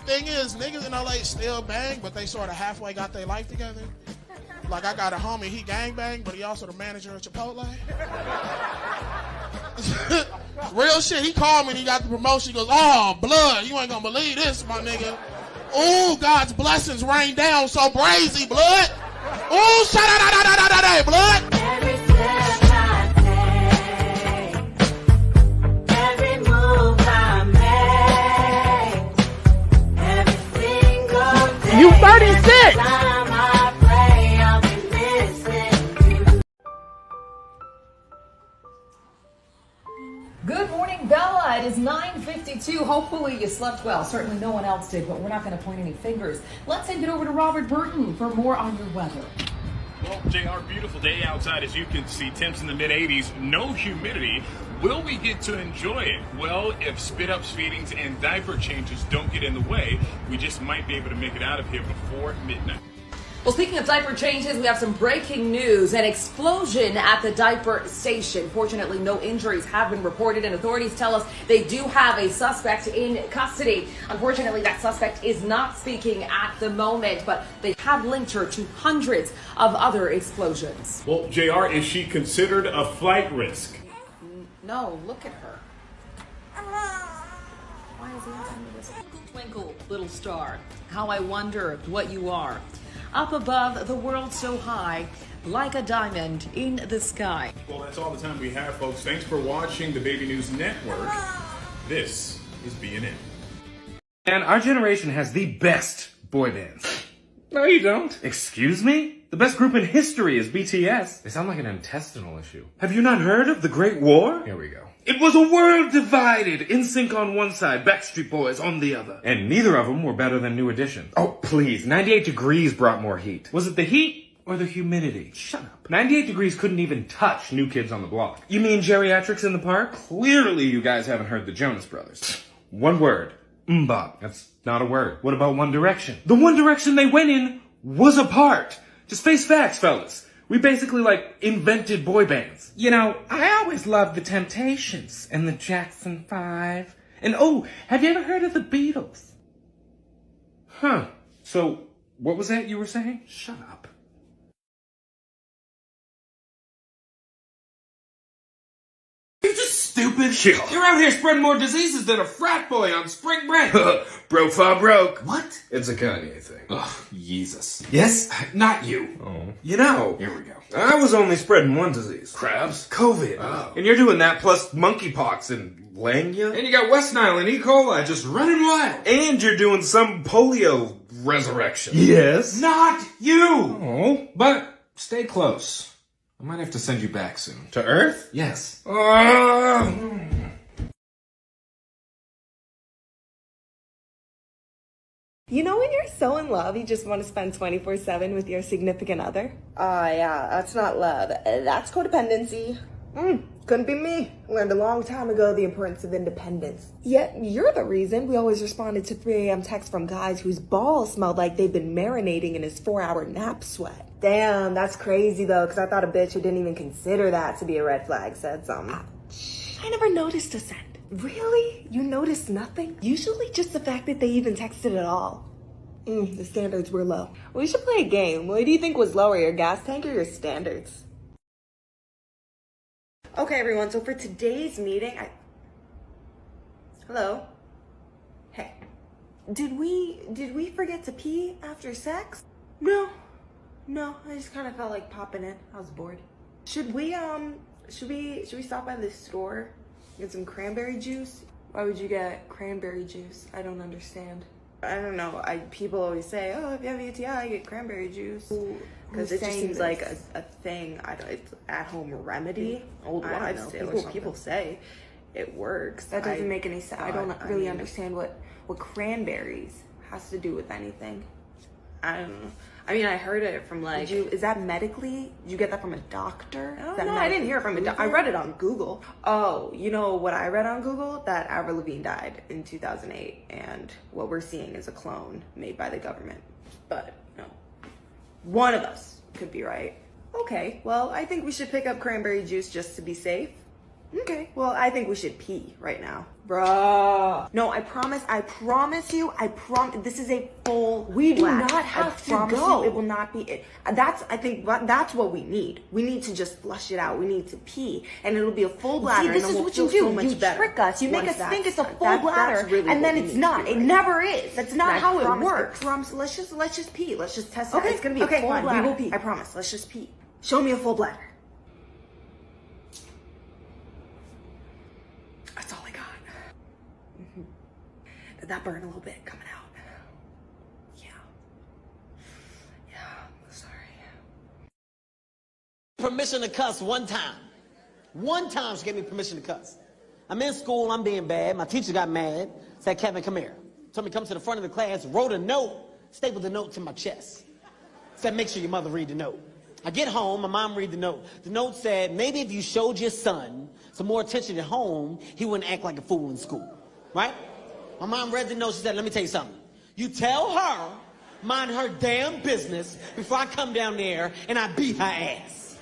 Thing is, niggas in LA still bang, but they sort of halfway got their life together. Like, I got a homie, he gangbang, but he also the manager of Chipotle. Real shit, he called me and he got the promotion. He goes, oh, blood, you ain't gonna believe this, my nigga. Ooh, God's blessings rain down so brazy, blood. Ooh, shout-out, blood. You 36! Good morning, Bella. It is 9:52. Hopefully you slept well. Certainly no one else did, but we're not going to point any fingers. Let's hand it over to Robert Burton for more on your weather. Well, JR, beautiful day outside, as you can see. Temps in the mid-80s, no humidity. Will we get to enjoy it? Well, if spit-ups, feedings, and diaper changes don't get in the way, we just might be able to make it out of here before midnight. Well, speaking of diaper changes, we have some breaking news. An explosion at the diaper station. Fortunately, no injuries have been reported, and authorities tell us they do have a suspect in custody. Unfortunately, that suspect is not speaking at the moment, but they have linked her to hundreds of other explosions. Well, JR, is she considered a flight risk? No, look at her. Why is he asking me this? Twinkle, little star, how I wonder what you are. Up above the world so high, like a diamond in the sky. Well, that's all the time we have, folks. Thanks for watching the Baby News Network. This is BNN. And our generation has the best boy bands. No, you don't. Excuse me? The best group in history is BTS. They sound like an intestinal issue. Have you not heard of the Great War? Here we go. It was a world divided. NSYNC on one side, Backstreet Boys on the other. And neither of them were better than New Edition. Oh, please. 98 Degrees brought more heat. Was it the heat or the humidity? Shut up. 98 Degrees couldn't even touch New Kids on the Block. You mean geriatrics in the park? Clearly you guys haven't heard the Jonas Brothers. One word. Mbop. That's not a word. What about One Direction? The One Direction they went in was a part. Just face facts, fellas. We basically, invented boy bands. You know, I always loved the Temptations and the Jackson 5. And oh, have you ever heard of the Beatles? Huh. So, what was that you were saying? Shut up. You're just stupid. Shit. You're out here spreading more diseases than a frat boy on spring break. Broke for broke. What? It's a Kanye thing. Ugh, Jesus. Yes? Not you. Oh. You know. Here we go. I was only spreading one disease. Crabs? COVID. Oh. And you're doing that plus monkeypox and Langya. And you got West Nile and E. coli just running wild. And you're doing some polio resurrection. Yes. Not you. Oh. But stay close. I might have to send you back soon. To Earth? Yes. You know when you're so in love, you just want to spend 24/7 with your significant other? Yeah, that's not love. That's codependency. Couldn't be me. Learned a long time ago the importance of independence. Yet you're the reason we always responded to 3 a.m. texts from guys whose balls smelled like they've been marinating in his 4-hour nap sweat. Damn, that's crazy though, because I thought a bitch who didn't even consider that to be a red flag said something. I never noticed a send. Really? You noticed nothing? Usually just the fact that they even texted at all. The standards were low. We should play a game. What do you think was lower, your gas tank or your standards? Okay, everyone, so for today's meeting, Hello? Hey. Did we forget to pee after sex? No, I just kind of felt like popping in. I was bored. Should we stop by this store? Get some cranberry juice? Why would you get cranberry juice? I don't understand. I don't know. People always say, oh, if you have a UTI, get cranberry juice. Because it just seems like a thing. It's at-home remedy. Old wives' tale. People say it works. That doesn't make any sense. I don't really understand what cranberries has to do with anything. I don't know. I mean, I heard it from like. Is that medically? Did you get that from a doctor? No, I didn't hear it from a doctor. I read it on Google. Oh, you know what I read on Google? That Avril Lavigne died in 2008, and what we're seeing is a clone made by the government. But no, one of us could be right. Okay, well, I think we should pick up cranberry juice just to be safe. Okay, well, I think we should pee right now. Bruh. No, I promise you, this is a full We do black. not have to promise go. You, it will not be it. I think that's what we need. We need to just flush it out. We need to pee, and it'll be a full bladder. See, this and is then what we'll you feel do. so much You better trick us. You make once us think that's it's a done. full That's bladder, really and what then we it's need not. to do It right never is. That's now. not how it promise, works. I promise. Let's just pee. Let's just test it. Okay, It's gonna be a full fine. bladder. We will pee. I promise. Let's just pee. Show me a full bladder. That's all I got. Did that burn a little bit coming out? Yeah. Sorry. Permission to cuss one time. One time she gave me permission to cuss. I'm in school, I'm being bad. My teacher got mad. Said, Kevin, come here. Told me come to the front of the class, wrote a note, stapled the note to my chest. Said, make sure your mother read the note. I get home, my mom read the note. The note said, maybe if you showed your son some more attention at home, he wouldn't act like a fool in school. Right? My mom read the note, she said, let me tell you something. You tell her, mind her damn business before I come down there and I beat her ass.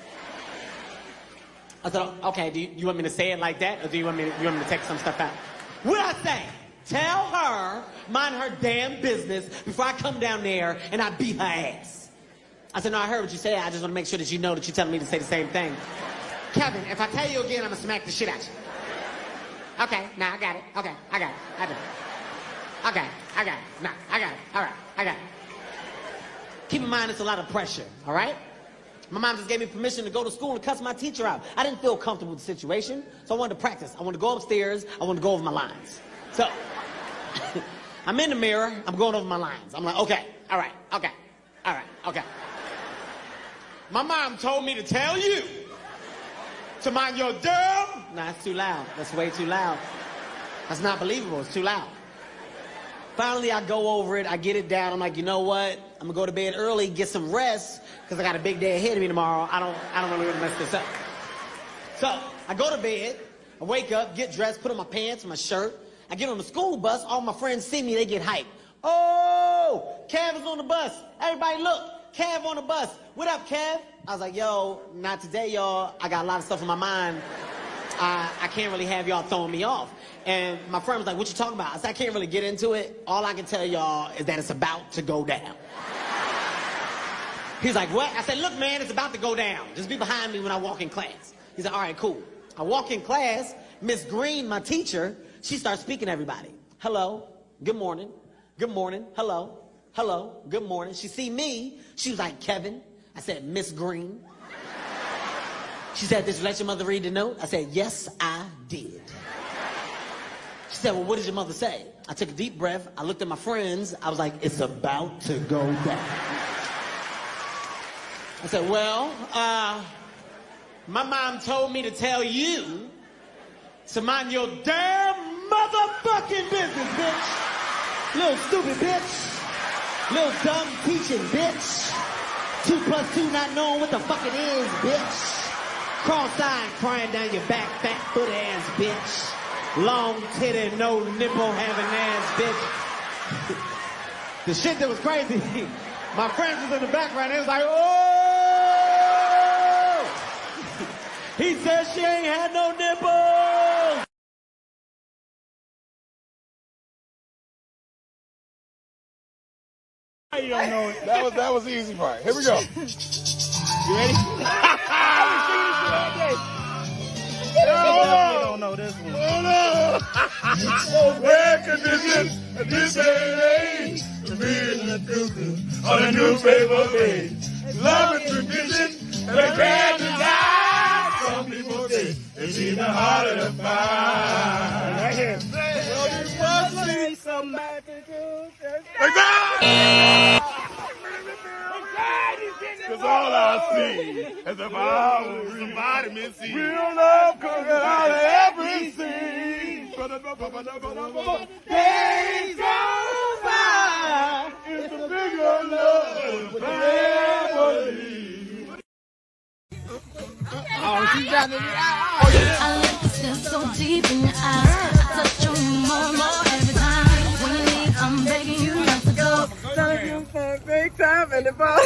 I said, okay, do you want me to say it like that, or do you want me to take some stuff out? What I say? Tell her, mind her damn business before I come down there and I beat her ass. I said, no, I heard what you said. I just want to make sure that you know that you're telling me to say the same thing. Kevin, if I tell you again, I'm going to smack the shit out you. Okay, now I got it. Okay, I got it. I do. Okay, I got it. Nah, I got it. All right, I got it. Keep in mind, it's a lot of pressure, all right? My mom just gave me permission to go to school and cuss my teacher out. I didn't feel comfortable with the situation, so I wanted to practice. I wanted to go upstairs. I wanted to go over my lines. So, I'm in the mirror. I'm going over my lines. I'm like, okay, all right, okay, all right, okay. My mom told me to tell you to mind your damn... Nah, that's too loud. That's way too loud. That's not believable. It's too loud. Finally, I go over it. I get it down. I'm like, you know what? I'm gonna go to bed early, get some rest, because I got a big day ahead of me tomorrow. I don't really want to mess this up. So I go to bed. I wake up, get dressed, put on my pants, my shirt. I get on the school bus. All my friends see me. They get hyped. Oh, Kev is on the bus. Everybody look. Kev on the bus. What up, Kev? I was like, yo, not today, y'all. I got a lot of stuff in my mind. I can't really have y'all throwing me off. And my friend was like, what you talking about? I said, I can't really get into it. All I can tell y'all is that it's about to go down. He's like, what? I said, look, man, it's about to go down. Just be behind me when I walk in class. He said, all right, cool. I walk in class. Miss Green, my teacher, she starts speaking to everybody. Hello, good morning, hello, hello, good morning. She see me. She was like, Kevin. I said, Miss Green. She said, did you let your mother read the note? I said, yes, I did. She said, well, what did your mother say? I took a deep breath. I looked at my friends. I was like, it's about to go down. I said, well, my mom told me to tell you to mind your damn motherfucking business, bitch. Little stupid bitch. Little dumb teaching bitch. 2 + 2 not knowing what the fuck it is, bitch. Cross-eyed crying down your back, fat foot ass bitch. Long titty, no nipple having ass bitch. The shit that was crazy, my friends was in the background, they was like, oh! He said she ain't had no nipples! You don't know it. That was the easy part. Here we go. You ready? I don't know this one. Hold on. Air conditioning at this day and age. Reading the truth on a newspaper page. Love and tradition and a can't deny. Some people say it's even harder to find. Right here. Well, you must say somebody to do this. Cause all I see is a power in vitamin C. Real love comes out of everything. Days go by. It's a bigger love. I like to stare so deep in your eyes. I touch on you more and more every time. When you leave, I'm begging you not to go. Don't you for big time in the ball.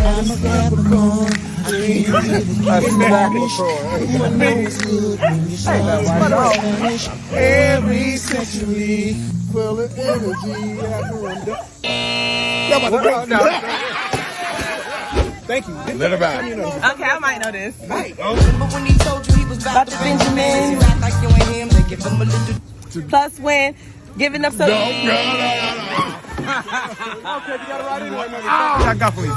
I'm a Capricorn. Every sexually full of energy. Thank you. Let about it. Okay, I might know this. Remember when he told you he was about to Benjamin. You act like you ain't him, they give him a little. Plus when giving up so. No. Okay, you got it right anyway, man. I got for you.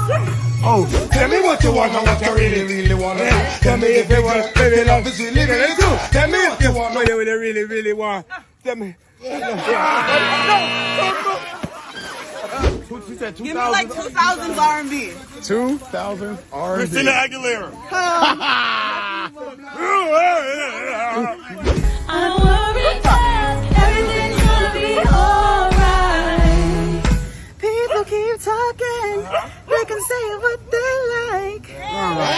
Oh, tell me what you want and what you really want. Tell me if you want, baby, love is really, really true. Tell me if you want, what you really want. Tell me. She said 2,000. Give me like 2000s R&B. 2,000 R&B. Christina Aguilera. I worry that everything's gonna be alright. People keep talking. They can say what they like. All right.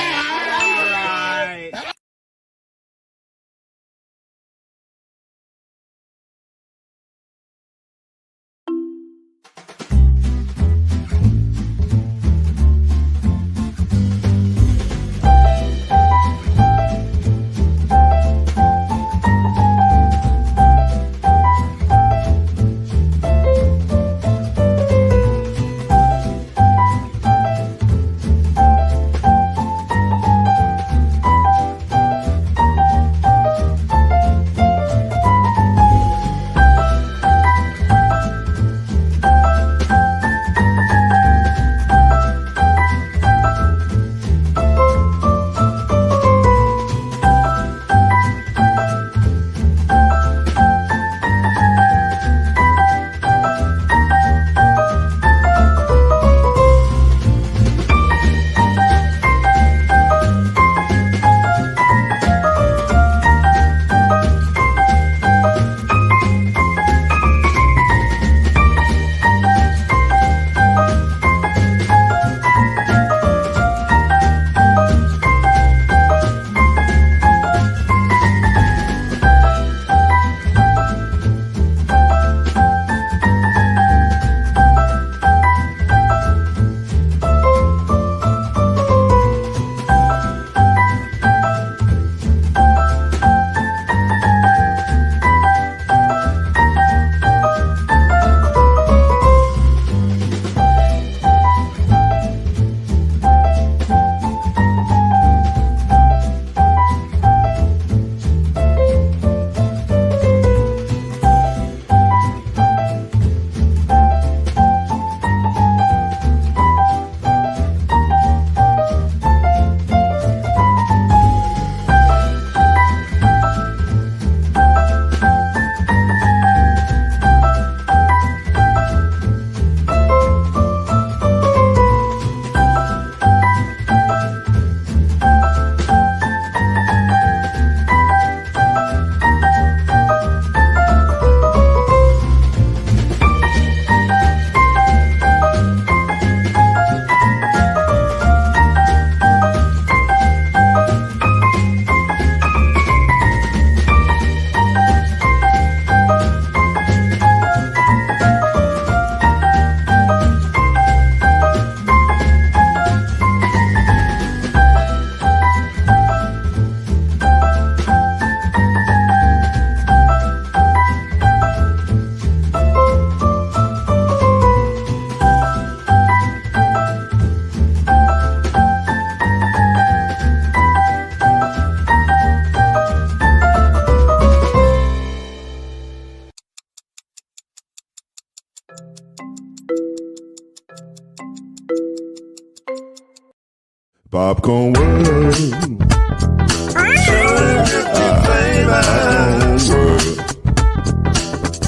Popcorn World.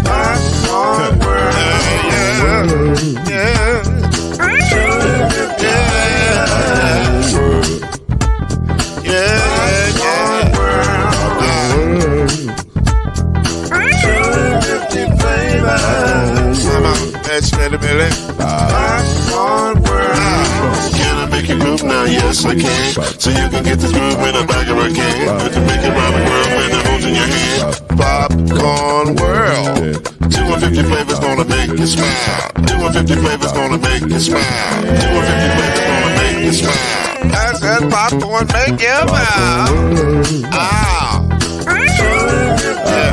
Popcorn World. Yeah. Popcorn World. best I can. So you can get this groove in the back of a can. And to make it round the world, man, the holes in your hand. Popcorn world. 250 flavors gonna make you smile. 250 flavors gonna make you smile. 250 flavors gonna make you smile. I said popcorn make you smile. Ah. Yeah,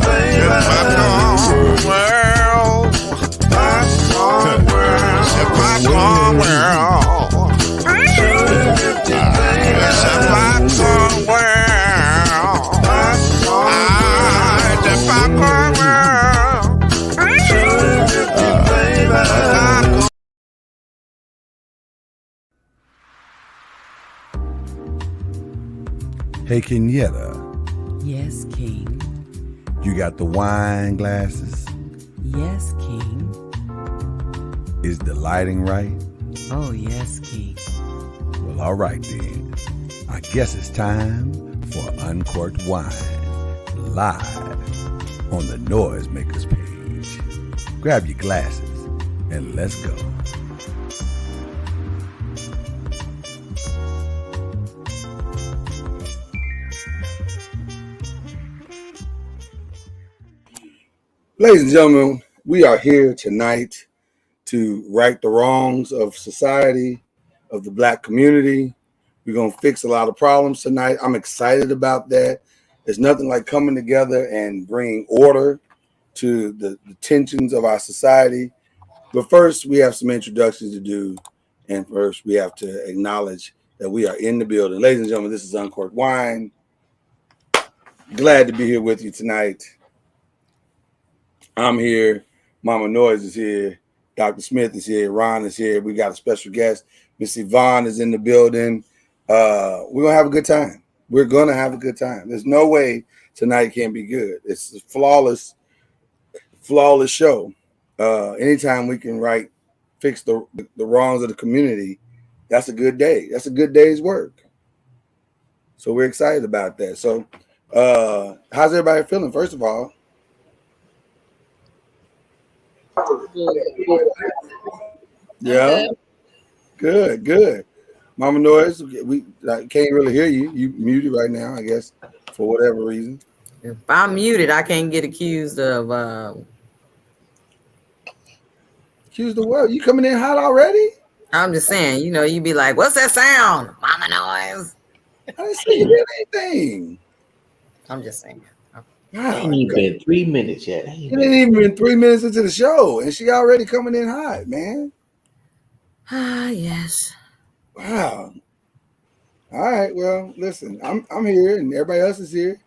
popcorn world. Popcorn world. Popcorn world. It's a popcorn world. It's a popcorn world. Hey, Kenyatta, Yes, King. you got the wine glasses? Yes, King. Is the lighting right? Oh, yes, King. Well, all right then. I guess it's time for Uncorked Wine, live on the Noisemakers page. Grab your glasses and let's go. Ladies and gentlemen, we are here tonight to right the wrongs of society, of the Black community. We're going to fix a lot of problems tonight. I'm excited about that. There's nothing like coming together and bringing order to the tensions of our society. But first, we have some introductions to do. And first, we have to acknowledge that we are in the building. Ladies and gentlemen, this is Uncorked Wine. Glad to be here with you tonight. I'm here. Mama Noise is here. Dr. Smith is here. Ron is here. We got a special guest. Miss Yvonne is in the building. We're going to have a good time. We're going to have a good time. There's no way tonight can't be good. It's a flawless show. Anytime we can fix the wrongs of the community, that's a good day. That's a good day's work. So we're excited about that. So how's everybody feeling, first of all? Yeah, good. Mama Noise, we can't really hear you. You muted right now, I guess, for whatever reason. If I'm muted, I can't get accused of. Accused of what? You coming in hot already? I'm just saying, you'd be like, "What's that sound, Mama Noise?" I didn't see you did anything. I'm just saying. Wow, Ain't even been 3 minutes yet. It ain't even been 3 minutes into the show, and she already coming in hot, man. Ah, yes. Wow. All right. Well, listen, I'm here, and everybody else is here.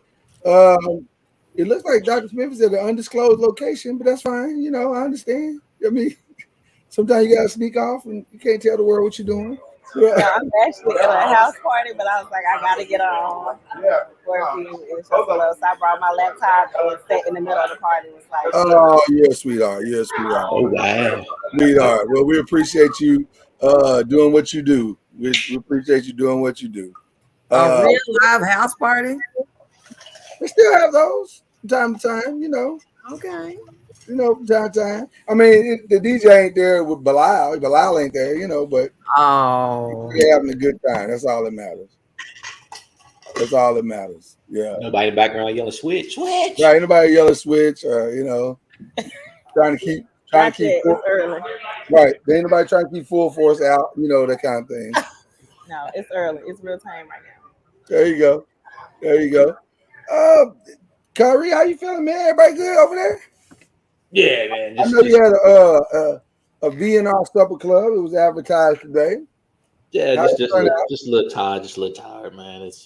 It looks like Dr. Smith is at an undisclosed location, but that's fine. I understand. I mean, sometimes you gotta sneak off, and you can't tell the world what you're doing. Yeah, I'm actually at a house party, but I was like, I gotta get on for a few. It's just a little, so I brought my laptop and sat in the middle of the party. It's like, oh, you're a sweetheart. You're a sweetheart. Oh, wow. Sweetheart. Well, we appreciate you doing what you do. We appreciate you doing what you do. A real live house party? We still have those from time to time, Okay. From time to time. I mean, the DJ ain't there with Bilal. Bilal ain't there, but we're having a good time. That's all that matters. That's all that matters. Yeah. Nobody in the background yelling switch. Right. Nobody yelling switch or, trying to keep it's early. Right. There ain't nobody trying to keep full force out, that kind of thing. No, it's early. It's real time right now. There you go. Kyrie, how you feeling, man? Everybody good over there? Yeah, man. I know you had a VNR supper club. It was advertised today. Yeah, just a little tired, man. It's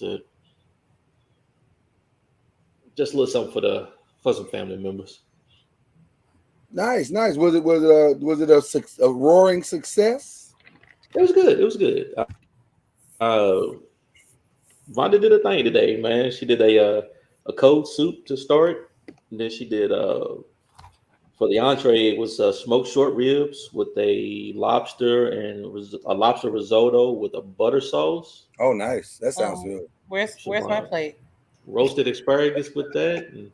just a little something for some family members. Nice. Was it a roaring success? It was good. Vonda did a thing today, man. She did a cold soup to start, and then she did for the entree. It was smoked short ribs with a lobster and a lobster risotto with a butter sauce. Oh, nice. That sounds good. Where's my plate? Roasted asparagus with that, and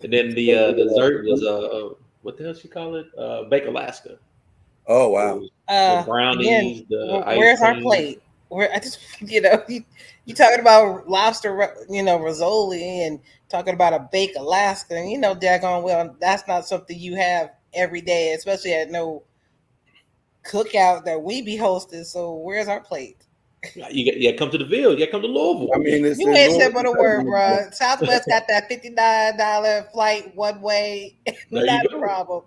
then the dessert was what the hell she call it? Baked Alaska. Oh wow. The brownies, again, where's our plate? where I just you talking about lobster, rizzoli, and talking about a baked Alaska, and daggone well that's not something you have every day, especially at no cookout that we be hosting. So where's our plate? You got come to the Ville. You got come to Louisville. I mean, it's You in ain't said but a word, Louisville. bro. Southwest got that $59 flight one way. There Not you a go. problem.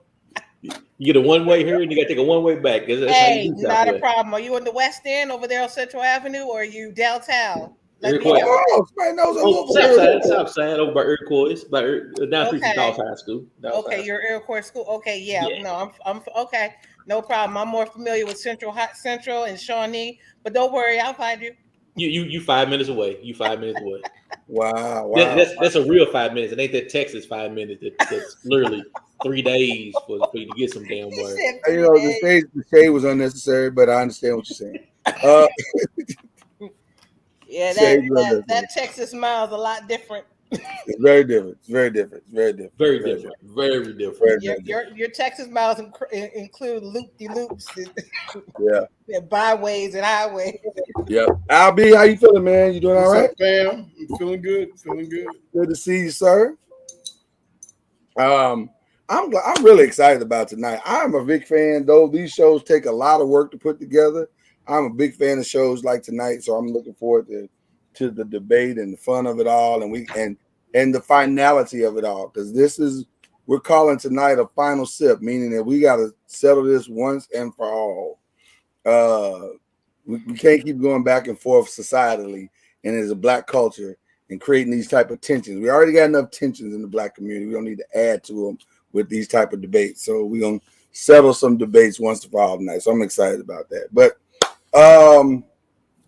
You get a one way here, and you got to take a one way back. That's how Hey, you do not a Southwest. problem. Are you in the West End over there on Central Avenue, or are you downtown? Let me Iroquois. know. Oh, somebody knows a Oh, Louisville. South side, over by Iroquois, down street from Okay. Dawes High School. Okay, your Iroquois school. Okay, yeah. Yeah. No, I'm okay. No problem. I'm more familiar with Central and Shawnee, but don't worry, I'll find you. You 5 minutes away. You 5 minutes away. Wow. That's a real 5 minutes. It ain't that Texas 5 minutes. That's literally 3 days for you to get some damn word. The shade was unnecessary, but I understand what you're saying. Yeah, Shade was that unnecessary. Texas mile is a lot different. It's very different. It's very different. It's very different. Very different. Very different. Your Texas miles include loop-de-loops, Yeah. byways and highways. Yep. Al B, how you feeling, man? You doing all What's right? up, fam? I'm feeling good. Feeling good. Good to see you, sir. I'm really excited about tonight. I'm a big fan, though these shows take a lot of work to put together. I'm a big fan of shows like tonight, so I'm looking forward to the debate and the fun of it all, and the finality of it all. Because we're calling tonight a final sip, meaning that we got to settle this once and for all. We can't keep going back and forth societally and as a black culture and creating these type of tensions. We already got enough tensions in the black community. We don't need to add to them with these type of debates. So we're going to settle some debates once and for all tonight. So I'm excited about that. But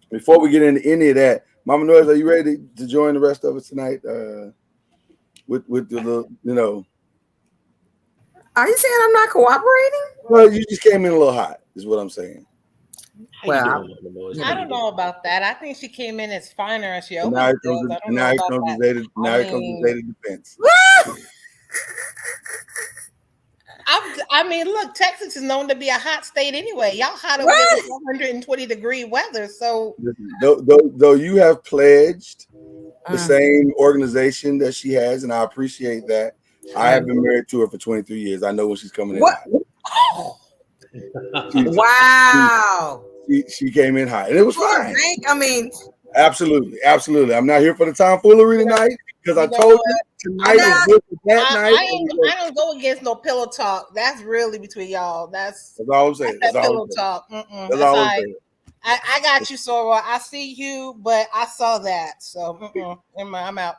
before we get into any of that, Mama Noise, are you ready to join the rest of us tonight? With the Are you saying I'm not cooperating? Well, you just came in a little hot, is what I'm saying. Well, I don't know about that. I think she came in as finer as she And always now does. here I don't know about comes that. the Zeta defense. I mean, look, Texas is known to be a hot state anyway. Y'all hot over there with 120-degree weather. So, Though you have pledged the same organization that she has, and I appreciate that. I have been married to her for 23 years. I know when she's coming in. What? Hot. Wow. She came in hot, and it was fine. I mean, absolutely. I'm not here for the tomfoolery tonight because I told you tonight is good for that night. I don't go against no pillow talk. That's really between y'all. That's all I'm saying. That's pillow talk. That's all I'm saying. I got you, Sora. I see you, but I saw that. So I'm out.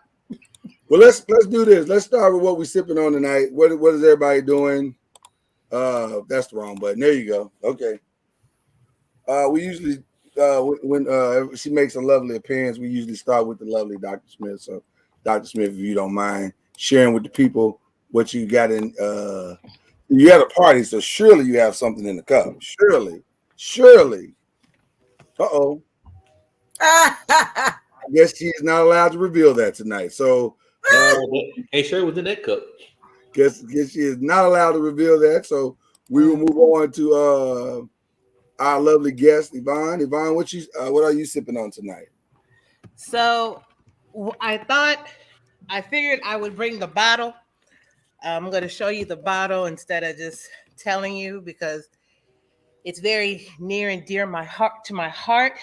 Well, let's do this. Let's start with what we're sipping on tonight. What is everybody doing? That's the wrong button. There you go. Okay. We usually when she makes a lovely appearance, we usually start with the lovely Dr. Smith. So, Dr. Smith, if you don't mind sharing with the people what you got in. You had a party, so surely you have something in the cup. Surely. Uh-oh. I guess she is not allowed to reveal that tonight. So, ain't sure it was in that cup. Guess she is not allowed to reveal that. So we will move on to our lovely guest, Yvonne. Yvonne, what are you sipping on tonight? So I figured I would bring the bottle. I'm going to show you the bottle instead of just telling you because it's very near and dear to my heart.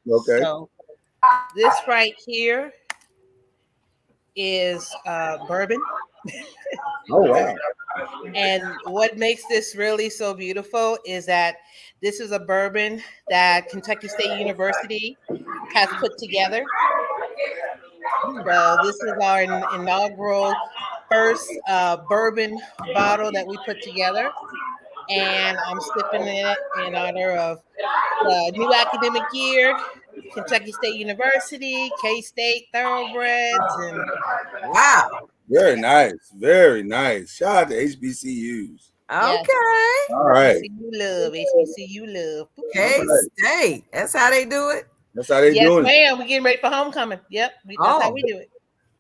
Okay. So this right here is bourbon. Oh, wow. And what makes this really so beautiful is that this is a bourbon that Kentucky State University has put together. So this is our inaugural first bourbon bottle that we put together. And I'm sipping it in honor of the new academic year, Kentucky State University, K-State Thoroughbreds, and wow. Very nice. Very nice. Shout out to HBCUs. Okay. All right. HBCU love. K-State. That's how they do it. That's how they doing it. Yes, ma'am. We're getting ready for homecoming. Yep. That's how we do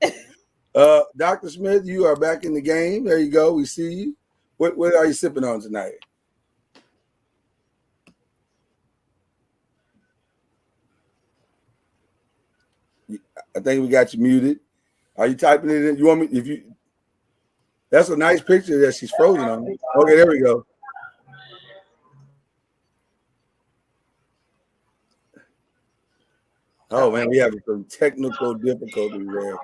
it. Dr. Smith, you are back in the game. There you go. We see you. What are you sipping on tonight? I think we got you muted. Are you typing it in? You want me? If you, that's a nice picture that she's frozen on. Okay, there we go. Oh man, we having some technical difficulties there.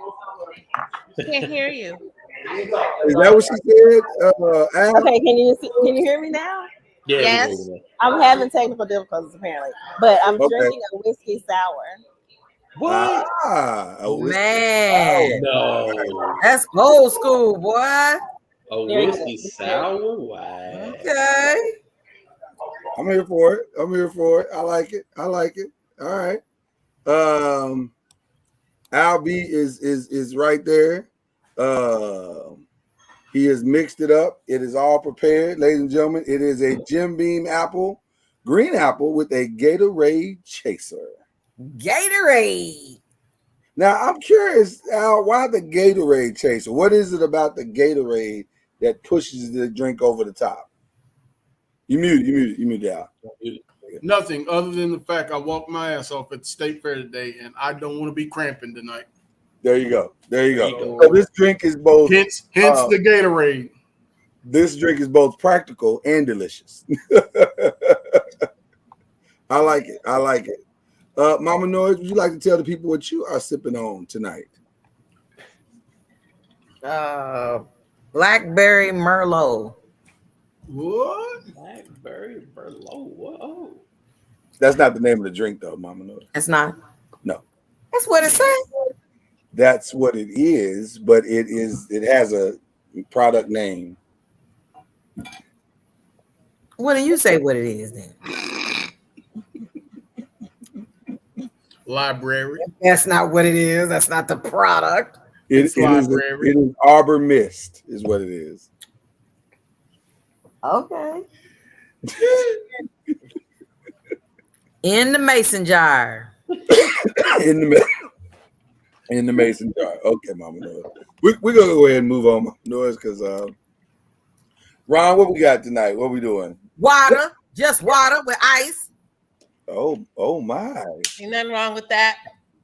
Can't hear you. Is that what she said? Al? Okay, can you hear me now? Yeah, Yes. I'm having technical difficulties apparently, but I'm Okay. drinking a whiskey sour. What? Ah, a whiskey Man, No. that's old school, boy. A There you whiskey go. sour? Wow. Okay. I'm here for it. I'm here for it. I like it. I like it. All right. Al B is right there. He has mixed it up. It is all prepared, ladies and gentlemen. It is a Jim Beam apple, green apple with a Gatorade chaser. Gatorade. Now I'm curious, Al, why the Gatorade chaser? What is it about the Gatorade that pushes the drink over the top? You muted, Al. Nothing other than the fact I walked my ass off at the state fair today, and I don't want to be cramping tonight. There you go. There you go. So this drink is both. Hence the Gatorade. This drink is both practical and delicious. I like it. I like it. Mama Noise, would you like to tell the people what you are sipping on tonight? Blackberry Merlot. What? Blackberry Merlot. Whoa. That's not the name of the drink, though, Mama Noise. It's not. No. That's what it says. That's what it is, but it is. It has a product name. What do you say what it is then? Library. That's not what it is. That's not the product. It is Arbor Mist, is what it is. Okay. In the mason jar. in the mason jar. Okay, Mama Noise. We're gonna go ahead and move on, Mama Noise, because Ron, what we got tonight? What we doing? Water, just water with ice. Oh my! Ain't nothing wrong with that.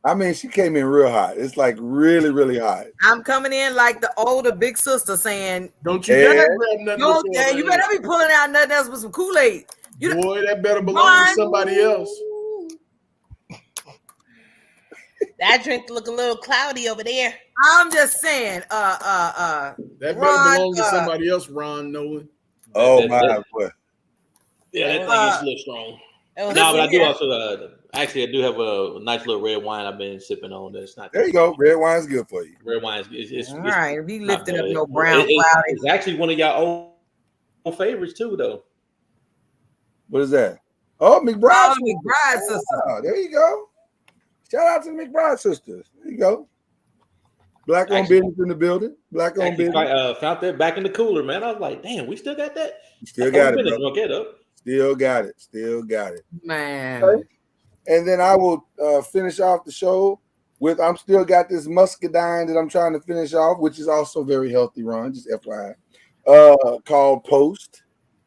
I mean, she came in real hot. It's like really, really hot. I'm coming in like the older big sister saying, "Don't you dare grab nothing." You better be pulling out nothing else with some Kool-Aid. Boy, that better belong to somebody else. That drink look a little cloudy over there. I'm just saying. That better belong to somebody else, Ron Nolan. Oh my boy. Yeah, that thing is a little strong. No, but I do also actually I do have a nice little red wine I've been sipping on. That's not. There you go. Red wine's good for you. Red wine is all right. If you lifted up no bad. brown cloudy. It's actually one of y'all old favorites too, though. What is that? Oh, McBride. Oh, McBride sister. Oh, there you go. Shout out to the McBride sisters. There you go. Black owned business in the building. Black owned business. Found that back in the cooler, man. I was like, damn, we still got that. Still got it, bro. Drunk it up. Still got it. Still got it. Man. Okay. And then I will finish off the show with I'm still got this muscadine that I'm trying to finish off, which is also very healthy, Ron, just FYI. Called Post.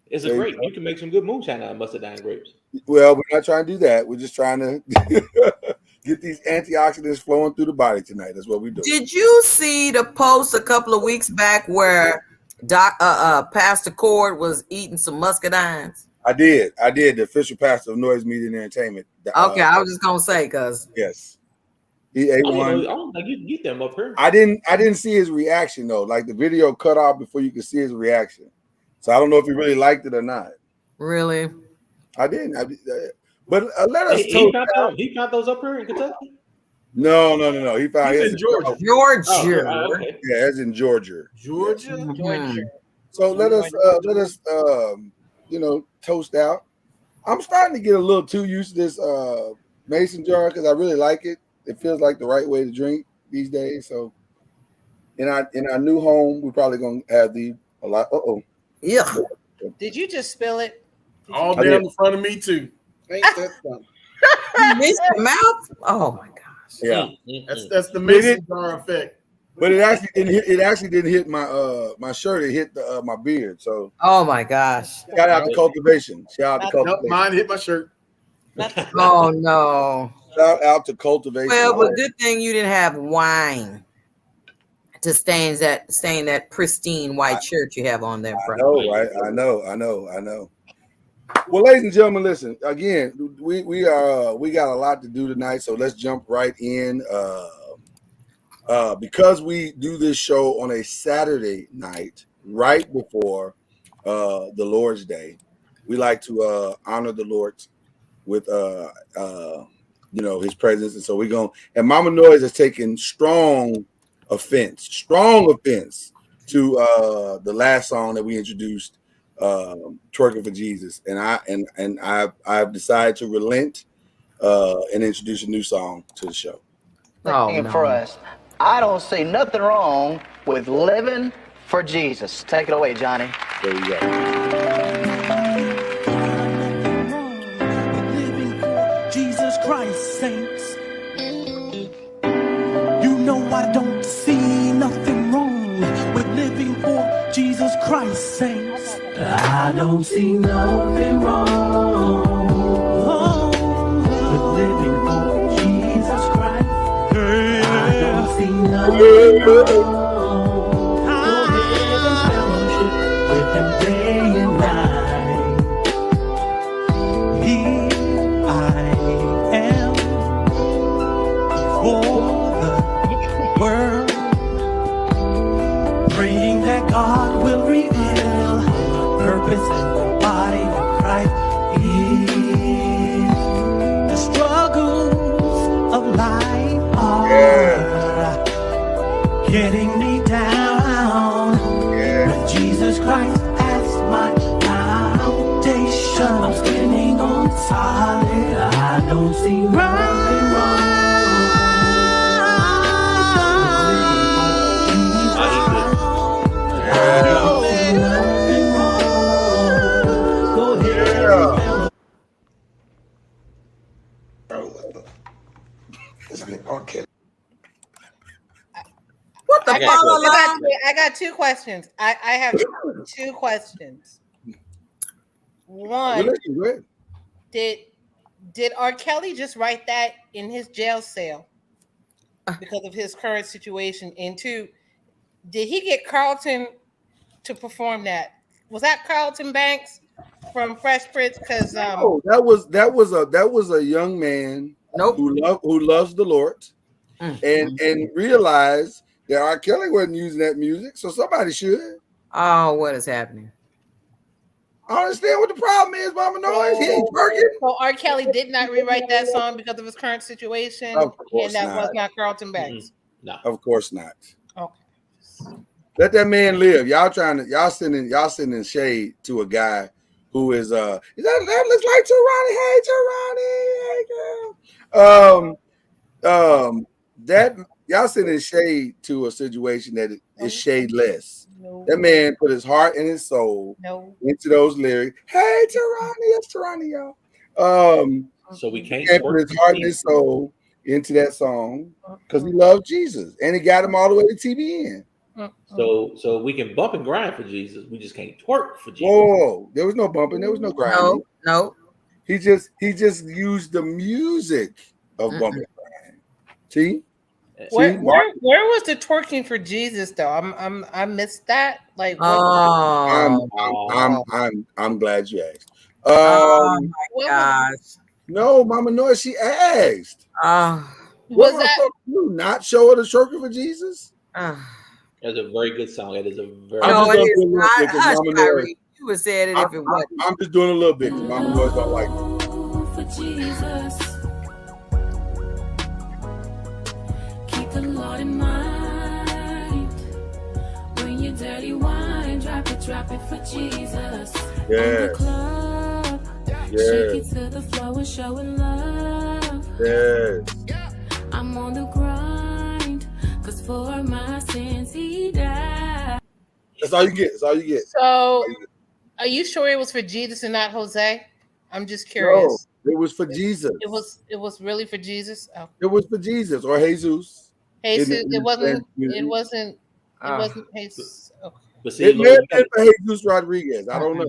It's a grape. You can make some good moonshine out of muscadine grapes. Well, we're not trying to do that. We're just trying to get these antioxidants flowing through the body tonight. That's what we do. Did you see the post a couple of weeks back where Pastor Cord was eating some muscadines? I did. The official pastor of Noise Media and Entertainment. Okay, I was just gonna say because yes, he ate one. I don't think you can get them up here. I didn't see his reaction though. Like the video cut off before you could see his reaction. So I don't know if he really liked it or not. Really? I didn't. But let us. He found those up here in Kentucky. No. He found He's his in Georgia. Georgia. Okay. Yeah, it's in Georgia. Georgia. So let us toast out. I'm starting to get a little too used to this mason jar because I really like it. It feels like the right way to drink these days. So in our new home, we're probably gonna have a lot. Yeah. Did you just spill it? All down in front of me too. Ain't that something? You missed the mouth. Oh my gosh. Yeah. That's the mason jar effect. But it actually didn't hit my my shirt. It hit my beard. So oh my gosh. Shout out to cultivation. Shout out to cultivation. Mine hit my shirt. Oh no. Shout out to Cultivation. Well, but good thing you didn't have wine to stain that pristine white shirt you have on there, I bro. know, right? I know. Well, ladies and gentlemen, listen. Again, we got a lot to do tonight, so let's jump right in. Because we do this show on a Saturday night, right before the Lord's Day, we like to honor the Lord with his presence, and so we're going. And Mama Noise has taken strong offense to the last song that we introduced, "Twerking for Jesus," and I've decided to relent and introduce a new song to the show. For us, I don't see nothing wrong with living for Jesus. Take it away, Johnny. There you go. Jesus Christ, saints. You know I don't see nothing wrong with living for Jesus Christ, saints. I don't see nothing wrong with living for Jesus Christ. I don't see nothing wrong. Go ahead and fellowship with him day and night. Here I am before the world, praying that God will reveal purpose in the body of Christ. The struggles of life are getting me down. With Jesus Christ as my foundation, I'm standing on solid. I don't see nothing wrong. What the I got two questions. I have two questions. One, did R. Kelly just write that in his jail cell because of his current situation? And two, did he get Carlton to perform that? Was that Carlton Banks from Fresh Prince? Because no, that was a young man who loves the Lord and realized that R. Kelly wasn't using that music, so somebody should. Oh, what is happening? I understand what the problem is, Mama Noise. He ain't twerking. So R. Kelly did not rewrite that song because of his current situation, and that was not Carlton Banks. No, of course not. Okay. Let that man live. Y'all sending shade to a guy who is that looks like Tarani. Hey Tarani, hey girl. That y'all sending shade to a situation that is shadeless. No. That man put his heart and his soul into those lyrics. Hey Tarani, it's Tarani, y'all. So we can't put his heart and his soul into that song because he loved Jesus and he got him all the way to TBN. So we can bump and grind for Jesus. We just can't twerk for Jesus. Whoa, there was no bumping, there was no grinding. No. He just used the music of bumping and grinding. See? Where was the twerking for Jesus though? I missed that. Like, I'm glad you asked. Oh my gosh! No, Mama Noise, she asked. Was that not show her the twerking for Jesus? That's a very good song. It is a very. No, it is not. Kyrie, you would say it if it wasn't. I'm just doing a little bit because Mama Noise don't like it. For Jesus. The Lord in mind. When you dirty wine, drop it for Jesus. Yeah. On the club, shake it to the floor and showing love. Yes. I'm on the grind, cause for my sins he died. That's all you get. So, are you sure it was for Jesus and not Jose? I'm just curious. No, it was for Jesus. It was really for Jesus. Oh. It was for Jesus or Jesus. Jesus, it wasn't Jesus. Okay. But see, it may have been for Jesus Rodriguez. I don't know.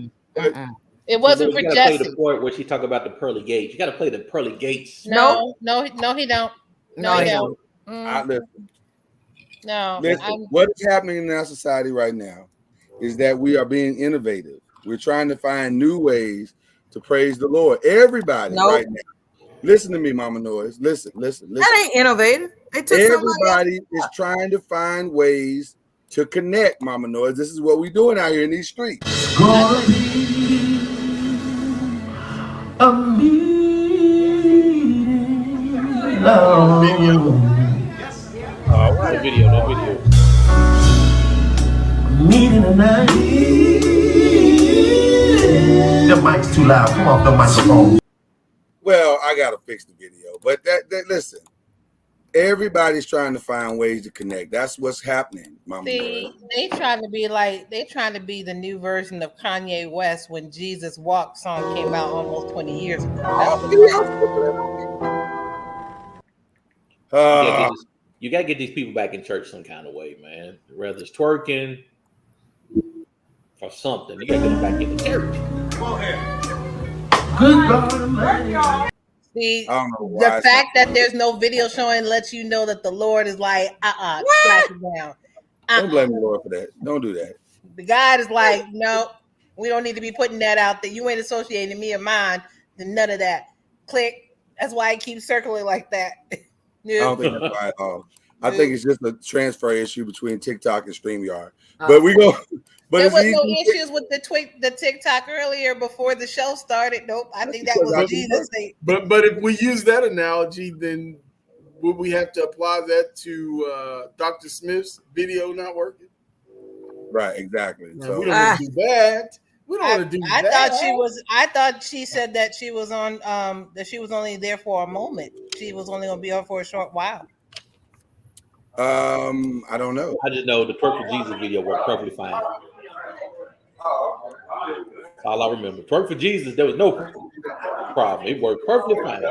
It wasn't for You gotta play Jesse. the part where she talk about the pearly gates. You gotta play the pearly gates. No, he don't. No, he don't. Listen. No, Listen, what is happening in our society right now is that we are being innovative. We're trying to find new ways to praise the Lord. Everybody right now. Listen to me, Mama Noise. Listen. That ain't innovative. They took Everybody is trying to find ways to connect, Mama Noise. This is what we're doing out here in these streets. Gonna be a meeting love. Oh, no video. Meeting tonight. The mic's too loud. Come off the microphone. Well, I gotta fix the video, but that listen. Everybody's trying to find ways to connect. That's what's happening, Mama. See, they trying to be the new version of Kanye West when Jesus Walked song came out almost 20 years ago. You gotta get these people back in church some kind of way, man. Whether it's twerking or something, you gotta get them back in the church. Good God Almighty. See, the fact that there's no video showing lets you know that the Lord is like, slack it down. Don't blame the Lord for that. Don't do that. The God is like, no, we don't need to be putting that out there. You ain't associating me or mine to none of that. Click. That's why I keep circling like that. I don't think that's why at all. I think it's just a transfer issue between TikTok and StreamYard. But we go. But there was no issues with the TikTok earlier before the show started. Nope, I think that was Jesus thing. But if we use that analogy, then would we have to apply that to Dr. Smith's video not working? Right, exactly. So we don't want to do that. We don't want to do that. I thought she said that she was on that she was only there for a moment. She was only going to be on for a short while. I don't know. I just know the Twerk for Jesus video worked perfectly fine. All I remember. Twerk for Jesus, there was no problem. It worked perfectly fine.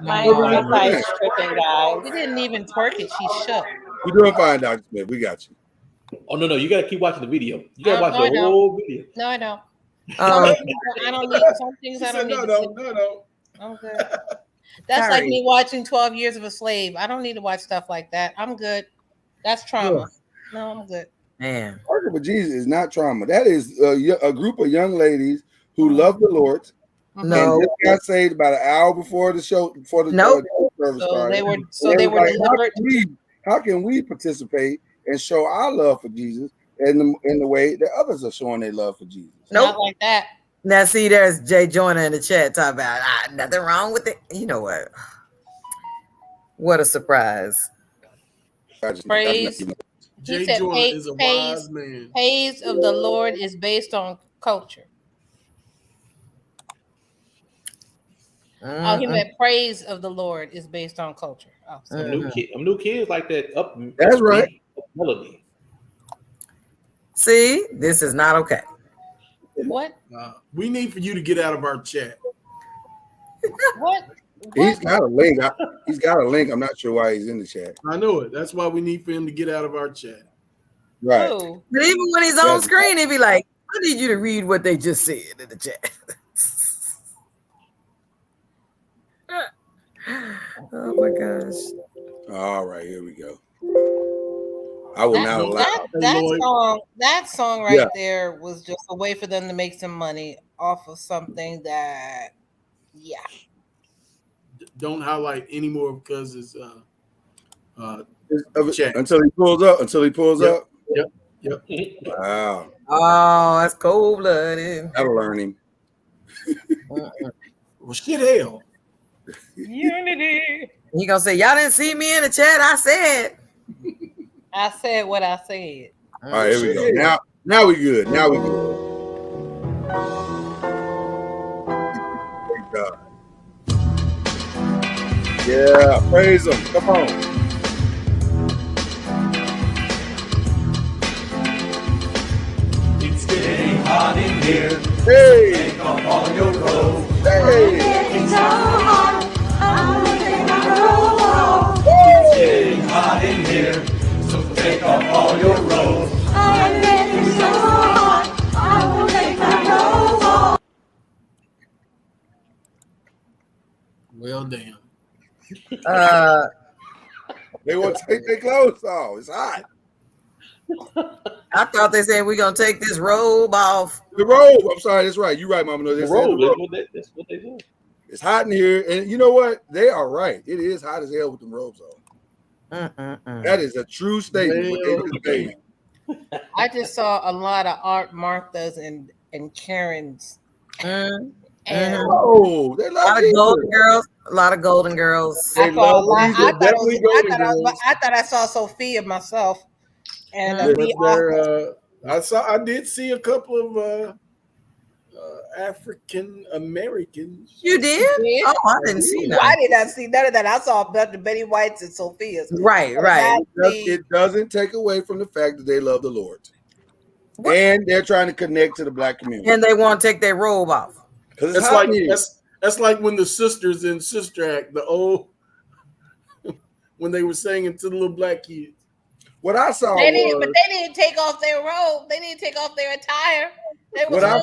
My Wi-Fi is tripping, guys. We didn't even twerk it. She shook. You're doing fine, Dr. Smith. We got you. Oh, no. You got to keep watching the video. You got to watch the whole video. No, I don't. I don't need some things. I don't need. No. I'm good. That's like me watching 12 Years of a Slave. I don't need to watch stuff like that. I'm good. That's trauma. No, I'm good. Man, Working with Jesus is not trauma. That is a group of young ladies who love the Lord. No, and just got saved about an hour before the show. Before the service started. They were delivered. How can we participate and show our love for Jesus in the way that others are showing their love for Jesus? Not like that. Now, see, there's Jay Joyner in the chat talking about nothing wrong with it. You know what? What a surprise! Praise. Jay Joyner is a wise man. Praise of the Lord is based on culture. Oh, he meant praise of the Lord is based on culture. Oh, Some new kids like that. That's right. Melody. See, this is not okay. What? We need for you to get out of our chat. What? He's got a link. He's got a link. I'm not sure why he's in the chat. I know it. That's why we need for him to get out of our chat. Right. Oh. But even when he's on screen, he'd be like, I need you to read what they just said in the chat. Oh my gosh. All right, here we go. I will not allow that song right there was just a way for them to make some money off of something that Don't highlight anymore because it's until he pulls up. Up. Yep. Wow. Oh, that's cold blooded. That'll learn him. Well, shit, hell. Unity. You gonna say y'all didn't see me in the chat? I said what I said. All right, here we go. Now we good. Now we good. Thank God. Yeah, praise him. Come on. It's getting hot in here. Hey. Take off all your clothes. Hey. It's getting hot in here. So take off all your robes. Well, damn. They want to take their clothes off. It's hot. I thought they said we're gonna take this robe off. The robe. I'm sorry, that's right. You're right, Mama. No, they The said robe. the robe. That's what they do. It's hot in here, and you know what? They are right. It is hot as hell with them robes on. That is a true statement. What they just made. I just saw a lot of Aunt Marthas and Karens. And Oh, they a lot of golden girls. A lot of golden girls. I saw a lot. I thought I saw Sophia myself. And I did see a couple of African Americans. You did? Oh, I didn't see that. I did not see none of that. I saw a bunch of Betty Whites and Sophias. Right. It doesn't take away from the fact that they love the Lord. And they're trying to connect to the black community. And they want to take their robe off. It's like that's like when the sisters in Sister Act, the old when they were singing to the little black kids. What I saw but they didn't take off their robe. They didn't take off their attire. What I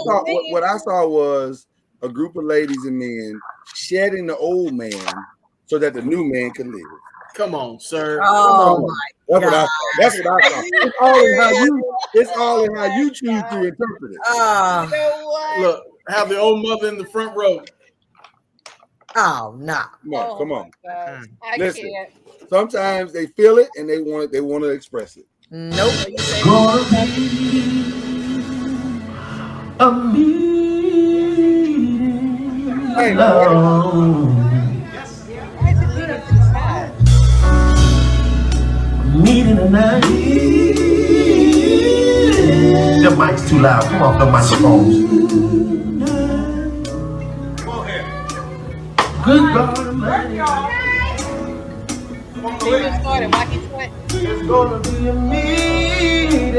saw was a group of ladies and men shedding the old man so that the new man could live. Come on, sir. Oh my God. That's what I saw. It's all in how you choose to interpret it. You know what? Look, have the old mother in the front row. Oh no! Come on. I Listen. can't. Sometimes they feel it and they want to express it. Nope. Gonna be a meeting alone. Meeting tonight. The mic's too loud. Come off the microphones. Good God Almighty. It's gonna be a meeting.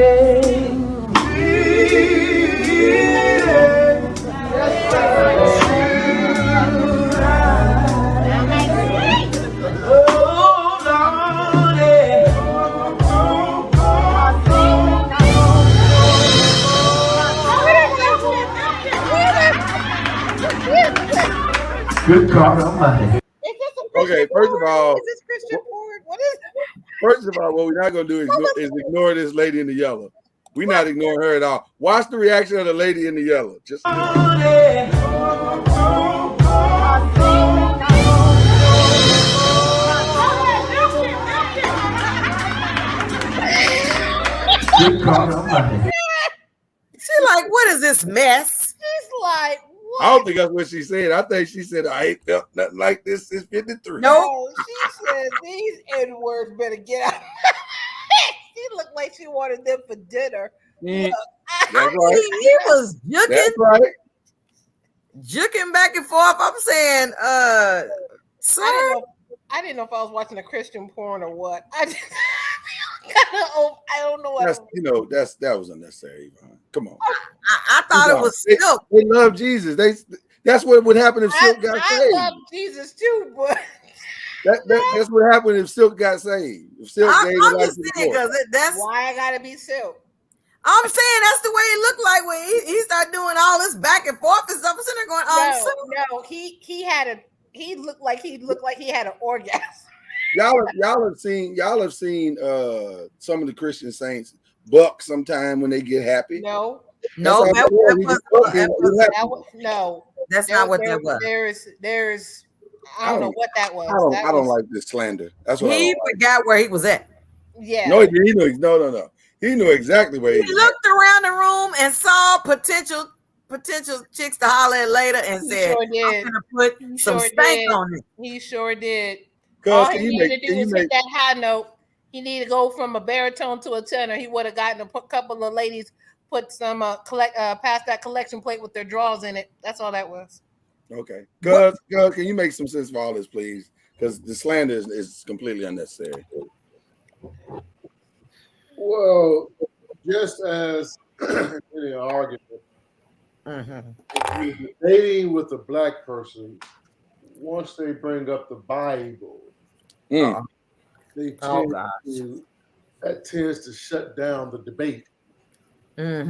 Good God Almighty. Okay, first of all, Is this Christian porn? What is it? first of all, what we're not gonna do is ignore this lady in the yellow. We're not ignoring her at all. Watch the reaction of the lady in the yellow. Just Good God Almighty. She like, what is this mess? She's like, what? I don't think that's what she said. I think she said, I ain't felt nothing like this since 53. No, she said these N-words better get out. She looked like she wanted them for dinner. That's I mean, he was juking, That's right. juking back and forth. I'm saying, sir. I didn't know if I was watching a Christian porn or what. I don't know what. That was unnecessary, Yvonne. Come on. I thought it was Silk. They love Jesus. That's what would happen if Silk got saved. I love Jesus too, but that's what happened if Silk got saved. If Silk gave I'm her life just to the saying Lord. because that's why I gotta be Silk. I'm saying that's the way it looked like when he started doing all this back and forth and stuff. I'm sitting there going, No, he looked like he had an orgasm. Y'all have seen some of the Christian saints buck sometime when they get happy. No, that's not what that was. There's I don't know what that was. I don't like this slander. That's what he forgot where he was at. Yeah. No, he knew. No. He knew exactly where he was. He looked around the room and saw potential chicks to holler at later and said, sure did. I'm gonna put some stank on it. He sure did. All he needed to do was hit that high note. He needed to go from a baritone to a tenor. He would have gotten a couple of ladies put some past that collection plate with their drawers in it. That's all that was. Okay. Cuz, can you make some sense for all this, please? Because the slander is completely unnecessary. Well, just as in an argument, if you're dating with a black person, once they bring up the Bible, that tends to shut down the debate. In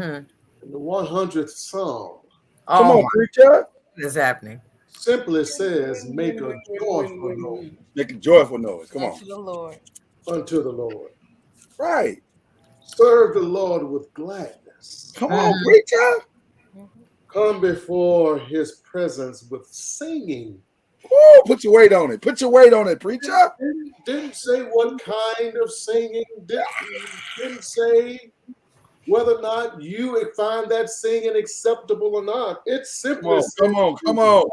the 100th Psalm. Come on, preacher. What is happening? simply says, make a joyful noise. Make a joyful noise. Come on. Unto the Lord. Unto the Lord. Right. Serve the Lord with gladness. Come on, preacher. Come before his presence with singing. Woo, put your weight on it. Put your weight on it, preacher. Didn't say what kind of singing. Didn't say whether or not you find that singing acceptable or not. It simply Come on.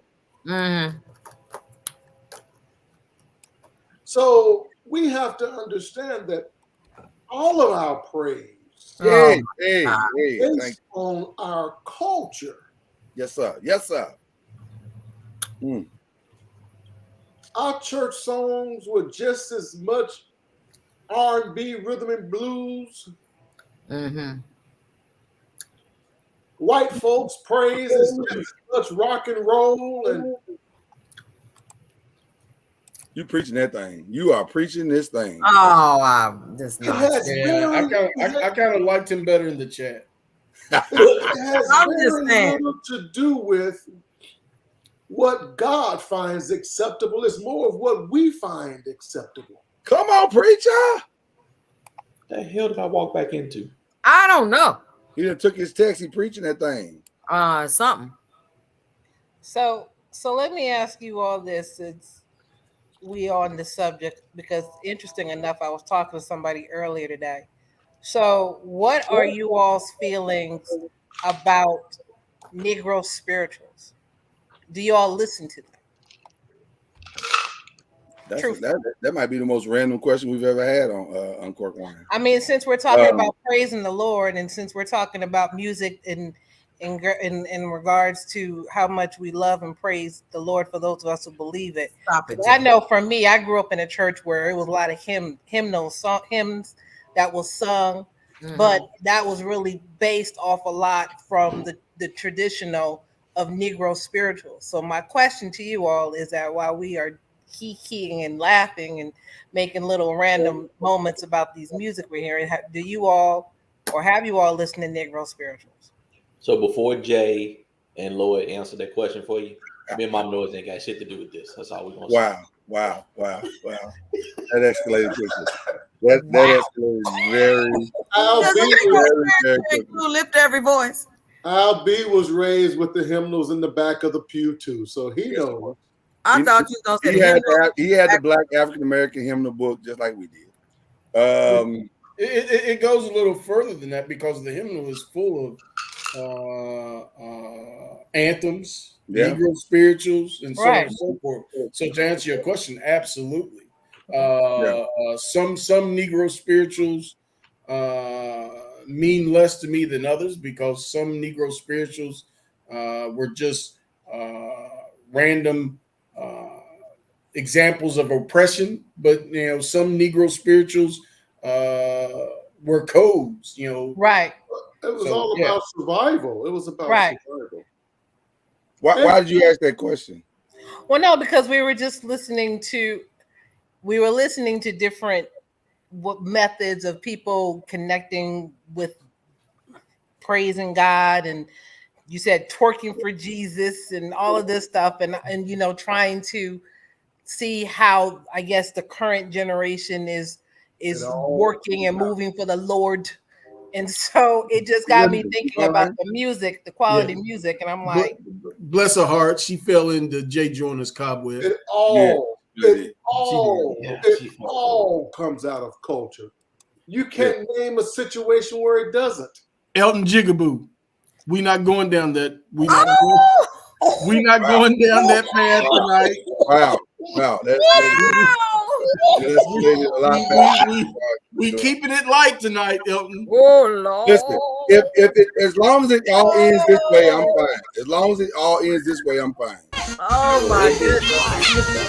So we have to understand that all of our praise based on our culture. Yes, sir. Yes, sir. Our church songs were just as much R&B, rhythm and blues. White folks' praise is just as much rock and roll. And you preaching that thing. You are preaching this thing. Oh, this it has I kind of liked him better in the chat. It has I'm just very saying. little to do with what God finds acceptable. It's more of what we find acceptable. Come on, preacher. The hell did I walk back into? I don't know. He done took his text. He preaching that thing. Something. So let me ask you all this. It's we on the subject because interesting enough, I was talking to somebody earlier today. So what are you all's feelings about Negro spirituals? Do you all listen to them? That might be the most random question we've ever had on Uncorked Wine. I mean, since we're talking about praising the Lord, and since we're talking about music in regards to how much we love and praise the Lord for those of us who believe it. I know for me, I grew up in a church where it was a lot of hymns that was sung, but that was really based off a lot from the traditional of Negro spirituals. So my question to you all is that while we are keying and laughing and making little random moments about these music we're hearing, do you all or have you all listened to Negro spirituals? So before Jay and Lloyd answer that question for you, me and Mom Noise ain't got shit to do with this. That's all we're gonna say. Wow. That escalated quickly. That escalated very quickly. Lift every voice. Al B was raised with the hymnals in the back of the pew too, so he knows. I thought you was gonna say he had the Black African American hymnal book just like we did. It goes a little further than that because the hymnal is full of anthems, Negro spirituals, and so on and so forth. So to answer your question, absolutely. Some Negro spirituals mean less to me than others because some Negro spirituals were just random examples of oppression, but some Negro spirituals were codes, Right. It was all about survival. It was about survival. Why did you ask that question? Well, no, because we were listening to different methods of people connecting with praising God, and you said twerking for Jesus and all of this stuff, and trying to see how I guess the current generation is working and moving for the Lord. And so it just got me thinking about the music, the quality music, and I'm like, bless her heart, she fell into Jay Joyner's cobweb. It all comes out of culture. You can't name a situation where it doesn't. Elton Jigaboo. We not going down that. We not going down that path tonight. Wow. We keeping it light tonight, Elton. Oh Lord. Listen, as long as it all ends this way, I'm fine. As long as it all ends this way, I'm fine. Oh my goodness.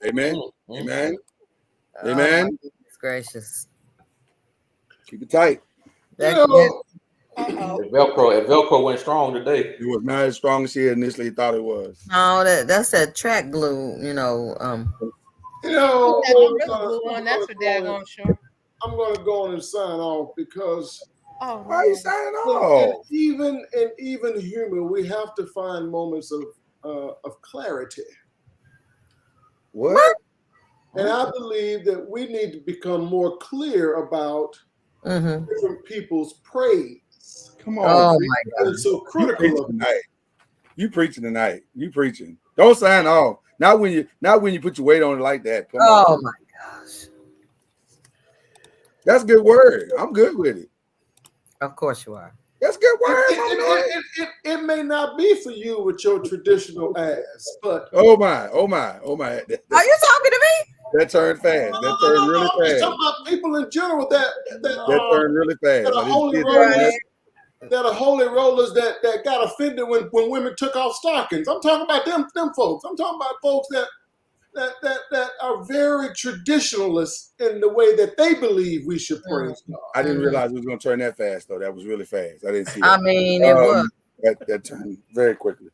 Amen. Goodness gracious. Keep it tight. You know, Uh-oh. If Velcro went strong today. It was not as strong as she initially thought it was. Oh, that's that track glue, You know, Put that Gorilla Glue on. That's for daggone sure. I'm going to go on and sign off because Oh, Why are you signing in off? even humor, we have to find moments of clarity. What? And I believe that we need to become more clear about different people's praise. Come on. Oh preach. my God. It's so critical of You preaching tonight. You preaching. Don't sign off. Not when you put your weight on it like that. Come on. Oh my gosh. That's good word. I'm good with it. Of course you are. That's good word. It may not be for you with your traditional ass, but Oh my. Oh my. Are you talking to me? That turned fast. That turned really I'm just fast. talking about people in general that turned really fast. that are holy rollers, that are holy rollers that got offended when women took off stockings. I'm talking about them folks. I'm talking about folks that are very traditionalists in the way that they believe we should praise God. I didn't realize it was going to turn that fast, though. That was really fast. I didn't see that. I mean, it was. That turned very quickly.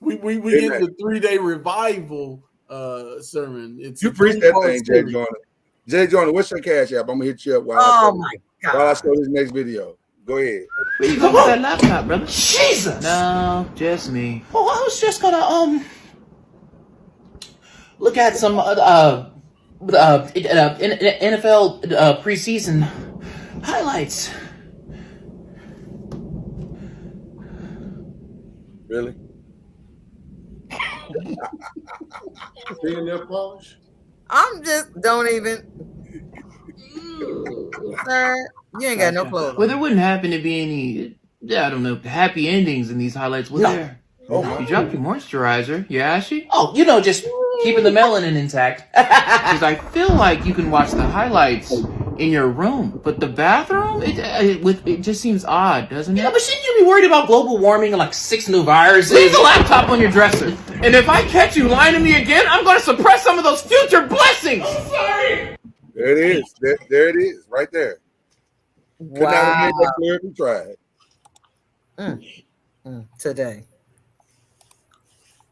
We get the 3-day revival sermon. It's You preach that thing, Jay Joyner. Jay Joyner, what's your cash app? I'm going to hit you up while I show this next video. Go ahead. Where you going with that laptop, brother? Jesus! No, just me. Oh, I was just gonna look at some NFL preseason highlights. Really? Fingernail polish? I'm just don't even. Sir, you ain't got no clothes. Well, there wouldn't happen to be any, I don't know, happy endings in these highlights, would there? Oh, you dropped your moisturizer, you ashy? Oh, just keeping the melanin intact. Because I feel like you can watch the highlights in your room, but the bathroom, it just seems odd, doesn't it? Yeah, but shouldn't you be worried about global warming and like 6 new viruses? Leave the laptop on your dresser. And if I catch you lying to me again, I'm going to suppress some of those future blessings. I'm sorry. There it is. There it is, right there. Could not have made that clear if you tried. Today.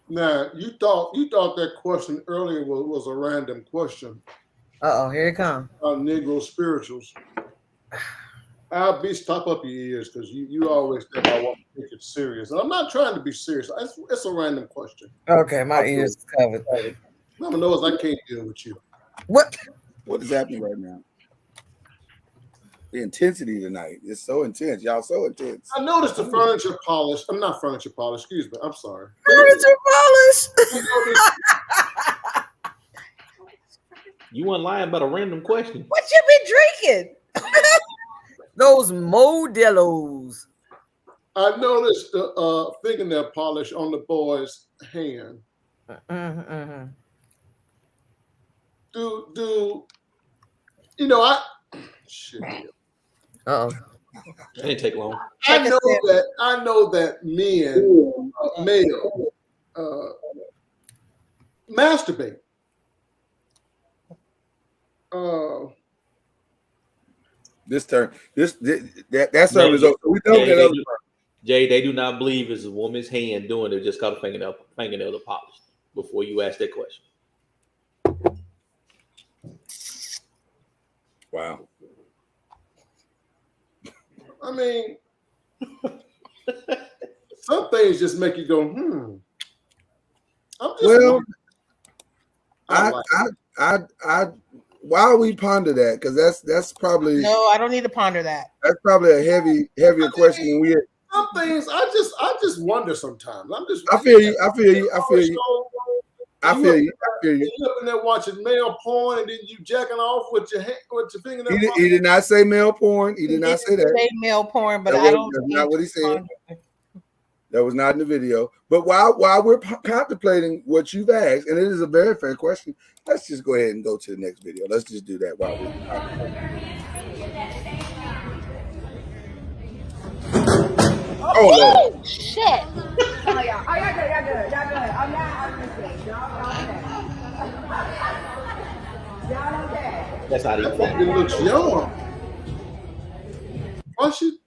Now you thought that question earlier was a random question. Here it comes. Negro spirituals. Al, stop up your ears because you always think I want to take it serious. And I'm not trying to be serious. It's a random question. Okay, my ears covered. Mama knows I can't deal with you. What is happening right now? The intensity tonight is so intense. Y'all so intense. I noticed the furniture polish. I'm not furniture polish. Excuse me. I'm sorry. Furniture polish. You weren't lying about a random question. What you been drinking? Those Modelo's. I noticed the fingernail polish on the boy's hand. Do shit. It didn't take long. I know that men, male, masturbate. That service is over. We know that other part. Jay, they do not believe it's a woman's hand doing it. Just got a fingernail to polish before you ask that question. Wow. I mean, some things just make you go, I'm just why we ponder that? Because that's probably No, I don't need to ponder that. That's probably a heavier question than we. Some things I just wonder sometimes. I feel you. You up in there watching male porn and then you jacking off with your fingernail. He did not say male porn. He did not say that. Say male porn, but That's not what he said. That was not in the video. But while we're contemplating what you've asked, and it is a very fair question, let's just go ahead and go to the next video. Let's just do that while we're contemplating. Oh, Lord. Shit. Oh, y'all good. I'm not understanding. Y'all okay. That's not even It looks young. Why she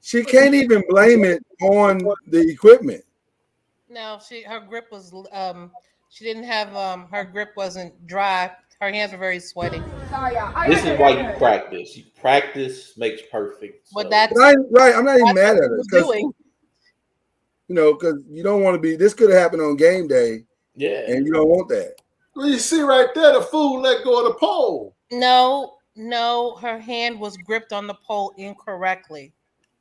She can't even blame it on the equipment. No, her grip was she didn't have her grip wasn't dry. Her hands were very sweaty. This is why you practice. You practice makes perfect. But So. that's Right. I'm not even mad at what her he was because doing. because you don't want to be. This could have happened on game day, and you don't want that. Well, you see right there, the fool let go of the pole. No, her hand was gripped on the pole incorrectly.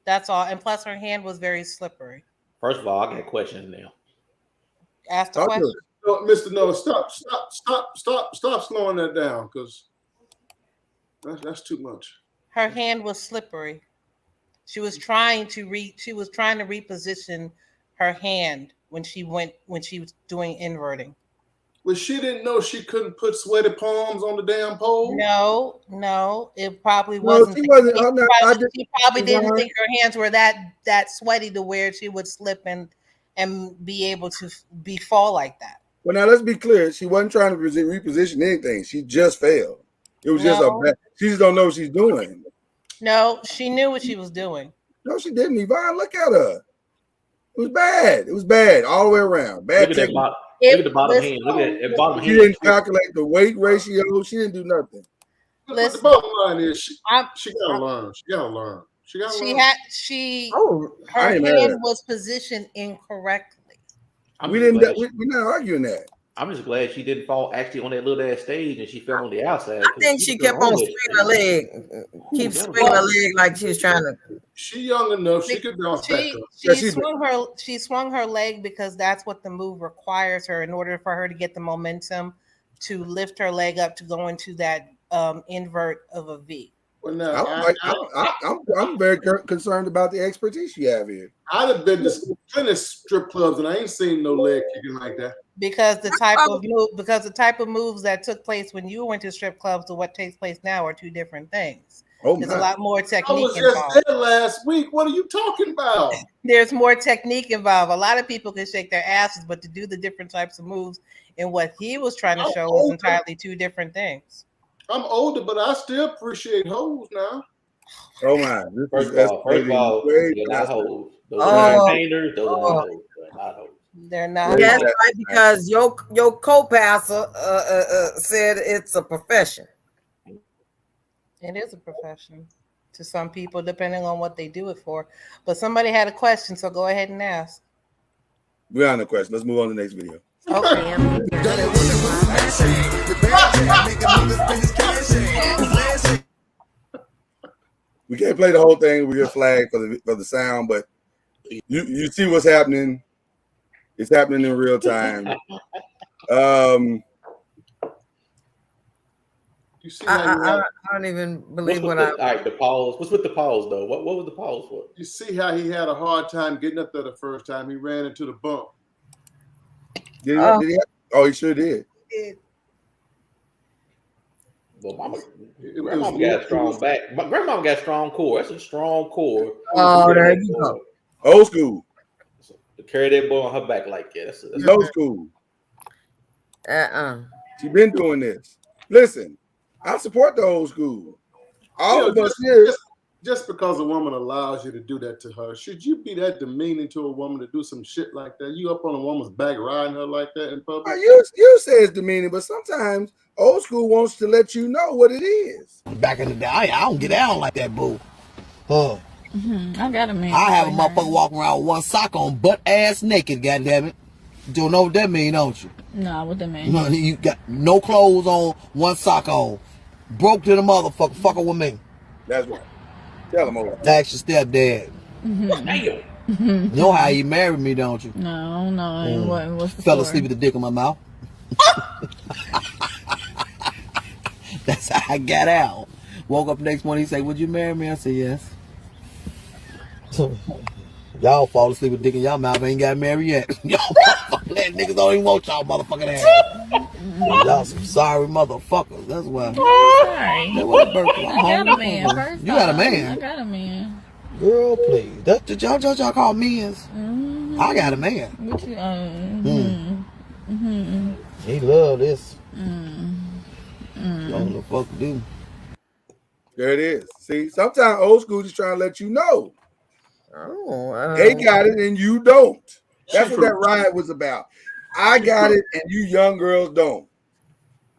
That's all. And plus, her hand was very slippery. First of all, I got questions now. Ask the question. No, Mr. No, stop slowing that down because that's too much. Her hand was slippery. She was trying to reposition her hand when she was doing inverting. Well, she didn't know she couldn't put sweaty palms on the damn pole. No, it probably wasn't. She wasn't. She probably didn't think her hands were that sweaty to where she would slip and be able to fall like that. Well, now let's be clear. She wasn't trying to reposition anything. She just failed. It was just a bad. She just don't know what she's doing. No, she knew what she was doing. No, she didn't. Yvonne, look at her. It was bad. It was bad all the way around. Bad technique. Look at the bottom hand. Look at the bottom hand. She didn't calculate the weight ratio. She didn't do nothing. But the bottom line is she gotta learn. She gotta learn. Her hand was positioned incorrectly. We're not arguing that. I'm just glad she didn't fall actually on that little ass stage and she fell on the outside. I think she kept on swinging her leg. Keep swinging her leg like she was trying to. She young enough. She could bounce back up. She swung her leg because that's what the move requires her in order for her to get the momentum to lift her leg up to go into that invert of a V. Well, now, I'm very concerned about the expertise you have here. I'd have been to plenty of strip clubs and I ain't seen no leg kicking like that. Because the type of moves that took place when you went to strip clubs to what takes place now are two different things. There's a lot more technique involved. I was just there last week. What are you talking about? There's more technique involved. A lot of people can shake their asses, but to do the different types of moves and what he was trying to show was entirely two different things. I'm older, but I still appreciate hoes now. Oh my! First of all, they're not hoes. Those are painters. Those are not hoes. They're not hoes. They're not. That's right, because your co-pastor said it's a profession. It is a profession to some people, depending on what they do it for. But somebody had a question, so go ahead and ask. We're on the question. Let's move on to the next video. Okay. We can't play the whole thing. We get flagged for the sound, but you see what's happening. It's happening in real time. You see I don't even believe what I. All right, the pause. What's with the pause though? What was the pause for? You see how he had a hard time getting up there the first time. He ran into the bump. Did he? Oh, he sure did. Well, grandma got a strong back. My grandma got a strong core. That's a strong core. Oh, there you go. Old school. To carry that boy on her back like that. That's old school. She been doing this. Listen, I support the old school. All of us here. Just because a woman allows you to do that to her, should you be that demeaning to a woman to do some shit like that? You up on a woman's back riding her like that in public? You say it's demeaning, but sometimes old school wants to let you know what it is. Back in the day, I don't get down like that, boo. Huh. I got a man. I have a motherfucker walking around with one sock on, butt ass naked, goddammit. You don't know what that mean, don't you? No, what that mean? You got no clothes on, one sock on. Broke to the motherfucker, fucking with me. That's right. Tell him over. That's your stepdad. Mm-hmm. You know how he married me, don't you? No. What's the Fell story? asleep with the dick in my mouth. That's how I got out. Woke up next morning, he said, "Would you marry me?" I said, "Yes." Y'all fall asleep with dick in y'all mouth, ain't got married yet. Y'all motherfucking niggas don't even want y'all motherfucking ass. Y'all some sorry motherfuckers. That's why. Sorry. That was birthday. I got a man. First You got a off, man? I got a man. Girl, please. That's y'all call men's. I got a man. What you? He love this. Don't the fuck do. There it is. See, sometimes old school just trying to let you know. Oh, they got it and you don't. That's what that riot was about. I got it and you young girls don't.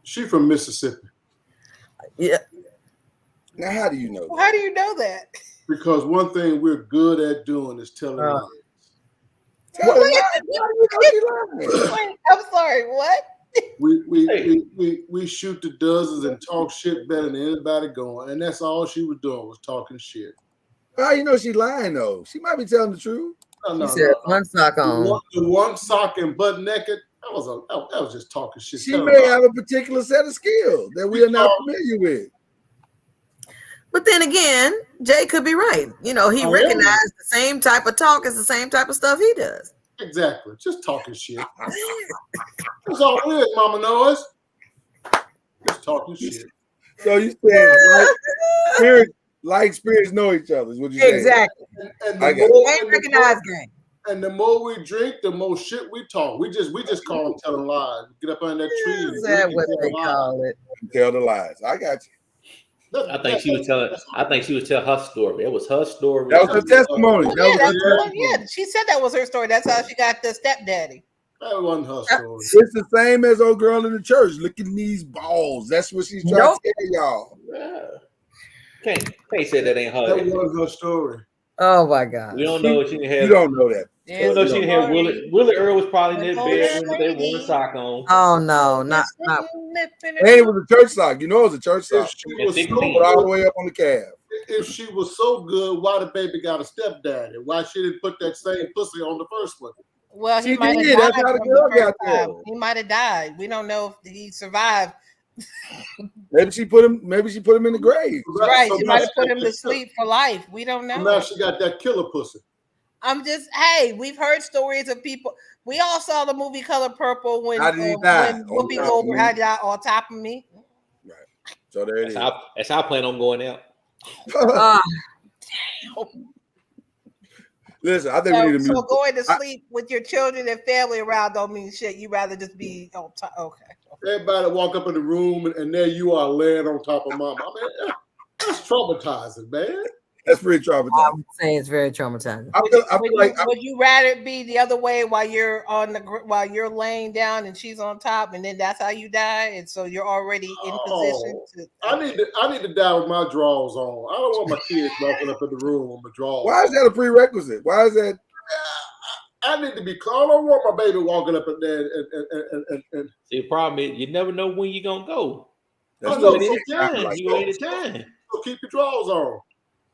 She from Mississippi. Yeah. Now, how do you know that? How do you know that? Because one thing we're good at doing is telling lies. Tell her lies. How do you know she lying? Wait, I'm sorry. What? We shoot the dozens and talk shit better than anybody going, and that's all she was doing was talking shit. How you know she lying though? She might be telling the truth. No, She said one sock on. The one sock and butt naked. That was just talking shit. She may have a particular set of skills that we are not familiar with. But then again, Jay could be right. You know, he recognized the same type of talk as the same type of stuff he does. Exactly. Just talking shit. That's all it is, Mama Noise. Just talking shit. So you said like spirits know each other is what you saying. Exactly. And the more we drink, the more shit we talk. We just call them telling lies. Get up on that tree. Is that what they call it? Tell the lies. I got you. I think she was telling her story. It was her story. That was her testimony. Yeah, she said that was her story. That's how she got the stepdaddy. That wasn't her story. It's the same as old girl in the church. Look at these balls. That's what she's trying to tell y'all. Yeah. Can't say that ain't her. That was her story. Oh my God. We don't know if she had. You don't know that. We don't know if she had Willie Earl was probably in that bed with that one sock on. Oh no, not. And it was a church sock. You know it was a church sock. She was all the way up on the calf. If she was so good, why the baby got a stepdaddy? Why she didn't put that same pussy on the first one? Well, he She might did. have That's died how the from girl the first got there. time. He might have died. We don't know if he survived. Maybe she put him in the grave. Right. So She might have put him to sleep for life. We don't know. Now she got that killer pussy. We've heard stories of people. We all saw the movie Color Purple when How did he die? when Whoopi Goldberg had died on top of me. Right. So there it is. That's how I plan on going out. Listen, I think we need a music. So going to sleep with your children and family around don't mean shit. You rather just be on top. Okay. Everybody walk up in the room and there you are laying on top of mama. I mean, that's traumatizing, man. That's pretty traumatizing. I would say it's very traumatizing. Would you rather it be the other way while you're while you're laying down and she's on top, and then that's how you die, and so you're already in position to? I need to die with my drawers on. I don't want my kids walking up in the room with my drawers. Why is that a prerequisite? Why is that? I need to be calm. I don't want my baby walking up in there and See, the problem is you never know when you're gonna go. That's You what ain't it anytime. is. You ain't anytime. So keep your drawers on.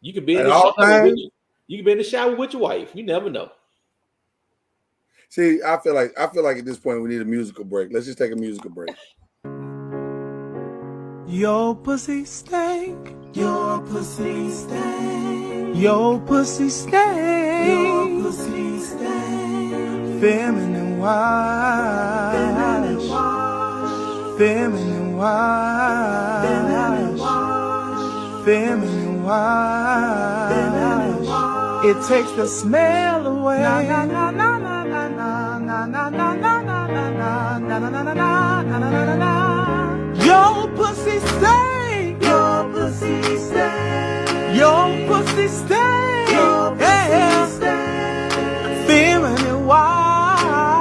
You could be in At the all shower. times? You could be in the shower with your wife. You never know. See, I feel like at this point we need a musical break. Let's just take a musical break. Your pussy stank. Your pussy stank. Your pussy stank. Your pussy stank. Feminine wash. Feminine wash. Feminine wash. Feminine wash. Feminine wash. Feminine wash. It takes the smell away. Na na na na na na na na na na na na na na na na na na. Your pussy stank. Your pussy stank. Your pussy stank. Your pussy stank. Feminine wash.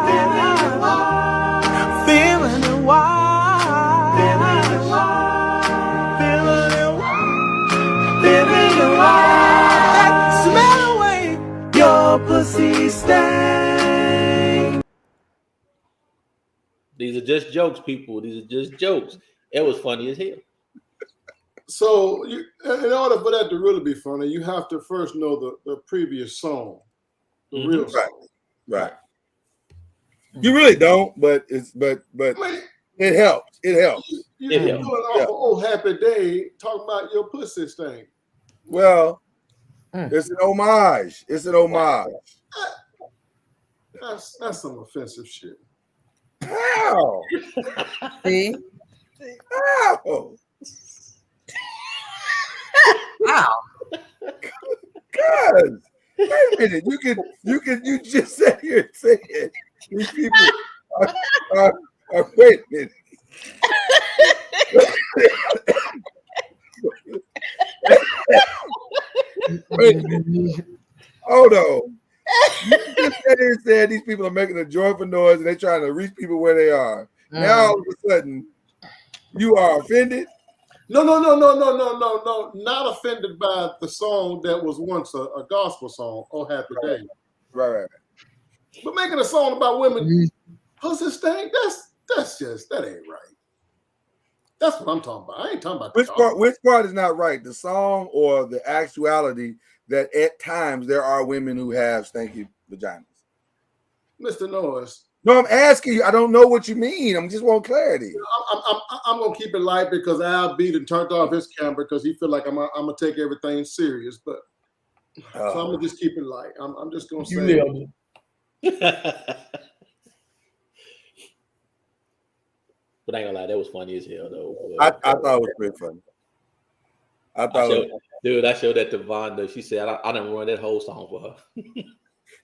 Feminine wash. Feminine wash. Feminine wash. Feminine wash. Feminine wash. Smell away your pussy stank. These are just jokes, people. These are just jokes. It was funny as hell. So in order for that to really be funny, you have to first know the previous song, the real song. Right. You really don't, but it helps. It helps. You're doing off an old happy day talking about your pussy thing. Well, it's an homage. It's an homage. That's some offensive shit. How? See? How? Wow. God. Wait a minute. You just sat here and said these people are wait a minute. Wait a minute. Hold on. You just said these people are making a joyful noise and they're trying to reach people where they are. Now all of a sudden, you are offended. No, not offended by the song that was once a gospel song, "Oh Happy Day." Right. But making a song about women pussy stink, that ain't right. That's what I'm talking about. I ain't talking about Which part is not right? The song or the actuality that at times there are women who have stinky vaginas? Mr. Norris. No, I'm asking you. I don't know what you mean. I'm just want clarity. I'm gonna keep it light because Al beat and turned off his camera because he feel like I'm gonna take everything serious. But so I'm gonna just keep it light. I'm just gonna say. But I ain't gonna lie, that was funny as hell though. I thought it was pretty funny. I showed that to Vonda. She said I didn't run that whole song for her.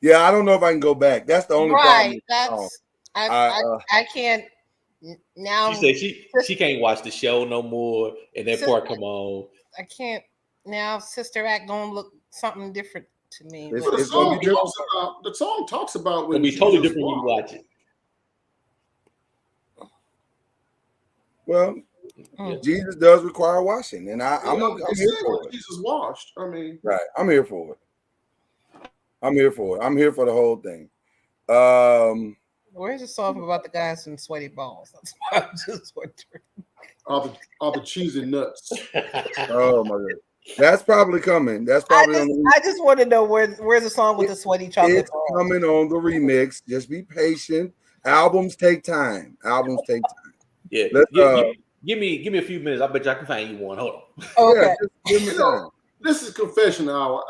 Yeah, I don't know if I can go back. That's the only problem. That's I can't now. She said she can't watch the show no more, and that part come on. I can't now. Sister Act gonna look something different to me. The song talks about when it'll be totally different when you watch it. Well, Jesus does require washing, and I'm here for it. Jesus washed. I mean, right? I'm here for it. I'm here for the whole thing. Where's the song about the guys in sweaty balls? That's what I'm just wondering. All the cheesy nuts. Oh my God. That's probably coming. That's probably I just want to know where's the song with the sweaty chocolate. It's coming on the remix. Just be patient. Albums take time. Yeah. Give me a few minutes. I bet you I can find you one. Hold on. Okay. Give me time. This is confession hour.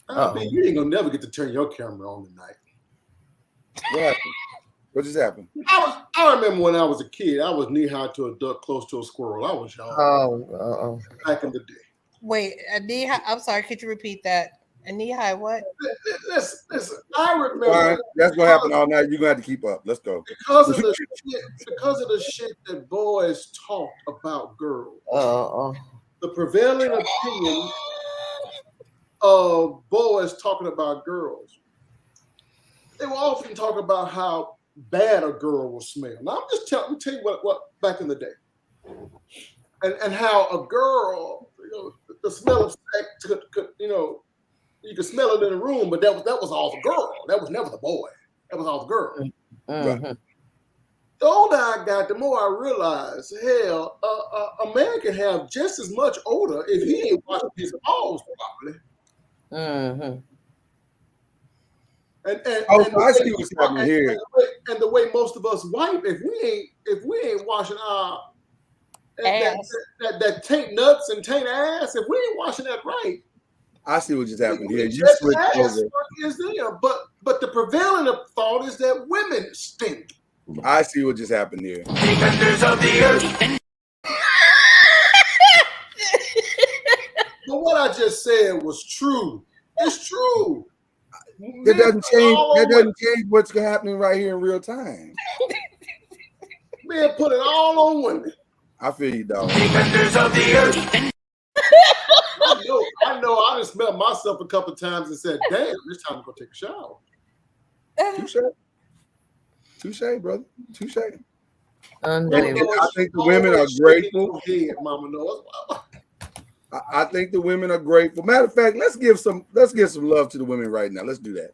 I mean, you ain't gonna never get to turn your camera on tonight. What happened? What just happened? I remember when I was a kid, I was knee high to a duck, close to a squirrel. I was young. Back in the day. Wait, a knee high. I'm sorry. Could you repeat that? A knee high what? Listen. I remember. Right, that's gonna happen all night. You're gonna have to keep up. Let's go. Because of the shit that boys talked about girls. The prevailing opinion of boys talking about girls. They will often talk about how bad a girl will smell. Now I'm just telling you what back in the day, and how a girl, the smell of sex could you could smell it in the room, but that was all the girl. That was never the boy. That was all the girl. Mm-hmm. The older I got, the more I realized, hell, a man can have just as much odor if he ain't washing his balls properly. Mm-hmm. And I see what's happening here. And the way most of us wipe, if we ain't washing our that taint nuts and taint ass, if we ain't washing that right, I see what just happened here. You just switched ass over. is there, but the prevailing thought is that women stink. I see what just happened here. Defenders of the earth. But what I just said was true. It's true. That doesn't change. That doesn't change what's happening right here in real time. Men put it all on women. I feel you, dog. Defenders of the earth. I know. I just smelled myself a couple of times and said, "Damn, it's time to go take a shower." Touche, brother. Touche. I think the women are grateful. I think the women are grateful. Matter of fact, let's give some love to the women right now. Let's do that.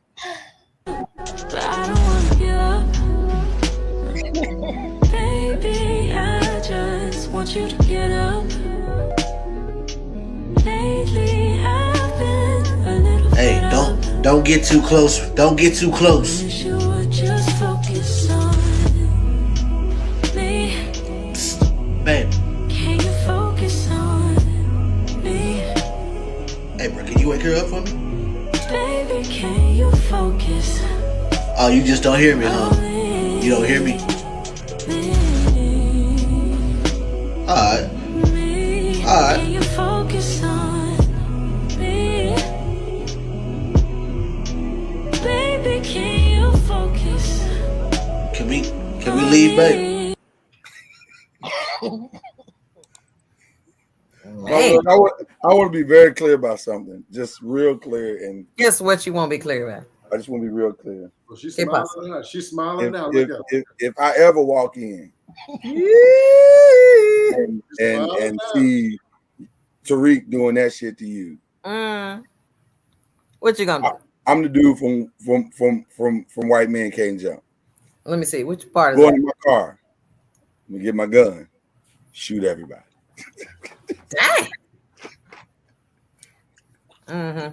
But I don't wanna give up. Baby, I just want you to get up. Lately, I've been a little Hey, don't get too close. Don't get too close. Wish you would just focus on me. Babe. Can you focus on me? Hey, bro, can you wake her up for me? Baby, can you focus? Oh, you just don't hear me, huh? You don't hear me? Alright. Can you focus on me? Baby, can you focus? Can we leave, babe? Look, I want to be very clear about something, just real clear, and guess what you won't be clear about. I just want to be real clear. Well, she's smiling now. She's smiling now. If, Look at if, if I ever walk in and see Tariq doing that shit to you, what you gonna do? I'm the dude from White Man Can't Jump. Let me see which part is Go that. in my car. I'm gonna get my gun, shoot everybody. Dang. Mm-hmm.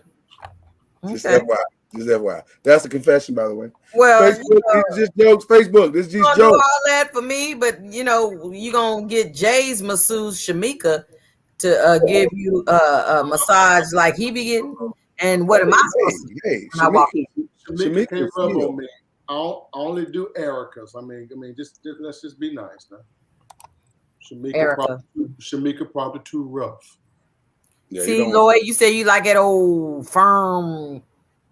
Just FYI. Just FYI. That's a confession, by the way. Well, Facebook, it's just jokes. Facebook, this is you just do jokes. all that for me, but you gonna get Jay's masseuse Shamika to give you a massage like he be getting. And what am I supposed to do? Hey, when I walk in? Shamika can't rub on me. I'll only do Erica's. I mean, just let's just be nice now. Shamika probably too rough. Yeah, see, Lloyd, you say you like that old firm,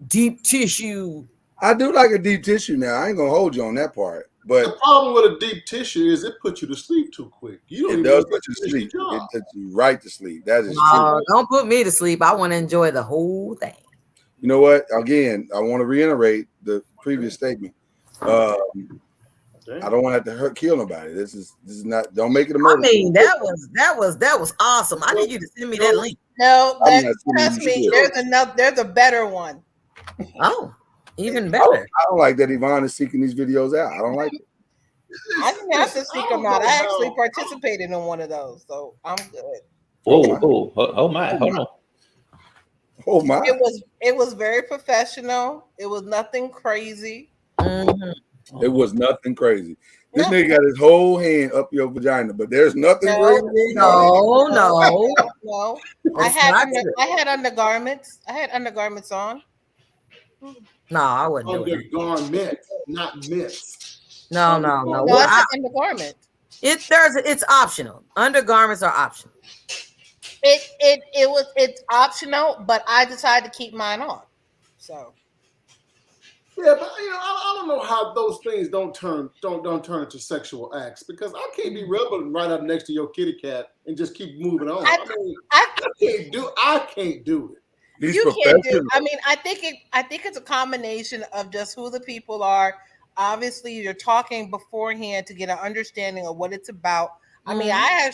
deep tissue. I do like a deep tissue now. I ain't gonna hold you on that part. But the problem with a deep tissue is it puts you to sleep too quick. You don't it even does get put you to finish sleep. your job. It puts you right to sleep. That is No, true. don't put me to sleep. I want to enjoy the whole thing. You know what? Again, I want to reiterate the previous statement. I don't want to have to kill nobody. This is not. Don't make it a murder. I mean, that was awesome. I need you to send me that link. No, I'm not trust sending me. you shit. There's a better one. Oh, even better. I don't like that Yvonne is seeking these videos out. I don't like it. I didn't have to seek them out. I actually participated in one of those, so I'm good. Oh my, hold on. Oh my! It was very professional. It was nothing crazy. It was nothing crazy. This nigga got his whole hand up your vagina, but there's nothing crazy. No. I had undergarments. I had undergarments on. No, I wouldn't do it. Undergarment, not mitts. No. No, I said undergarment. It's optional. Undergarments are optional. It's optional, but I decided to keep mine on. So yeah, but I don't know how those things don't turn into sexual acts, because I can't be rubbing right up next to your kitty cat and just keep moving on. I can't do it. You can't do it. I mean, I think it's a combination of just who the people are. Obviously, you're talking beforehand to get an understanding of what it's about. I mean, I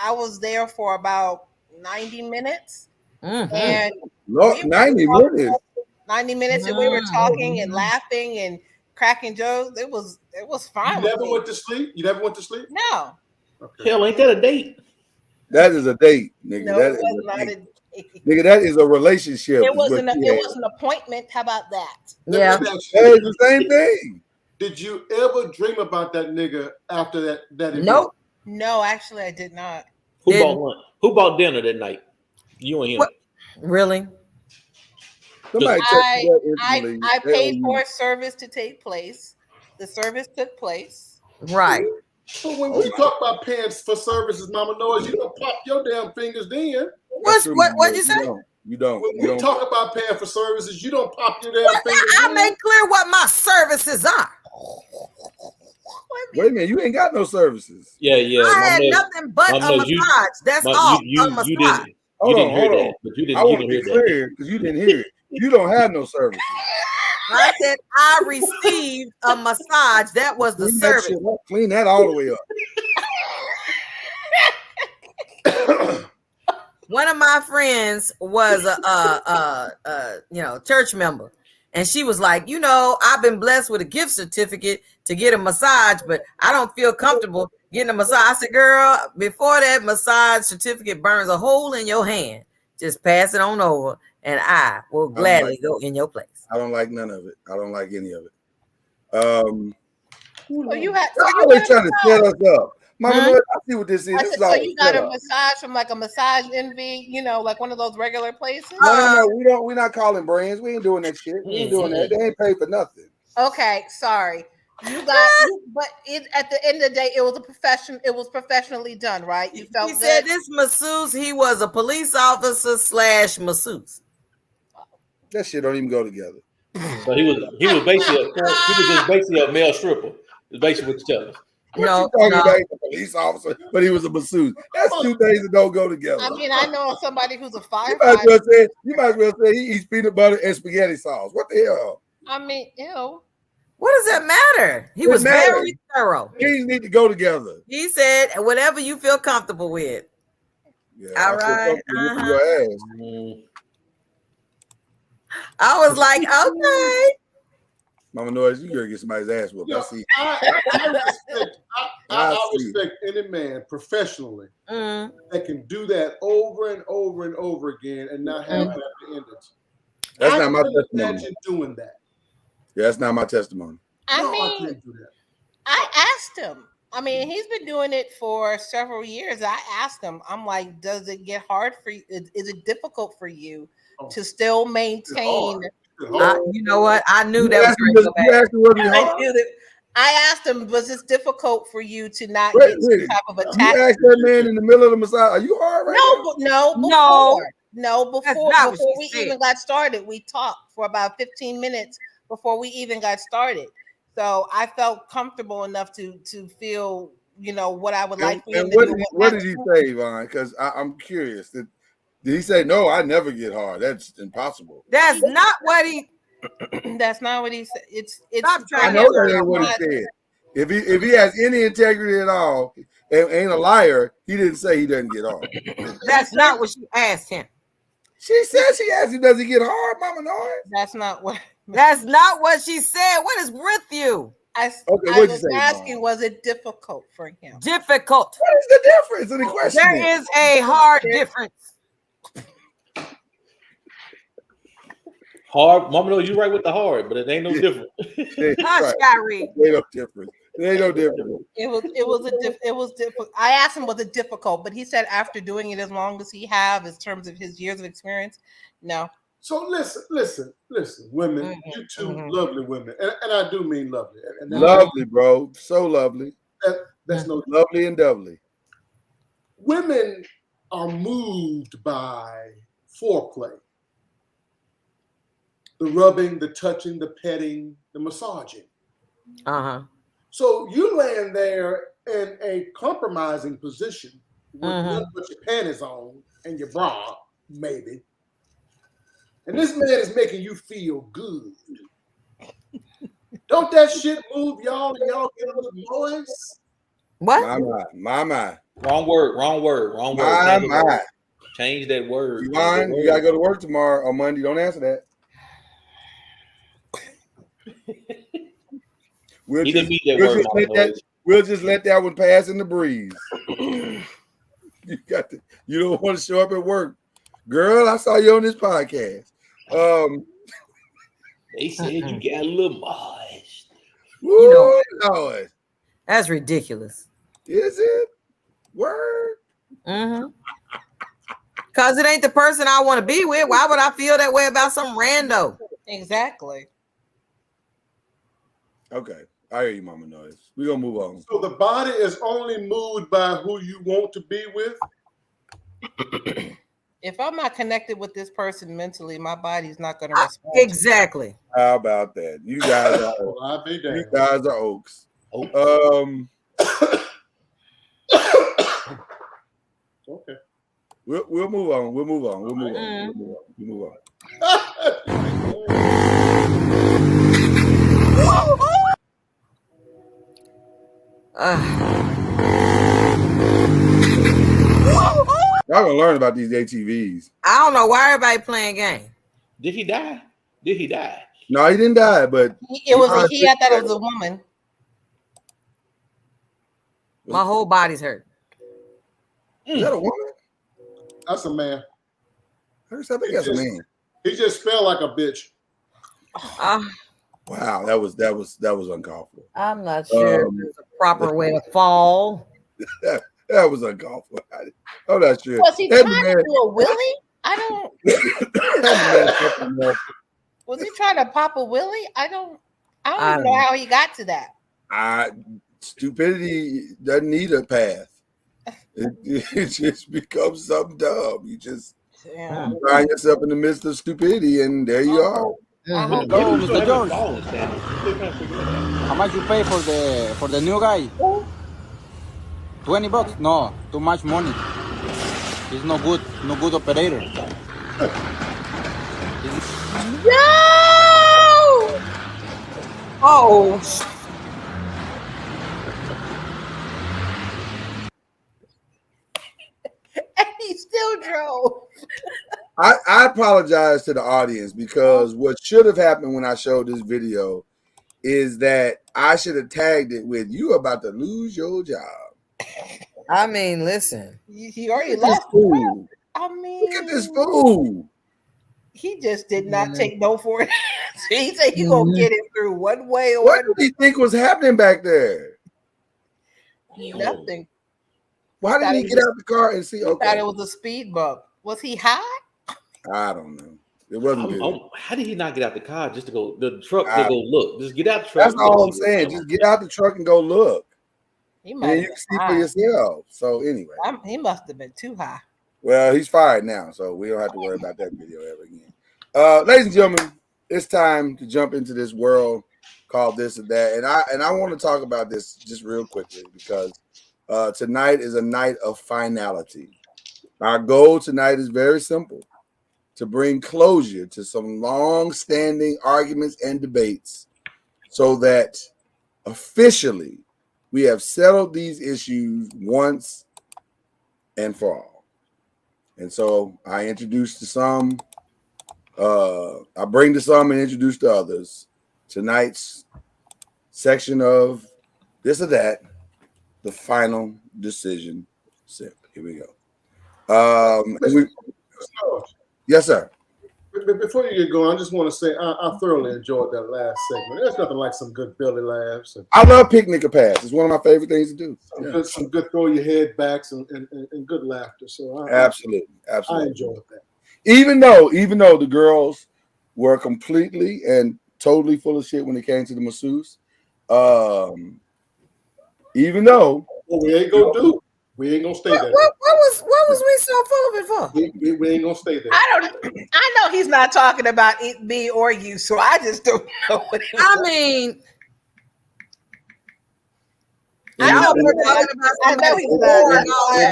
was there for about 90 minutes. And 90 minutes. 90 minutes, and we were talking and laughing and cracking jokes. It was fine. You never went to sleep? No. Okay. Hell, ain't that a date? That is a date, nigga. No, that it is was a not date. a Nigga, that is a relationship. It was an appointment. How about that? Yeah. That is the same thing. Did you ever dream about that nigga after that event? Nope. No, actually, I did not. Who bought lunch? Who bought dinner that night? You and him. What? Really? I paid for a service to take place. The service took place. Right. But when we talk about paying for services, Mama Noise, you don't pop your damn fingers then. What'd you say? You don't. When we talk about paying for services, you don't pop your damn fingers. I make clear what my services are. Wait a minute, you ain't got no services. Yeah. I had nothing but a massage. That's all. A massage. Hold on. But you didn't. I want to be clear because you didn't hear it. You don't have no services. I said I received a massage. That was the service. Clean that all the way up. One of my friends was a church member, and she was like, I've been blessed with a gift certificate to get a massage, but I don't feel comfortable getting a massage. I said, girl, before that massage certificate burns a hole in your hand, just pass it on over, and I will gladly go in your place. I don't like none of it. I don't like any of it. You had always trying to set us up. Mama, I see what this is. So you got a massage from like a Massage Envy, like one of those regular places? No. We're not calling brands. We ain't doing that shit. We ain't doing that. They ain't paid for nothing. Okay, sorry. But at the end of the day, it was a profession. It was professionally done, right? You felt. He said this masseuse. He was a police officer / masseuse. That shit don't even go together. So he was just basically a male stripper. Is basically what you're telling us. What No, you talking no. about? He's a police officer, but he was a masseuse. That's two things that don't go together. I mean, I know somebody who's a You might as well firefighter. say he eats peanut butter and spaghetti sauce. What the hell? I mean, ew. What does that matter? He It was matters. very thorough. Things need to go together. He said, whatever you feel comfortable with. Yeah, All I feel right. comfortable whooping your ass. I was like, okay. Mama Noise, you gotta get somebody's ass whooped. I see. I respect any man professionally that can do that over and over and over again and not have happy endings. That's I not my couldn't testimony. imagine doing that. Yeah, that's not my testimony. I No, I mean, can't do that. I asked him. I mean, he's been doing it for several years. I asked him, I'm like, does it get hard for you? Is it difficult for you to still maintain? You know what? I knew that was I asked him, was this difficult for you to not Wait, get some type of You attack? asked that man in the middle of the massage, are you hard right No, before not what she we said. even got started. We talked for about 15 minutes before we even got started. So I felt comfortable enough to feel, what I would like for him And to do. what did he say, Vaughn? Because I'm curious. Did he say, no, I never get hard? That's impossible. That's not what he. That's not what he said. It's. I know that ain't what he said. If he has any integrity at all and ain't a liar, he didn't say he doesn't get hard. That's not what she asked him. She said she asked him, does he get hard, Mama Noise? That's not what. That's not what she said. What is with you? I what'd you was say, asking, was it difficult for him? Difficult. What is the difference in the question? There is a hard difference. Hard, Mama, you right with the hard, but it ain't no different. Hush, Kyrie. It ain't no different. It ain't no different. It was difficult. I asked him, was it difficult? But he said after doing it as long as he have, in terms of his years of experience, no. So listen, women, you two lovely women, and I do mean lovely. And Lovely, bro. So lovely. That's no lovely and doubly. Women are moved by foreplay. The rubbing, the touching, the petting, the massaging. So you laying there in a compromising position with nothing but your panties on and your bra, maybe. And this man is making you feel good. Don't that shit move y'all and y'all get a little noise? What? My. Wrong word. My. Change that word. You gotta go to work tomorrow or Monday. Don't answer that. We'll just let that one pass in the breeze. You don't want to show up at work. Girl, I saw you on this podcast. They said you got a little moist. Woo, Lord. That's ridiculous. Is it? Word? Because it ain't the person I want to be with. Why would I feel that way about some rando? Exactly. Okay. I hear you, Mama Noise. We're going to move on. So the body is only moved by who you want to be with? If I'm not connected with this person mentally, my body's not going to respond. Exactly. How about that? You guys are oaks. Okay. We'll move on. We'll move on. Y'all gonna learn about these ATVs. I don't know why everybody playing game. Did he die? No, he didn't die, but I thought it was a woman. My whole body's hurt. Is that a woman? That's a man. I think that's a man. He just felt like a bitch. Wow, that was uncalled for. I'm not sure there's a proper way to fall. That was uncalled for. I'm not sure. Was he trying to do a willy? I don't. Was he trying to pop a willy? I don't even know how he got to that. Stupidity doesn't need a path. It just becomes something dumb. You just find yourself in the midst of stupidity, and there you are. Hello, Mr. Jones. How much you pay for the new guy? $20? No, too much money. He's no good operator. Yo! Oh. And he still drove. I apologize to the audience because what should have happened when I showed this video is that I should have tagged it with "You about to lose your job." I mean, listen. He already Look at lost. this fool. I mean, Look at this fool. He just did not take no for it. He said you gonna get it through one way or What did he think was happening back there? nothing. Why didn't he get out the car and see? He thought Okay, it was a speed bump. Was he high? I don't know. It wasn't good. How did he not get out the car just to go the truck to go look? Just get out the truck. That's all I'm saying. Just get out the truck and go look. He And might then have you been can see for high. yourself. So anyway, He must have been too high. well, he's fired now, so we don't have to worry about that video ever again. Ladies and gentlemen, it's time to jump into this world called This or That, and I want to talk about this just real quickly because tonight is a night of finality. Our goal tonight is very simple: to bring closure to some long-standing arguments and debates, so that officially we have settled these issues once and for all. And so I introduce to some, I bring to some and introduce to others tonight's section of This or That, the final decision sip. Here we go. Yes, sir. Before you get going, I just want to say I thoroughly enjoyed that last segment. There's nothing like some good belly laughs. I love picnic pass. It's one of my favorite things to do. Some good throw your head backs and good laughter. So Absolutely. I enjoyed that. Even though the girls were completely and totally full of shit when it came to the masseuse, even though we ain't gonna do it. We ain't gonna stay there. What was we so full of it for? We ain't gonna stay there. I know he's not talking about it, me or you, so I just don't know what it was. I mean, I know we're talking about. I know he's in not.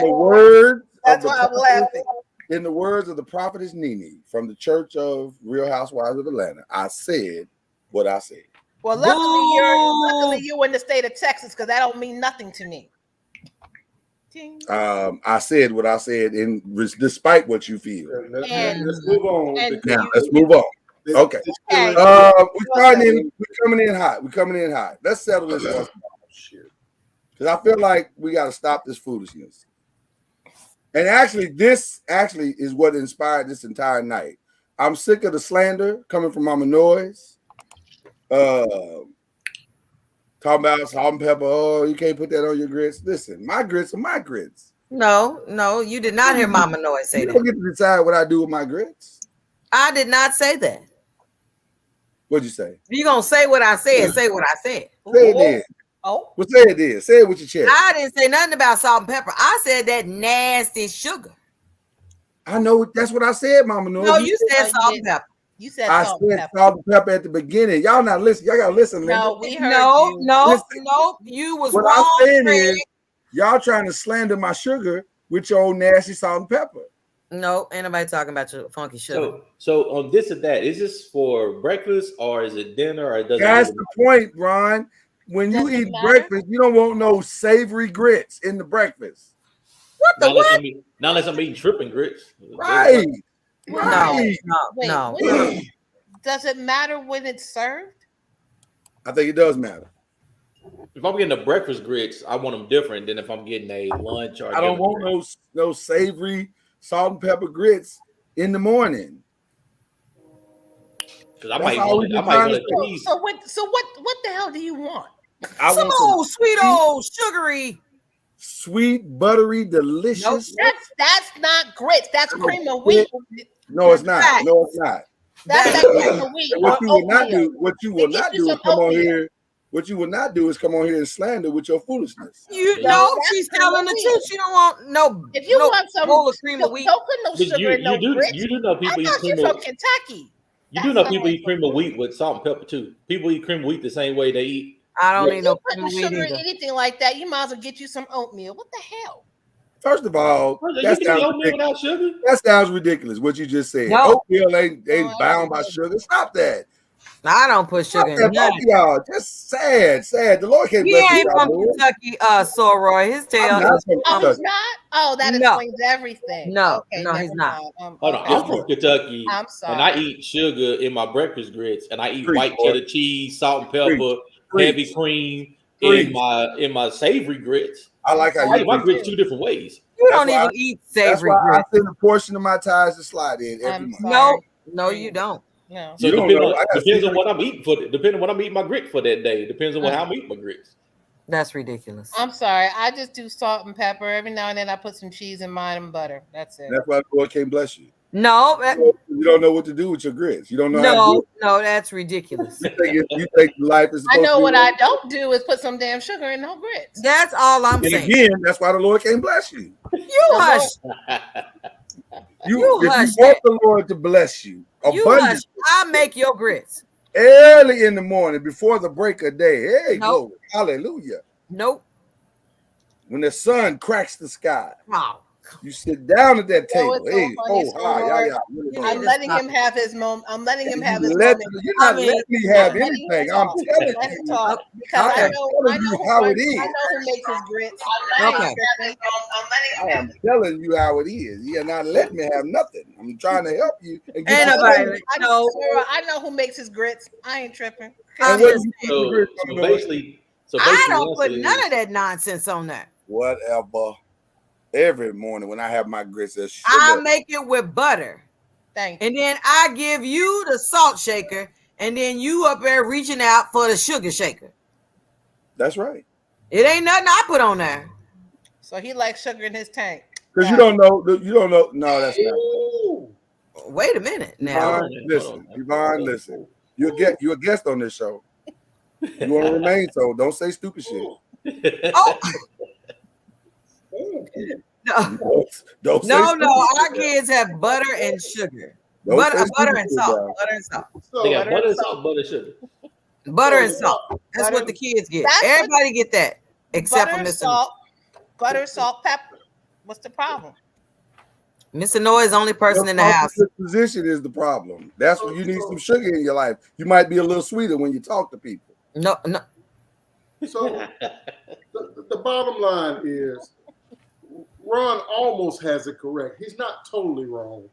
the words That's of why I'm laughing. In the words of the prophetess Nene from the Church of Real Housewives of Atlanta, I said what I said. Well, luckily you're in the state of Texas because that don't mean nothing to me. I said what I said, despite what you feel. Let's move on. Now let's move on. Okay. We're coming in hot. Let's settle this once. Because I feel like we got to stop this foolishness. And this is what inspired this entire night. I'm sick of the slander coming from Mama Noise. Talking about salt and pepper. Oh, you can't put that on your grits. Listen, my grits are my grits. No, you did not hear Mama Noise say You that. don't get to decide what I do with my grits. I did not say that. What'd you say? You gonna say what I said? Say what I said. Say it then. Oh, well, say it then. Say it with your chest. I didn't say nothing about salt and pepper. I said that nasty sugar. I know that's what I said, Mama Noise. No, you said salt and pepper. You said I salt said and pepper. salt and pepper at the beginning. Y'all not listen. Y'all gotta listen. No, we heard No, you. no, you was What wrong. I'm saying Craig. is, y'all trying to slander my sugar with your old nasty salt and pepper. No, ain't nobody talking about your funky sugar. So on This or That, is this for breakfast or is it dinner or it doesn't? That's the point, Ron. When you eat breakfast, you don't want no savory grits in the breakfast. What the what? Not unless I'm eating shrimp and grits. Right. Wait, No. Does it matter when it's served? I think it does matter. If I'm getting a breakfast grits, I want them different than if I'm getting a lunch or. I don't want no savory salt and pepper grits in the morning. Because I might want to tease. So what the hell do you want? Some old sweet old sugary, sweet, buttery, delicious. No, that's not grits. That's cream of wheat. No, it's not. No, it's not. That's cream of wheat. What you will not do, what you will not do is come on here. What you will not do is come on here and slander with your foolishness. You know she's telling the truth. She don't want no. If you want some bowl of cream of wheat, don't put no sugar in no grits. You do know people I eat thought cream you're of from Kentucky. You do know people eat cream of wheat with salt and pepper too. People eat cream of wheat the same way they eat. I don't need no If you pepper put weed sugar in either. anything like that, you might as well get you some oatmeal. What the hell? First of all, You that can eat sounds oatmeal ridiculous. without sugar. That sounds ridiculous. What you just said. No. Oatmeal ain't bound by sugar. Stop that. I don't put Stop sugar in that. Both nothing. of y'all. Just sad. The Lord can't He bless you ain't without from more. Kentucky, Soroy. His tail I'm not is from Oh, from. he's not? Oh, that No. explains everything. No, Okay, no, never he's not. mind. Hold on, I'm from Kentucky, I'm and I sorry. eat sugar in my breakfast grits, and I eat Preach, white boy. cheddar cheese, salt and Preach. pepper, Preach. heavy cream Preach. in my savory grits. I like how I you eat my preach. grits 2 different ways. You That's don't why even eat That's savory why I grits. send a portion of my ties to slide in every I'm month. No, no, you don't. No. So You don't depends know. on I got depends on secret- what I'm eating depending on what I'm eating my grit for that day. Depends on how I'm eating my grits. That's ridiculous. I'm sorry. I just do salt and pepper. Every now and then I put some cheese in mine and butter. That's it. That's why the Lord can't bless you. No, You don't know what to do with your grits. You don't know how to do no, it. no, that's ridiculous. You think life is I supposed know to be what like I don't do is put some damn sugar in no grits. That's all I'm And saying. again, that's why the Lord can't bless you. You hush. You If hush you want the Lord to bless you You hush. abundantly, I make your grits. early in the morning before the break of day. Hey, Nope. glory. Hallelujah. Nope. When the sun cracks the sky, Wow. you sit down at that You know table. what's so Hey, funny, oh, hi, Lord? yeah. Really You good. I'm letting him have his moment. I'm letting him have his You're moment. not I mean, letting me have I'm letting him anything. I'm talk. telling Let him you. talk because I I am know telling you how it is. I know who makes his grits. I Okay. ain't tripping. I am telling you how it is. You're not letting me have nothing. I'm trying to help you and get Ain't you nobody. something. No. Sarah, I know who makes his grits. I ain't tripping. I'm And what just do you saying. put the grits So on, Lord? basically, I the don't put answer none is of that nonsense on there. Whatever. Every morning when I have my grits, there's I sugar. make it with butter. Thank you. And then I give you the salt shaker, and then you up there reaching out for the sugar shaker. That's right. It ain't nothing I put on there. So he likes sugar in his tank. Because you don't know. No, that's not. Wait a minute now. Yvonne, listen. You're a guest on this show. You want to remain so. Don't say stupid shit. Oh. Don't say No, stupid our shit. kids have butter and sugar. Don't say Butter stupid and shit, salt. bro. Butter and salt. They got butter, salt, butter, sugar. Butter and salt. That's what the kids get. Everybody get that except for butter, Mr. salt, butter, salt, pepper. What's the problem? Mr. Noah is the only person in the house. Your position is the problem. That's what you need some sugar in your life. You might be a little sweeter when you talk to people. No. So the bottom line is Ron almost has it correct. He's not totally wrong,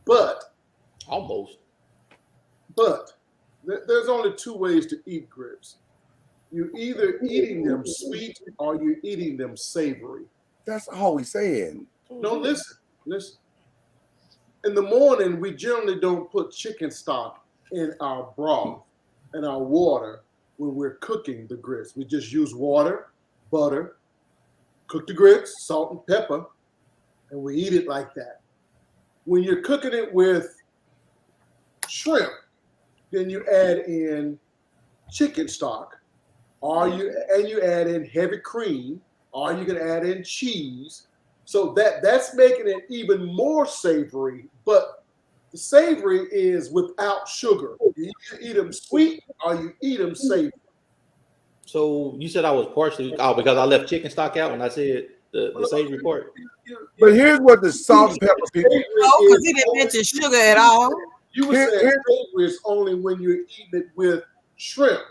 but almost. But there's only two ways to eat grits. You're either eating them sweet or you're eating them savory. That's all we're saying. No, listen. In the morning, we generally don't put chicken stock in our broth and our water when we're cooking the grits. We just use water, butter, cook the grits, salt and pepper, and we eat it like that. When you're cooking it with shrimp, then you add in chicken stock, or you add in heavy cream, or you can add in cheese. So that's making it even more savory, but the savory is without sugar. You either eat them sweet or you eat them savory. So you said I was partially because I left chicken stock out when I said the savory part. But here's what the salt and pepper people. Oh, because he didn't mention sugar at all. You were saying savory is only when you're eating it with shrimp.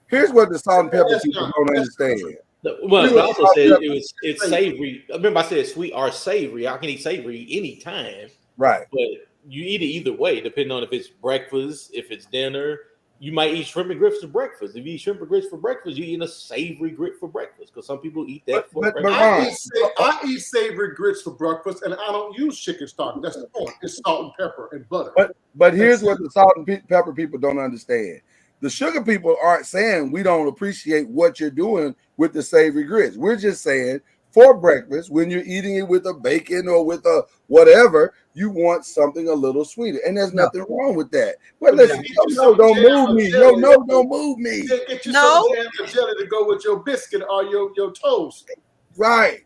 Here's what the salt and pepper people don't understand. Well, but I also said it's savory. Remember, I said sweet or savory. I can eat savory anytime. Right. But you eat it either way, depending on if it's breakfast, if it's dinner. You might eat shrimp and grits for breakfast. If you eat shrimp and grits for breakfast, you eat a savory grit for breakfast because some people eat that for breakfast. I eat savory grits for breakfast, and I don't use chicken stock. That's the point. It's salt and pepper and butter. But here's what the salt and pepper people don't understand. The sugar people aren't saying we don't appreciate what you're doing with the savory grits. We're just saying for breakfast, when you're eating it with a bacon or with a whatever, you want something a little sweeter. And there's nothing wrong with that. But listen, don't move me. Don't move me. Get you some jam or jelly to go with your biscuit or your toast. Right.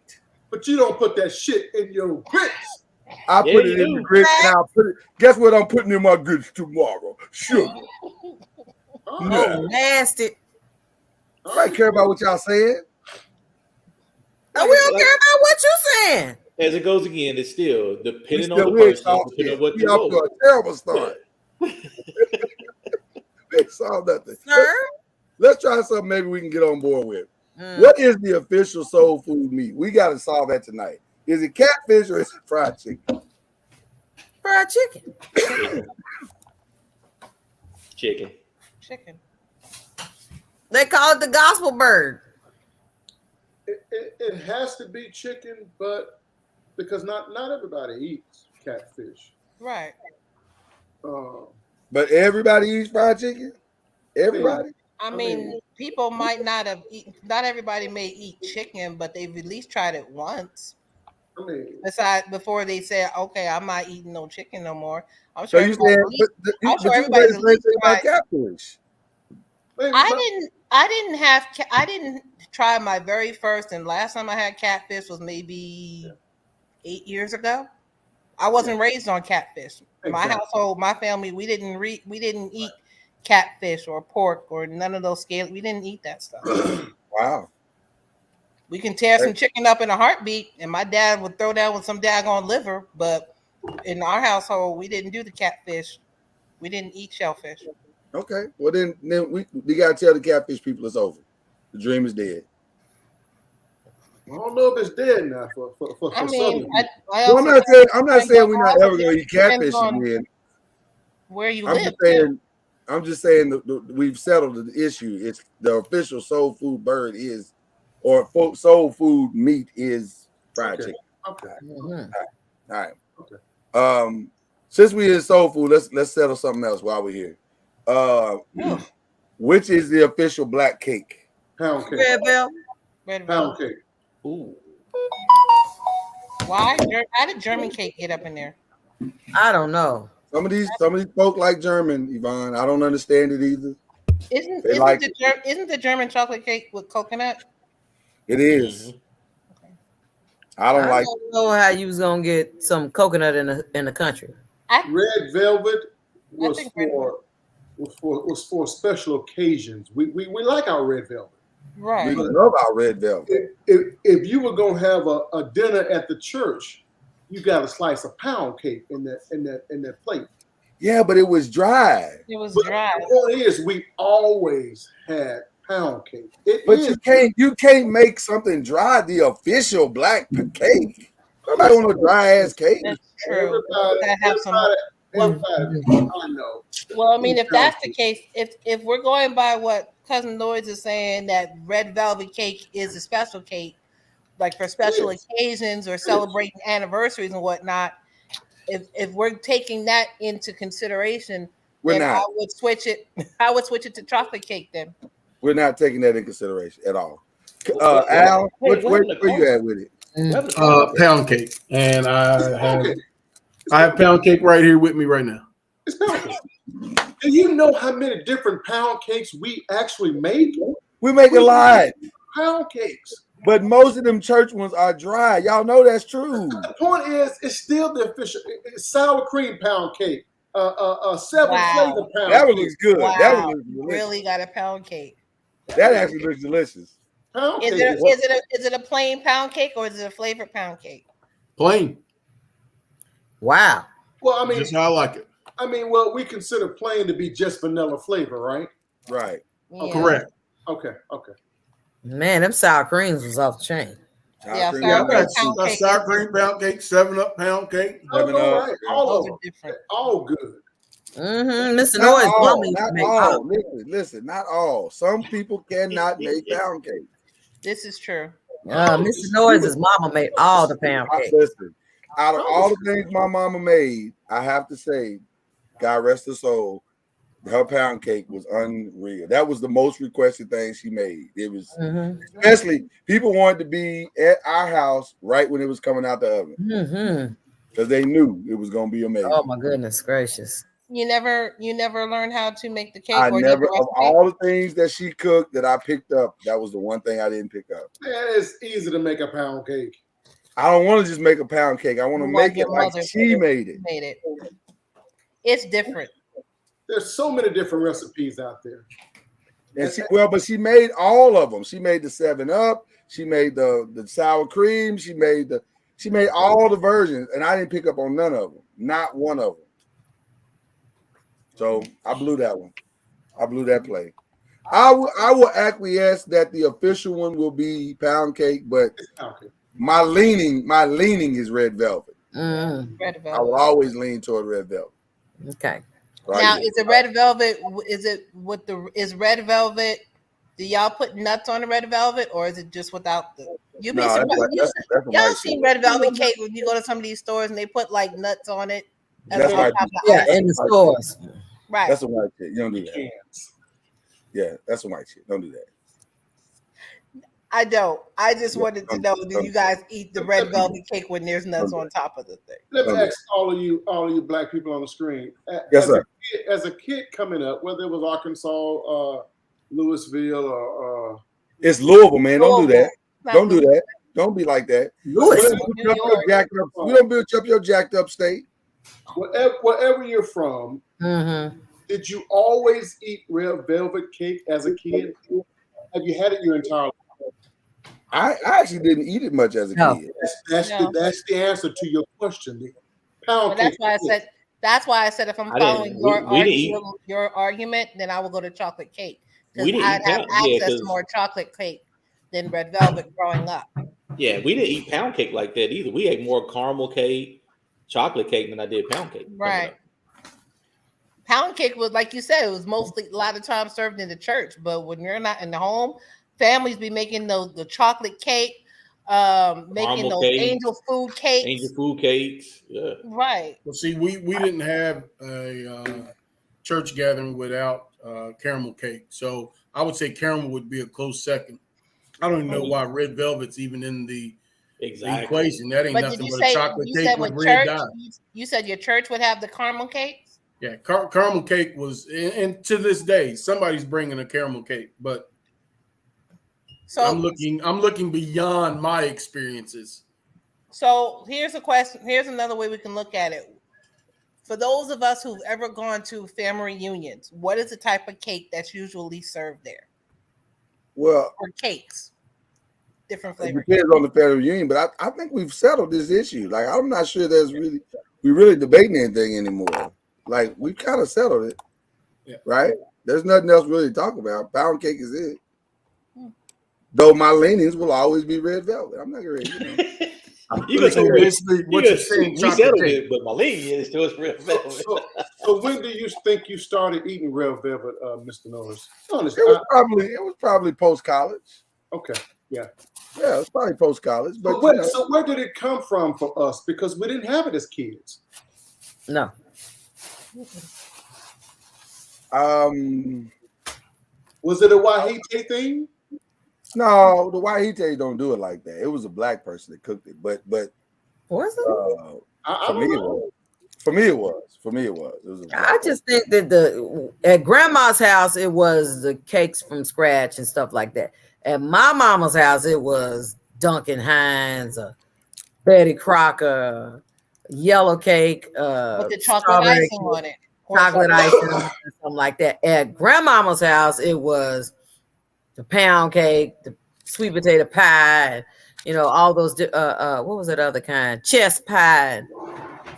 But you don't put that shit in your grits. I put it in the grits and I'll put it. Guess what I'm putting in my grits tomorrow? Sugar. Oh, nasty. Nobody care about what y'all saying. No, we don't care about what you saying. As it goes again, it's still depending on the We ain't person, solved depending yet. on what We you off to roll. a terrible start. We ain't solved nothing. Sir? Let's try something maybe we can get on board with. Mm. What is the official soul food meat? We got to solve that tonight. Is it catfish or is it fried chicken? Fried chicken. Chicken. Chicken. They call it the gospel bird. It has to be chicken, but because not everybody eats catfish. Right. But everybody eats fried chicken? Everybody? I mean, people might not have eaten. Not everybody may eat chicken, but they've at least tried it once. I mean, besides before they say, "Okay, I'm not eating no chicken no more." I'm So sure you everybody. said, I'm but sure you everybody's said at the same least thing about tried. catfish. I didn't try my very first and last time I had catfish was maybe 8 years ago. I wasn't raised on catfish. My Exactly. household, my family, we didn't eat catfish or pork or none of those scales. We didn't eat that stuff. Wow. We can tear some chicken up in a heartbeat, and my dad would throw down with some daggone liver. But in our household, we didn't do the catfish. We didn't eat shellfish. Okay. Well, then we got to tell the catfish people it's over. The dream is dead. I don't know if it's dead now for I mean, Southern people. I also I'm not saying we're not ever going to eat catfish again. Where you I'm live. just saying. I'm just saying we've settled the issue. It's the official soul food bird is, or soul food meat is fried chicken. Okay. All right. Okay. Since we in soul food, let's settle something else while we're here. Which is the official black cake? Pound cake. Red Velvet. Red Pound cake. Ooh. Why? How did German cake get up in there? I don't know. Some of these folk like German, Yvonne. I don't understand it either. Isn't the German chocolate cake with coconut? It is. I don't like. don't know how you was gonna get some coconut in the country. Red velvet was for special occasions. We like our red velvet. Right. We love our red velvet. If you were gonna have a dinner at the church, you got to slice a pound cake in that plate. Yeah, but it was dry. It was But dry. The point is, we always had pound cake. You can't make something dry the official black cake. Nobody want a dry ass cake. That's true. Everybody, I know. Well, I mean, if that's the case, if we're going by what Cousin Lloyd's is saying, that red velvet cake is a special cake, like for special occasions or celebrating anniversaries and whatnot. If we're taking that into consideration, then I would switch it. I would switch it to chocolate cake then. We're not taking that in consideration at all. Al, where you at with it? Pound cake, and I have pound cake right here with me right now. It's pound cake. Do you know how many different pound cakes we actually make? We make a lot. Pound cakes. But most of them church ones are dry. Y'all know that's true. The point is, it's still the official. It's sour cream pound cake. Seven flavor pound. That one cake. looks good. Wow. That one looks delicious. Really got a pound cake. That actually looks delicious. Pound Is cake. it a plain pound cake or is it a flavored pound cake? Plain. Wow. Well, I mean, just how I like it. I mean, well, we consider plain to be just vanilla flavor, right? Right. Okay. Correct. Okay. Man, them sour creams was off the chain. Yeah, sour cream pound cake, 7-Up pound cake. Right. All of them. Different. All good. Mr. Not Noise, all. mommy Not make all. Listen, not all. Some people cannot make pound cake. This is true. Mr. Noise's mama made all the pound cake. Listen, out of all the things my mama made, I have to say, God rest her soul, her pound cake was unreal. That was the most requested thing she made. It was, especially people wanted to be at our house right when it was coming out the oven because they knew it was going to be amazing. Oh my goodness gracious! You never learned how to make the cake. I or never, of all the things that she cooked that I picked up, that was the one thing I didn't pick up. Man, it's easy to make a pound cake. I don't want to just make a pound cake. I want to make it like she made it. It's different. There's so many different recipes out there. And she made all of them. She made the 7-Up. She made the sour cream. She made all the versions, and I didn't pick up on none of them. Not one of them. So I blew that one. I blew that play. I will acquiesce that the official one will be pound cake, but my leaning is red velvet. Red I will velvet. always lean toward red velvet. Okay. Now, is it red velvet? Is red velvet? Do y'all put nuts on the red velvet, or is it just without the? You'd be No, surprised. that's Y'all white seen shit. red velvet cake when you go to some of these stores and they put like nuts on it? That's white shit. Yeah, in the stores. Right. That's a white shit. You don't do that. Yeah, that's a white shit. Don't do that. I don't. I just wanted to know: do you guys eat the red velvet cake when there's nuts on top of the thing? Let me ask all of you black people on the screen. Yes, sir. As a kid coming up, whether it was Arkansas, Louisville, or It's Louisville, man. Don't do that. Don't do that. Don't be like that. We don't build up your jacked up state. Wherever you're from, did you always eat red velvet cake as a kid? Have you had it your entire life? I actually didn't eat it much as a kid. That's the answer to your question. Then. Well, that's why I said. That's why I said if I'm following your argument, then I will go to chocolate cake because I'd have access to more chocolate cake than red velvet growing up. Yeah, we didn't eat pound cake like that either. We ate more caramel cake, chocolate cake than I did pound cake. Right. Pound cake was, like you said, it was mostly a lot of times served in the church. But when you're not in the home, families be making the chocolate cake, making those angel food cakes. Yeah. Right. Well, see, we didn't have a church gathering without caramel cake, so I would say caramel would be a close second. I don't even know why red velvet's even in the equation. That ain't nothing but a chocolate cake with red dye. You said your church would have the caramel cakes? Yeah, caramel cake was, and to this day, somebody's bringing a caramel cake, but so I'm looking beyond my experiences. So here's a question. Here's another way we can look at it. For those of us who've ever gone to family reunions, what is the type of cake that's usually served there? Well, or cakes, different flavors. It depends on the family reunion, but I think we've settled this issue. Like, I'm not sure we really debating anything anymore. Like, we've kind of settled it, right? There's nothing else really to talk about. Pound cake is it. Though my leanings will always be red velvet. I'm not gonna. You can say basically what you're saying. We settled it, but my leaning is still red velvet. So when do you think you started eating red velvet, Mr. Norris? It was probably post college. Okay, yeah, it was probably post college. But so where did it come from for us? Because we didn't have it as kids. No. Was it a Wahite thing? No, the Wahite don't do it like that. It was a black person that cooked it, but was it? For me, it was. I just think that at grandma's house it was the cakes from scratch and stuff like that. At my mama's house it was Duncan Hines, Betty Crocker, yellow cake, with the chocolate icing on it. Chocolate icing, something like that. At grandmama's house, it was the pound cake, the sweet potato pie, all those. What was that other kind? Chess pie,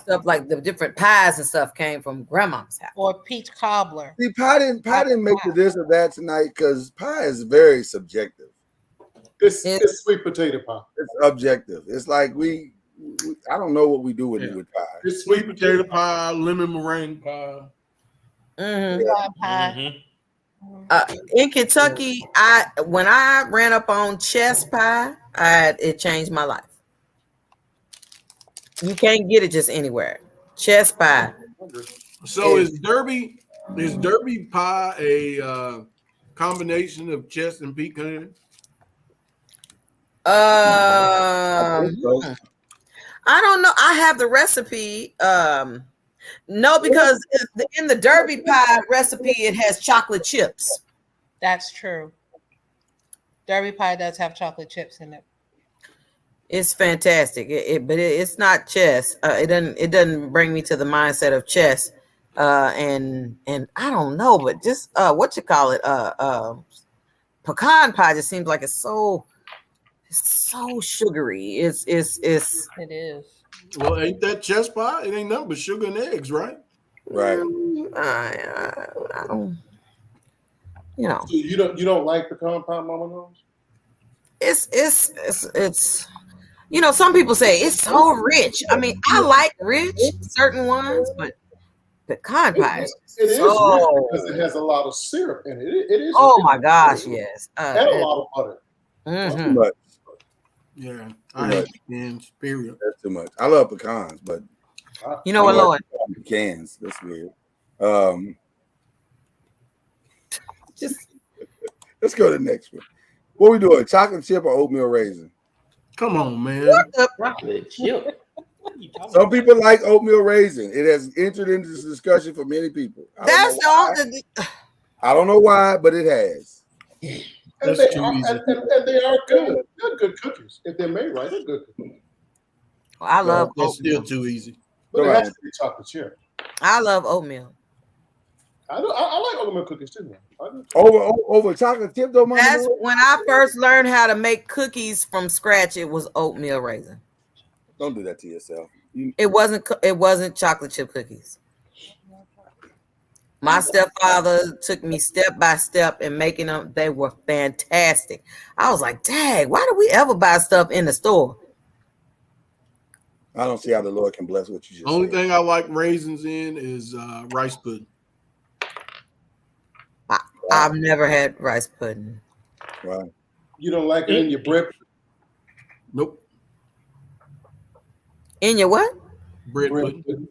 stuff like the different pies and stuff came from grandmama's house. Or peach cobbler. See, pie didn't make this or that tonight because pie is very subjective. It's sweet potato pie. It's objective. It's like I don't know what we do with pie. It's sweet potato pie, lemon meringue pie. In Kentucky, when I ran up on chess pie, it changed my life. You can't get it just anywhere. Chess pie. So is Derby pie a combination of chess and pecan? I don't know. I have the recipe. No, because in the Derby pie recipe, it has chocolate chips. That's true. Derby pie does have chocolate chips in it. It's fantastic. But it's not chess. It doesn't bring me to the mindset of chess. And I don't know, but just what you call it, pecan pie just seems like it's so sugary. It's It is. Well, ain't that chest pie? It ain't nothing but sugar and eggs, right? Right. I don't, you know, So you don't like pecan pie, Mama knows? it's you know, some people say it's so rich. I mean, I like rich certain ones, but pecan pie is It is so rich because it has a lot of syrup in it. It is. oh rich. my gosh, yes. And a lot of butter. Too much. Yeah, Too I much. hate pecans. Period. That's too much. I love pecans, but You know what, Lloyd? Pecans. That's weird. Just let's go to the next one. What we doing? Chocolate chip or oatmeal raisin? Come on, man. What the chocolate chip? Some people like oatmeal raisin. It has entered into this discussion for many people. That's I don't know why, but it has. And they are good. They're good cookies. If they're made right, they're good cookies. I love That's still oatmeal. too easy. But it has to be chocolate chip. I love oatmeal. I like oatmeal cookies too, man. I do. Over chocolate chip though, Mama? That's when I first learned how to make cookies from scratch. It was oatmeal raisin. Don't do that to yourself. It wasn't chocolate chip cookies. My stepfather took me step by step in making them. They were fantastic. I was like, dang, why do we ever buy stuff in the store? I don't see how the Lord can bless what you just Only said. thing I like raisins in is rice pudding. I've never had rice pudding. Wow. You don't like it in your bread? Nope. In your what? Bread pudding.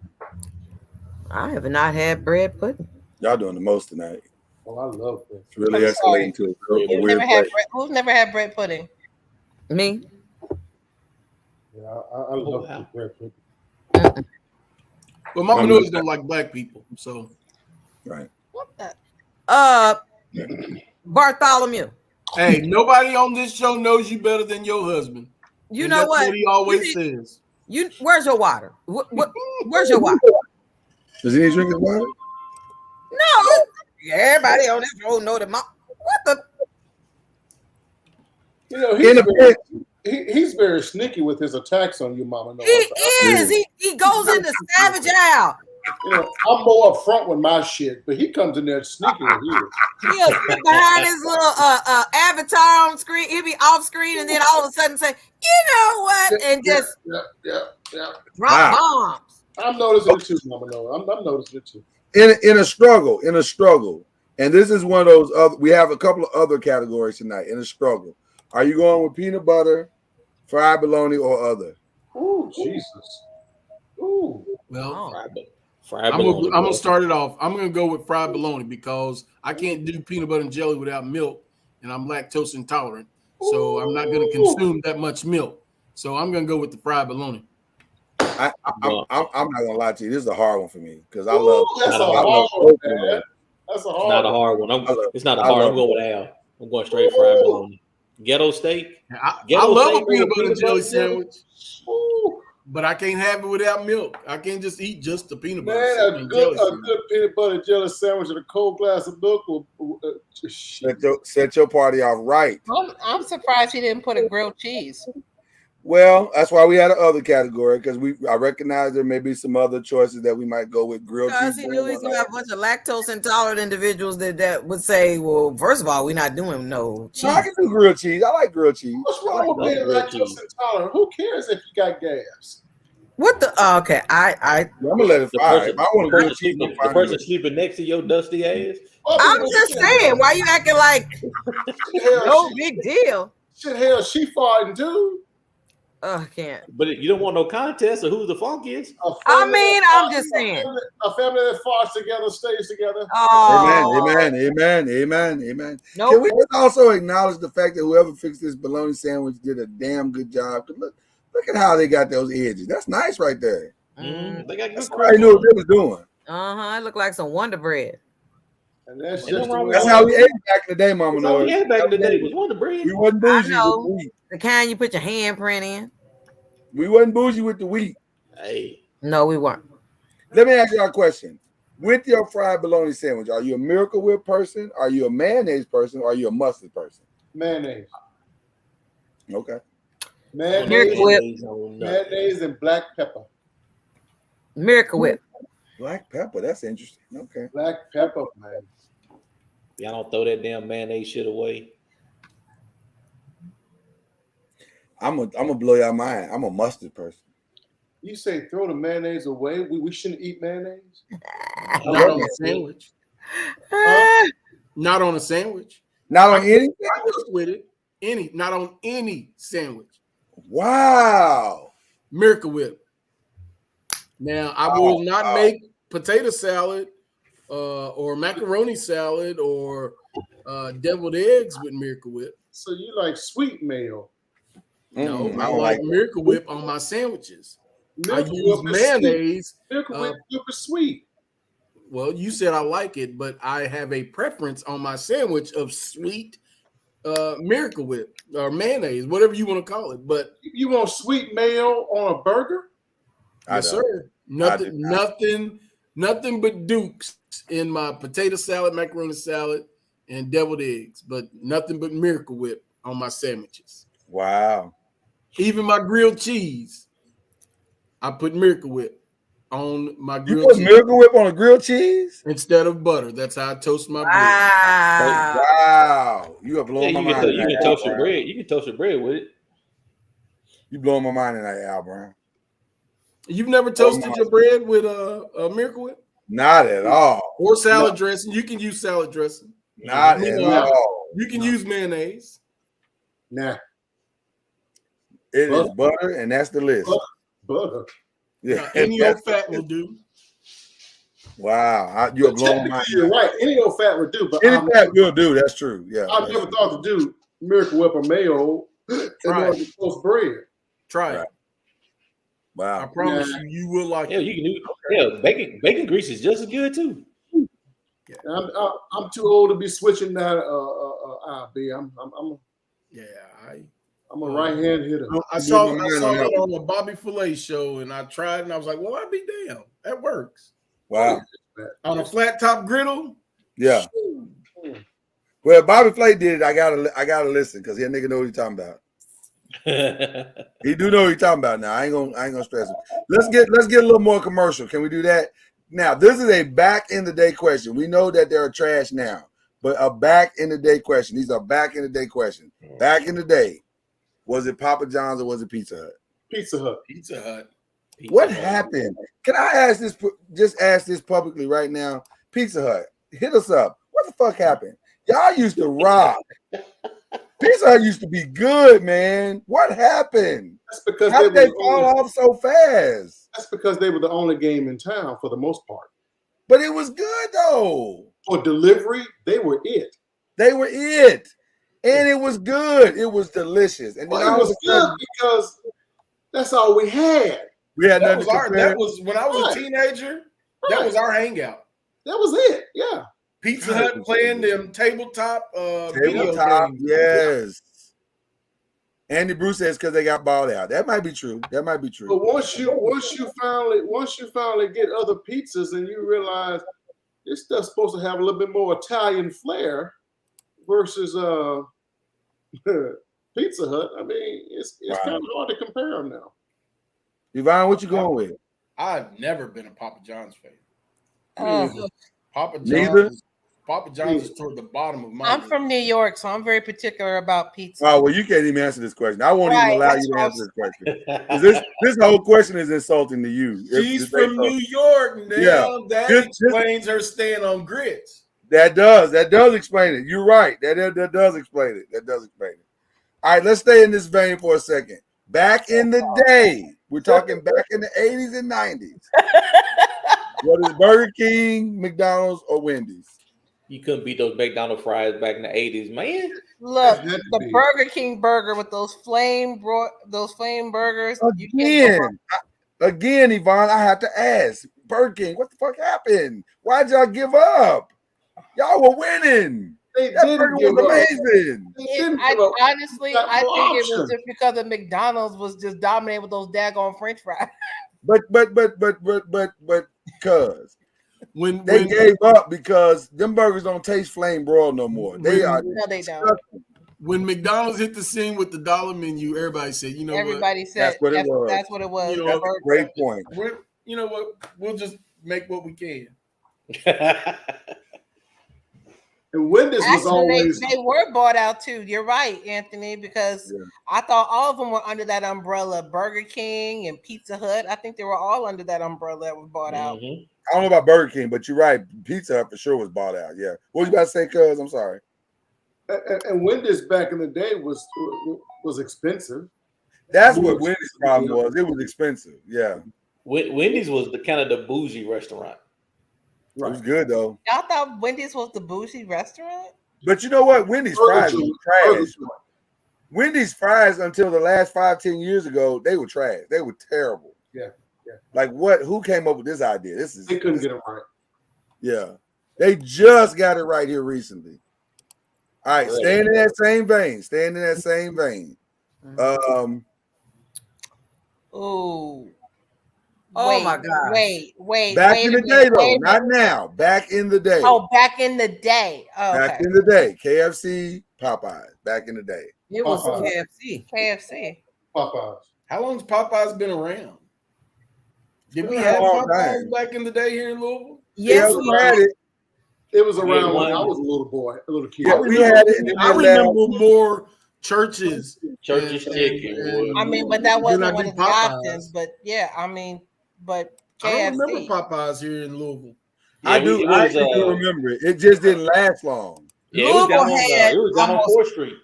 I have not had bread pudding. Y'all doing the most tonight. Oh, I love this. It's really escalating to a weird place. Who's never had bread pudding? Me. Yeah, I love bread pudding. Well, Mama knows don't like black people, so right. What the? Bartholomew. Hey, nobody on this show knows you better than your husband. You And know that's what? he always says. Where's your water? Where's your water? Does he need to drink his water? No. Everybody on this road know that what the. You know, he's very sneaky with his attacks on you, Mama. No, He is. He goes into savage owl. You know, I'm more upfront with my shit, but he comes in there sneaky with his. He'll sit behind his little avatar on screen. He'll be off screen, and then all of a sudden say, "You know what?" and just drop bombs. I'm noticing it too, Mama. No, I'm noticing it too. In a struggle, and this is one of those other. We have a couple of other categories tonight. In a struggle, are you going with peanut butter, fried bologna, or other? Oh Jesus! Ooh, well, fried I'm bologna. gonna start it off. I'm gonna go with fried bologna because I can't do peanut butter and jelly without milk, and I'm lactose intolerant, so I'm not gonna consume that much milk. So I'm gonna go with the fried bologna. I'm not gonna lie to you. This is a hard one for me because I love. That's a I hard love one, man. That's a It's hard not a one. hard one. It's not a I hard. love I'm going with Al. I'm going straight fried bologna. Ghetto steak. I love a peanut butter and jelly sandwich, but I can't have it without milk. I can't just eat just the peanut butter. Man, a and good jelly peanut butter and jelly sandwich and a cold glass of milk will set your party off right. I'm surprised he didn't put a grilled cheese. Well, that's why we had another category because I recognize there may be some other choices that we might go with grilled Because cheese. he knew he's gonna have a bunch of lactose intolerant individuals that would say, "Well, first of all, we're not doing no cheese." No, I can do grilled cheese. I like grilled cheese. What's wrong with being lactose intolerant? Who cares if you got gas? What the? Okay, I'm gonna let it fire. If I want grilled cheese, the person sleeping next to your dusty ass. I'm just saying, why you acting like no big deal? Shit, hell, she farting too. I can't. But you don't want no contest of who the funkiest. I mean, I'm just saying. A family that farts together stays together. Oh. Amen. Nope. Can we just also acknowledge the fact that whoever fixed this bologna sandwich did a damn good job? Look at how they got those edges. That's nice right there. They got good I knew what they was doing. It looked like some Wonder Bread. And that's That's how we ate back in the day, Mama. That's how we had back in the day was Wonder Bread. We wasn't I bougie know. with the wheat. The kind you put your handprint in. We wasn't bougie with the wheat. Hey. No, we weren't. Let me ask y'all a question. with your fried bologna sandwich, are you a Miracle Whip person? Are you a mayonnaise person? Or are you a mustard person? Mayonnaise. Okay. Mayonnaise and black pepper. Miracle Whip. Black pepper. That's interesting. Okay. Black pepper, man. Y'all don't throw that damn mayonnaise shit away. I'm gonna blow y'all mind. I'm a mustard person. You say throw the mayonnaise away? We shouldn't eat mayonnaise? Not on a sandwich. Not on a sandwich. Not on any I cook with it. Not on any sandwich. Wow. Miracle Whip. Now I will not make potato salad or macaroni salad or deviled eggs with Miracle Whip. So you like sweet mayo? No, Mm, I I don't like like Miracle Whip on my sandwiches. Miracle I use Whip is sweet. mayonnaise. Miracle Whip is sweet. Well, you said I like it, but I have a preference on my sandwich of sweet Miracle Whip or mayonnaise, whatever you want to call it. But you want sweet mayo on a burger? Yes, sir. Nothing but Dukes in my potato salad, macaroni salad, and deviled eggs, but nothing but Miracle Whip on my sandwiches. Wow. Even my grilled cheese, I put Miracle Whip on my You grilled put cheese. Miracle Whip on a grilled cheese instead of butter. That's how I toast my bread. Wow. You are blowing my mind. You can toast your bread. You can toast your bread with it. You blowing my mind tonight, Al Brown. You've never toasted your bread with a Miracle Whip? Not at all. Or salad dressing. You can use salad dressing. Not at all. You can use mayonnaise. Nah. It is butter, and that's the list. Butter. Yeah, any old fat will do. Wow, you're blowing my mind. You're right. Any old fat would do, but any fat will do. That's true. Yeah, I've never thought to do Miracle Whip or mayo in order to toast bread. Try it. Wow. I promise you will like it. You can do. Yeah, bacon grease is just as good too. Yeah. I'm too old to be switching that. I'm a right hand hitter. I saw it on a Bobby Filet show, and I tried, and I was like, "Well, I'd be damn, that works." Wow. On a flat top griddle. Yeah. Well, Bobby Flay did it. I gotta listen because that nigga know what he's talking about. He do know what he's talking about now. I ain't gonna stress him. Let's get a little more commercial. Can we do that? Now, this is a back in the day question. We know that they're trash now, but a back in the day question. These are back in the day questions. Back in the day, was it Papa John's or was it Pizza Hut? Pizza Hut. Pizza Hut. What happened? Can I ask this? Just ask this publicly right now. Pizza Hut, hit us up. What the fuck happened? Y'all used to rock. Pizza Hut used to be good, man. What happened? That's because how did they fall off so fast? That's because they were the only game in town for the most part. But it was good though. For delivery, they were it. They were it, and it was good. It was delicious. And then it was good because that's all we had. We had that nothing. That was when I was a teenager. That was our hangout. That was it. Yeah. Pizza Hut playing them tabletop video games. Yes. Andy Bruce says because they got balled out. That might be true. That might be true. But once you finally get other pizzas and you realize this stuff's supposed to have a little bit more Italian flair versus Pizza Hut. I mean, it's kind of hard to compare them now. Yvonne, what you going with? I've never been a Papa John's fan. Papa John's is toward the bottom of my I'm from New York, so I'm very particular about pizza. Oh, well, you can't even answer this question. I won't even allow you to answer this question. This whole question is insulting to you. She's from New York, now. That explains her staying on grits. That does explain it. You're right. That does explain it. That does explain it. All right, let's stay in this vein for a second. Back in the day, we're talking back in the 80s and 90s. What is Burger King, McDonald's, or Wendy's? You couldn't beat those McDonald's fries back in the 80s, man. Look, the Burger King burger with those flame burgers. Again, Yvonne, I have to ask. Burger King, what the fuck happened? Why'd y'all give up? Y'all were winning. That burger was amazing. Honestly, I think it was just because the McDonald's was just dominating with those daggone French fries. But, cuz When They gave up because them burgers don't taste flame broiled no more. They are No, they don't. disgusting. when McDonald's hit the scene with the dollar menu, everybody said, "You know Everybody what? said That's what it was. That's what it was. You know, That's a great point. You know what? We'll just make what we can." And Wendy's was Actually, always they were bought out too. You're right, Anthony, because I thought all of them were under that umbrella. Burger King and Pizza Hut. I think they were all under that umbrella that was bought out. I don't know about Burger King, but you're right. Pizza Hut for sure was bought out. Yeah. What you about to say, cuz? I'm sorry. and Wendy's back in the day was expensive. That's what Wendy's problem was. It was expensive. Yeah. Wendy's was the kind of the bougie restaurant. It was good though. Y'all thought Wendy's was the bougie restaurant? But you know what? Wendy's fries were trash. Wendy's fries until the last 5-10 years ago, they were trash. They were terrible. Yeah. Like what? Who came up with this idea? They couldn't get it right. Yeah. They just got it right here recently. All right, staying in that same vein. Oh my God. Wait. Back wait in a the day, minute, wait though, a not minute. now. Back in the day. Oh, back in the day. Oh, Back okay. in the day. KFC, Popeyes. Back in the day. It was Popeyes. KFC. Popeyes. How long's Popeyes been around? Did we been a have long Popeyes time. back in the day here in Louisville? Yes, we had it. It was around when one. I was a little boy, a little kid. Yeah, we had it. And then I we allowed- remember more churches. Church's chicken. I mean, but that Then wasn't I one do of the Popeyes. options. But yeah, I mean, but I don't remember KFC. Popeyes here in Louisville. I Yeah, do. it I was, actually do remember it. It just didn't last long. Yeah, it was down Louisville on, had it was down on almost- 4th Street.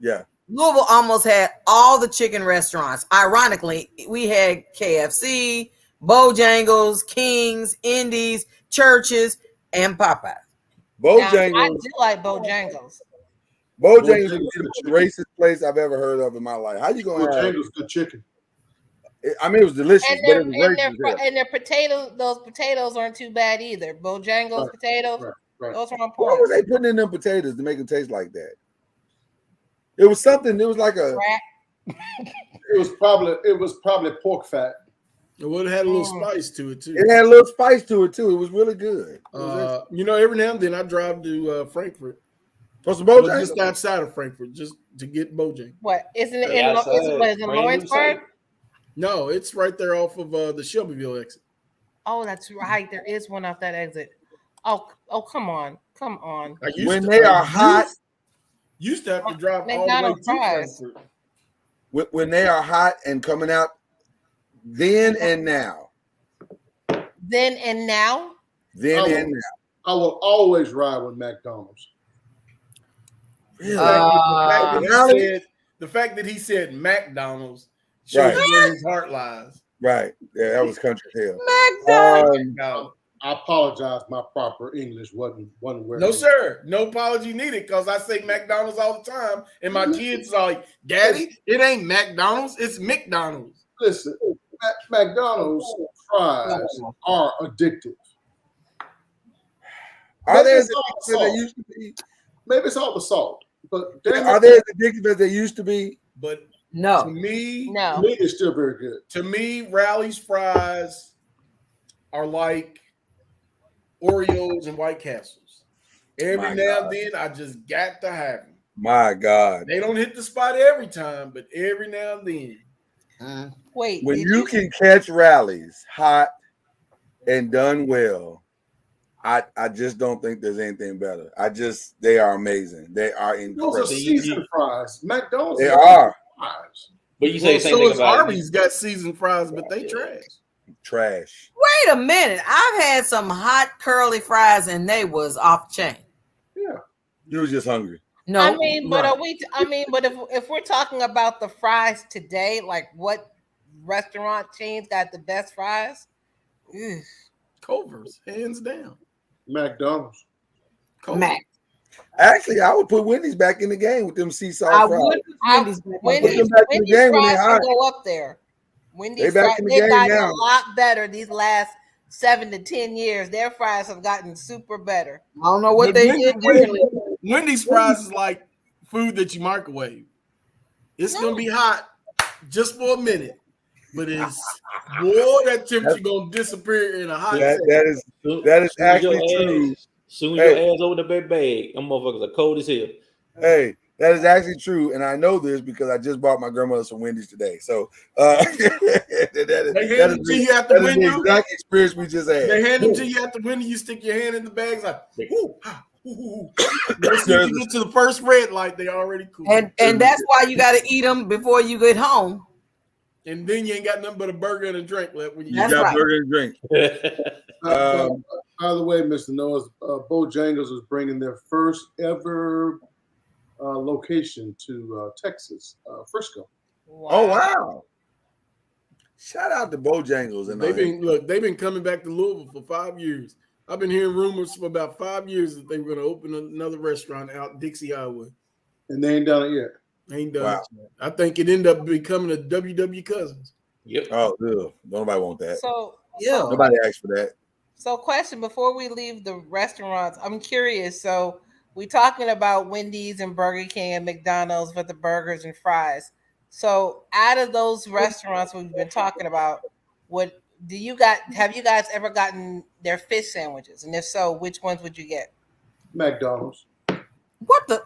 Yeah. Louisville almost had all the chicken restaurants. Ironically, we had KFC, Bojangles, Kings, Indies, Churches, and Popeyes. Now, I Bojangles. do like Bojangles. Bojangles is the most racist place I've ever heard of in my life. How you gonna have? Bojangles good chicken. I mean, it was delicious, And but their it was and their racist. there. and their potatoes, those potatoes aren't too bad either. Bojangles Right, potatoes, right. those are on What were point. they putting in them potatoes to make them taste like that? It was something. It was like a. Rat. It was probably pork fat. It would have had a little spice to it too. It had a little spice to it too. It was really good. You know, every now and then I drive to Frankfurt. For some Well, Bojangles? just outside of Frankfurt, just to get Bojangles. What isn't it Yeah, in? outside, Is it in brand new Lawrenceburg? site. No, it's right there off of the Shelbyville exit. Oh, that's right. There is one off that exit. Oh, come on. I used When to- they I are hot, used to have to drive all the way McDonald's to fries. Frankfurt. when they are hot and coming out, then and now, Then and now. then Oh. and now. I will always ride with McDonald's. Really? The fact that he said McDonald's shows Right. where his heart lies. Right. Yeah, that was country hell. No, I apologize. My proper English wasn't where. no, sir. No apology needed because I say McDonald's all the time, and my kids are like, "Daddy, it ain't McDonald's, it's McDonald's." Listen, McDonald's fries are addictive. Are they Maybe as it's all the addictive as they salt. used to be? Maybe it's all the salt, but damn Are it, they as addictive as they used to be? But to No. me, No. to me, it's still very good. to me, Rally's fries are like Oreos and White Castles. Every My now God. and then, I just got to have them. My God. They don't hit the spot every time, but every now and then. Wait. When did you can catch rallies hot and done well, I just don't think there's anything better. They are amazing. They are Those incredible. are seasoned fries. McDonald's. They has are fries. But you say Well, the same so thing is about Arby's got seasoned fries, but they trash. trash. Wait a minute. I've had some hot curly fries and they was off chain. You was just hungry. No. I mean, but right. are we? I mean, but if we're talking about the fries today, like what restaurant chains got the best fries? Ugh. Culver's, hands down. McDonald's. Mac. Actually, I would put Wendy's back in the game with them sea salt I fries. would Wendy's back on Wendy's, them back in the Wendy's game when they fries hot. can go up there. Wendy's They back fries, in the they've game gotten now. a lot better these last 7 to 10 years. Their fries have gotten super better. I don't know what But they Wendy- did differently. Wendy's fries is like food that you microwave. It's gonna be hot just for a minute. but it's boy, that temperature gonna disappear in a hot second. that is actually true. Soon as your ass over the bag, them motherfuckers are cold as hell. Hey, that is actually true, and I know this because I just bought my grandmother some Wendy's today. So they hand them to you at the window. The exact experience we just had. They hand them to you at the window. You stick your hand in the bags like, ooh, ah, ooh. As soon as you get to the first red light, they already cool. And that's why you got to eat them before you get home. And then you ain't got nothing but a burger and a drink left. When you got right. Burger and drink. By the way, Mr. Noah, Bojangles is bringing their first ever location to Texas, Frisco. Wow. Oh wow! Shout out to Bojangles, and they've been coming back to Louisville for 5 years. I've been hearing rumors for about 5 years that they were going to open another restaurant out Dixie Highway, and they ain't done it yet. Ain't done it yet. I think it ended up becoming a WW Cousins. Yep. Oh, ew. Nobody want that. So nobody asked for that. So, question before we leave the restaurants, I'm curious. So, we're talking about Wendy's and Burger King and McDonald's for the burgers and fries. So, out of those restaurants we've been talking about, have you guys ever gotten their fish sandwiches? And if so, which ones would you get? McDonald's. What the?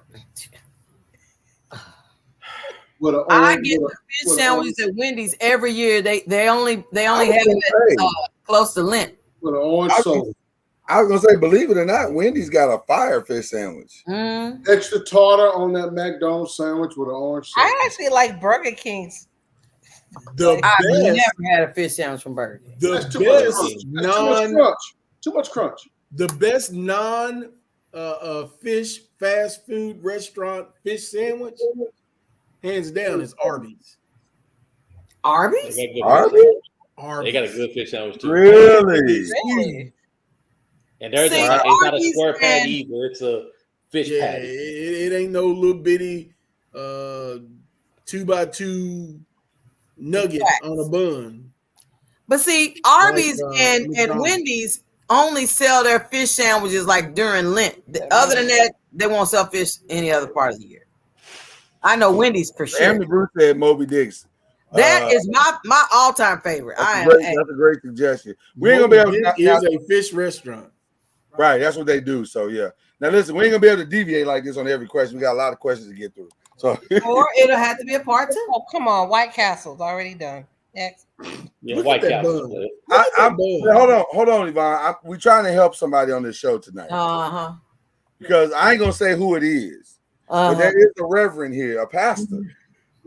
I get the fish sandwiches at Wendy's every year. They only have it close to Lent. With an orange soda. I was gonna say, believe it or not, Wendy's got a fire fish sandwich. Extra tartar on that McDonald's sandwich with an orange soda. I actually like Burger King's. I've never had a fish sandwich from Burger King. Too much crunch. The best non fish fast food restaurant fish sandwich, hands down, is Arby's. Arby's? They got a good fish sandwich too. Really? And there's it's not a square patty either. It's a fish patty. It ain't no little bitty 2x2 nugget on a bun. But see, Arby's and Wendy's only sell their fish sandwiches like during Lent. Other than that, they won't sell fish any other part of the year. I know Wendy's for sure. Amber Bruce said Moby Dick's. That is my all-time favorite. That's a great suggestion. We ain't gonna be able to. It's a fish restaurant. Right, that's what they do. So yeah. Now listen, we ain't gonna be able to deviate like this on every question. We got a lot of questions to get through. So or it'll have to be a part 2. Oh, come on, White Castle's already done. Next. Yeah, White Castle. Hold on, Yvonne. We're trying to help somebody on this show tonight. Because I ain't gonna say who it is, but there is a reverend here, a pastor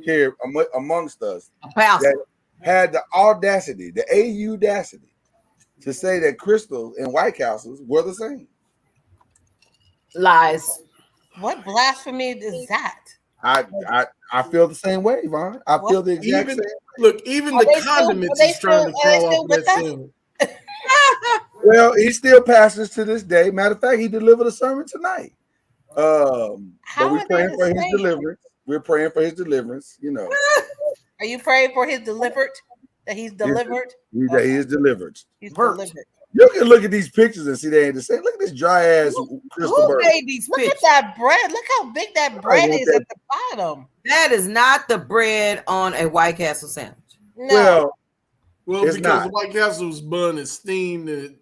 here amongst us, that had the audacity, the audacity, to say that Crystals and White Castles were the same. Lies. What blasphemy is that? I feel the same way, Yvonne. I feel the exact same way. Look, even the condiments is trying to crawl off that sandwich. Well, he still pastors to this day. Matter of fact, he delivered a sermon tonight. But we're praying for his deliverance. We're praying for his deliverance, you know. Are you praying for his delivered? That he's delivered? That he is delivered. He's delivered. You can look at these pictures and see they ain't the same. Look at this dry ass crystal Who burger. made these Look pictures? at that bread. Look how big that bread is at the bottom. That is not the bread on a White Castle sandwich. No. Well, it's because not. the White Castle's bun is steamed and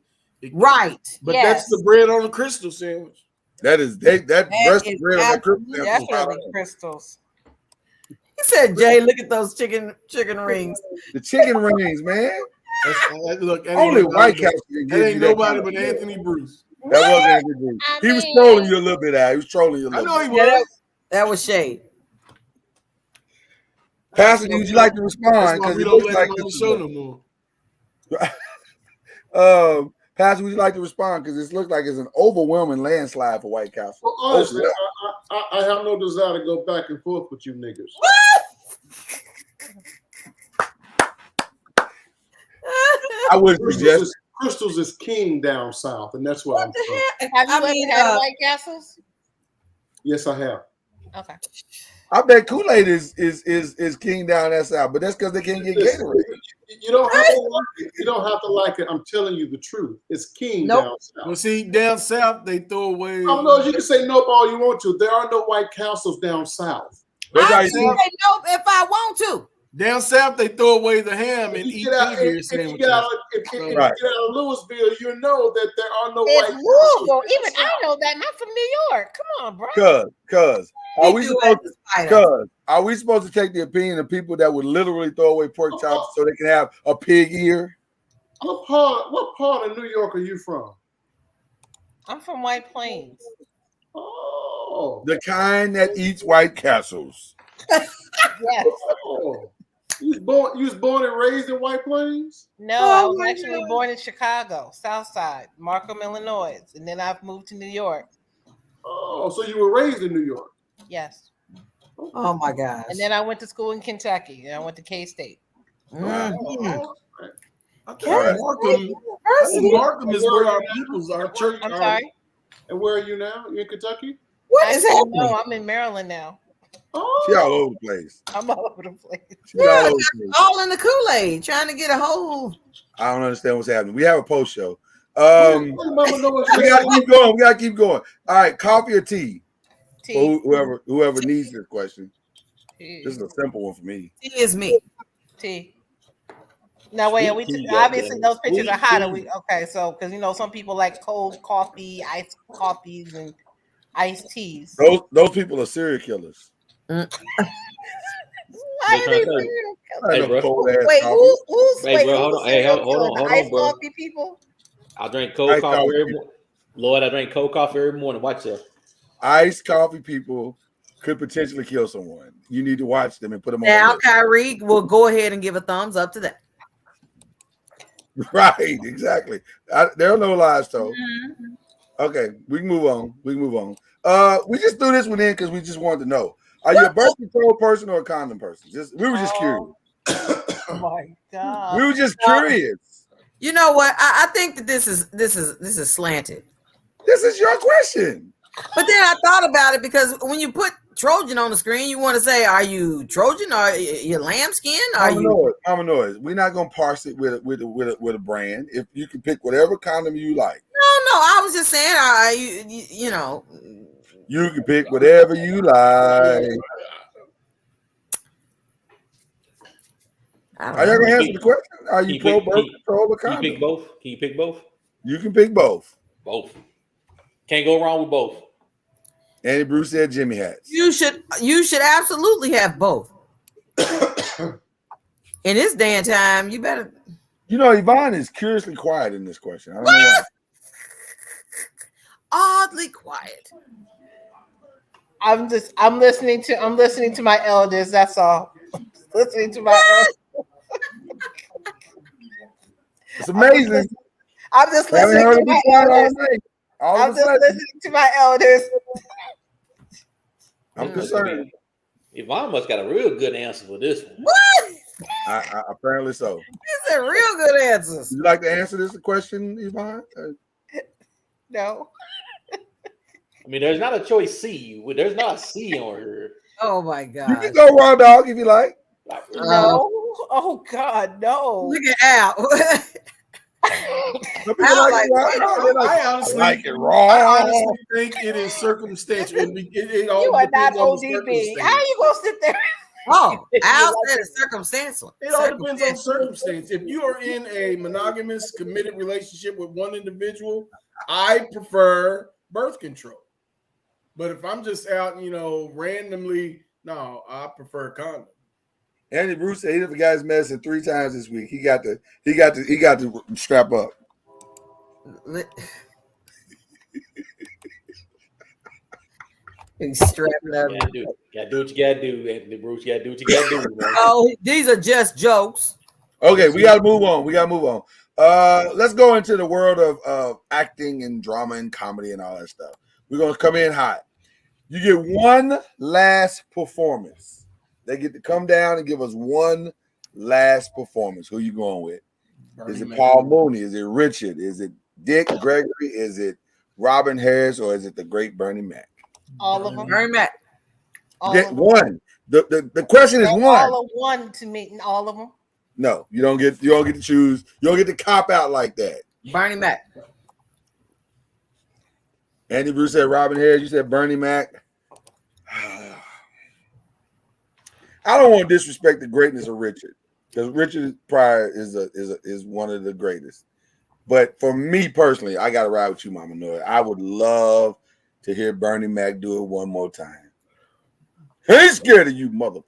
right. But that's the bread on the Crystal sandwich. That is that breast is bread on that crystal sandwich. Definitely Crystals. He said, "Jay, look at those chicken rings." The chicken rings, man. Look, Only White Castle can that give ain't you that nobody kind of but bread. Anthony Bruce. That wasn't Anthony Bruce. He was trolling you a little bit, Al. He was trolling you a little I know he bit. was. That was shade. Pastor, would you like to respond? That's why Because we it don't looks let like him on the this show is no more. Pastor, would you like to respond? Because it looks like it's an overwhelming landslide for White Castle. Well, honestly, I have no desire to go back and forth with you niggas. I would suggest Crystals is king down south, and that's where I'm from. Have you ever had White Castles? Yes, I have. Okay. I bet Kool-Aid is king down that south, but that's because they can't get Gatorade. You don't have to like it. You don't have to like it. I'm telling you the truth. It's king down south. Well, see, down south they throw away. Oh no, you can say nope all you want to. There are no White Castles down south. I say no if I want to. Down south, they throw away the ham and If eat you get out, pig ear if you sandwiches. get out, if you get out of Louisville, you know that there are no It's white. Louisville. Even I know that. I'm from New York. Come on, bro. Cuz, Are we supposed to take the opinion of people that would literally throw away pork chops so they can have a pig ear? What part of New York are you from? I'm from White Plains. Oh, The kind that eats White Castles. Yes. Oh. You was born and raised in White Plains? No, I was actually born in Chicago, South Side, Markham, Illinois, and then I've moved to New York. Oh, so you were raised in New York? Yes. Oh my gosh. And then I went to school in Kentucky, and I went to K-State. I think Markham is where our peoples, our church. I'm sorry. And where are you now? You in Kentucky? What is happening? No, I'm in Maryland now. She all over the place. I'm all over the place. She all over the place. All in the Kool-Aid, trying to get a whole. I don't understand what's happening. We have a post show. We gotta keep going. All right, coffee or tea? For whoever needs this question. Tea. This is a simple one for me. Tea is me. Tea. Now wait, obviously those pictures are hot. Okay, so because some people like cold coffee, iced coffees, and iced teas. Those people are serial killers. Why are they Hey, bro. Wait, who's Hey, bro, hold on. Hey, hold on, iced bro. coffee people? I drink cold coffee every morning. Lord, I drink cold coffee every morning. Watch that. Iced coffee people could potentially kill someone. You need to watch them and put them on. Now, Kyrie will go ahead and give a thumbs up to that. Right, exactly. There are no lies told. Okay, we can move on. We just threw this one in because we just wanted to know: are you a birth control person or a condom person? We were just curious. Oh my god! We were just curious. You know what? I think that this is slanted. This is your question. But then I thought about it because when you put Trojan on the screen, you want to say, are you Trojan or you lambskin? I'm a noise. We're not gonna parse it with a brand. If you can pick whatever condom you like. No. I was just saying, are you know. You can pick whatever you like. Are you gonna answer the question? Are you pro birth control or condom? Can you pick both? Can you pick both? You can pick both. Both. Can't go wrong with both. Andy Bruce said Jimmy hats. You should absolutely have both. In this day and time, you better. You know, Yvonne is curiously quiet in this question. I don't know why. Oddly quiet. I'm listening to my elders. That's all. Listening to my elders. It's amazing. I'm just listening to my elders. I'm just listening to my elders. I'm concerned. Yvonne must got a real good answer for this one. What? Apparently so. These are real good answers. Would you like to answer this question, Yvonne? No. I mean, there's not a choice C. There's not a C on her. Oh my god. You can go raw dog if you like. No. Oh God, no. Look at Al. I honestly like it raw. I honestly think it is circumstantial. It all You are not depends on the ODB. circumstance. How you gonna sit there? Oh, Al said it's circumstantial. It all depends on circumstance. If you are in a monogamous, committed relationship with one individual, I prefer birth control. But if I'm just out, randomly, no, I prefer condom. Andy Bruce said he did the guy's medicine 3 times this week. He got to strap up. He's strapping up. Gotta do what you gotta do, Anthony Bruce. You gotta do what you gotta do, man. Oh, these are just jokes. Okay, we gotta move on. Let's go into the world of acting and drama and comedy and all that stuff. We're gonna come in hot. You get one last performance. They get to come down and give us one last performance. Who you going with? Is it Paul Mooney? Is it Richard? Is it Dick Gregory? Is it Robin Harris? Or is it the great Bernie Mac? All of them. Bernie Mac. Get one. The question is one. All of one to me. All of them. No, you don't get to choose. You don't get to cop out like that. Bernie Mac. Andy Bruce said Robin Harris. You said Bernie Mac. I don't want to disrespect the greatness of Richard, because Richard Pryor is one of the greatest. But for me personally, I got to ride with you, Mama Noah. I would love to hear Bernie Mac do it one more time. I ain't scared of you, mother.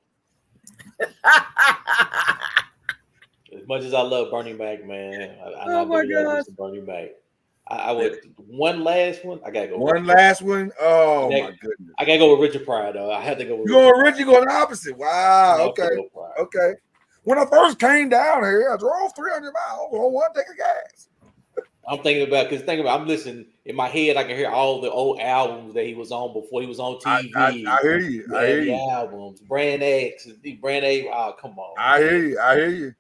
As much as I love Bernie Mac, man, I Oh my do love gosh. Mr. Bernie Mac. I would one last one. I gotta go. One last one. Oh my goodness. I gotta go with Richard Pryor though. I had to go with You going with Richard? You going the opposite? Wow. No, Okay. go Pryor. Okay. When I first came down here, I drove 300 miles on one tank of gas. I'm thinking about I'm listening in my head. I can hear all the old albums that he was on before he was on TV. I hear you. I hear you. Albums, Brand X, Brand A. Oh, come on. I hear you. I hear you.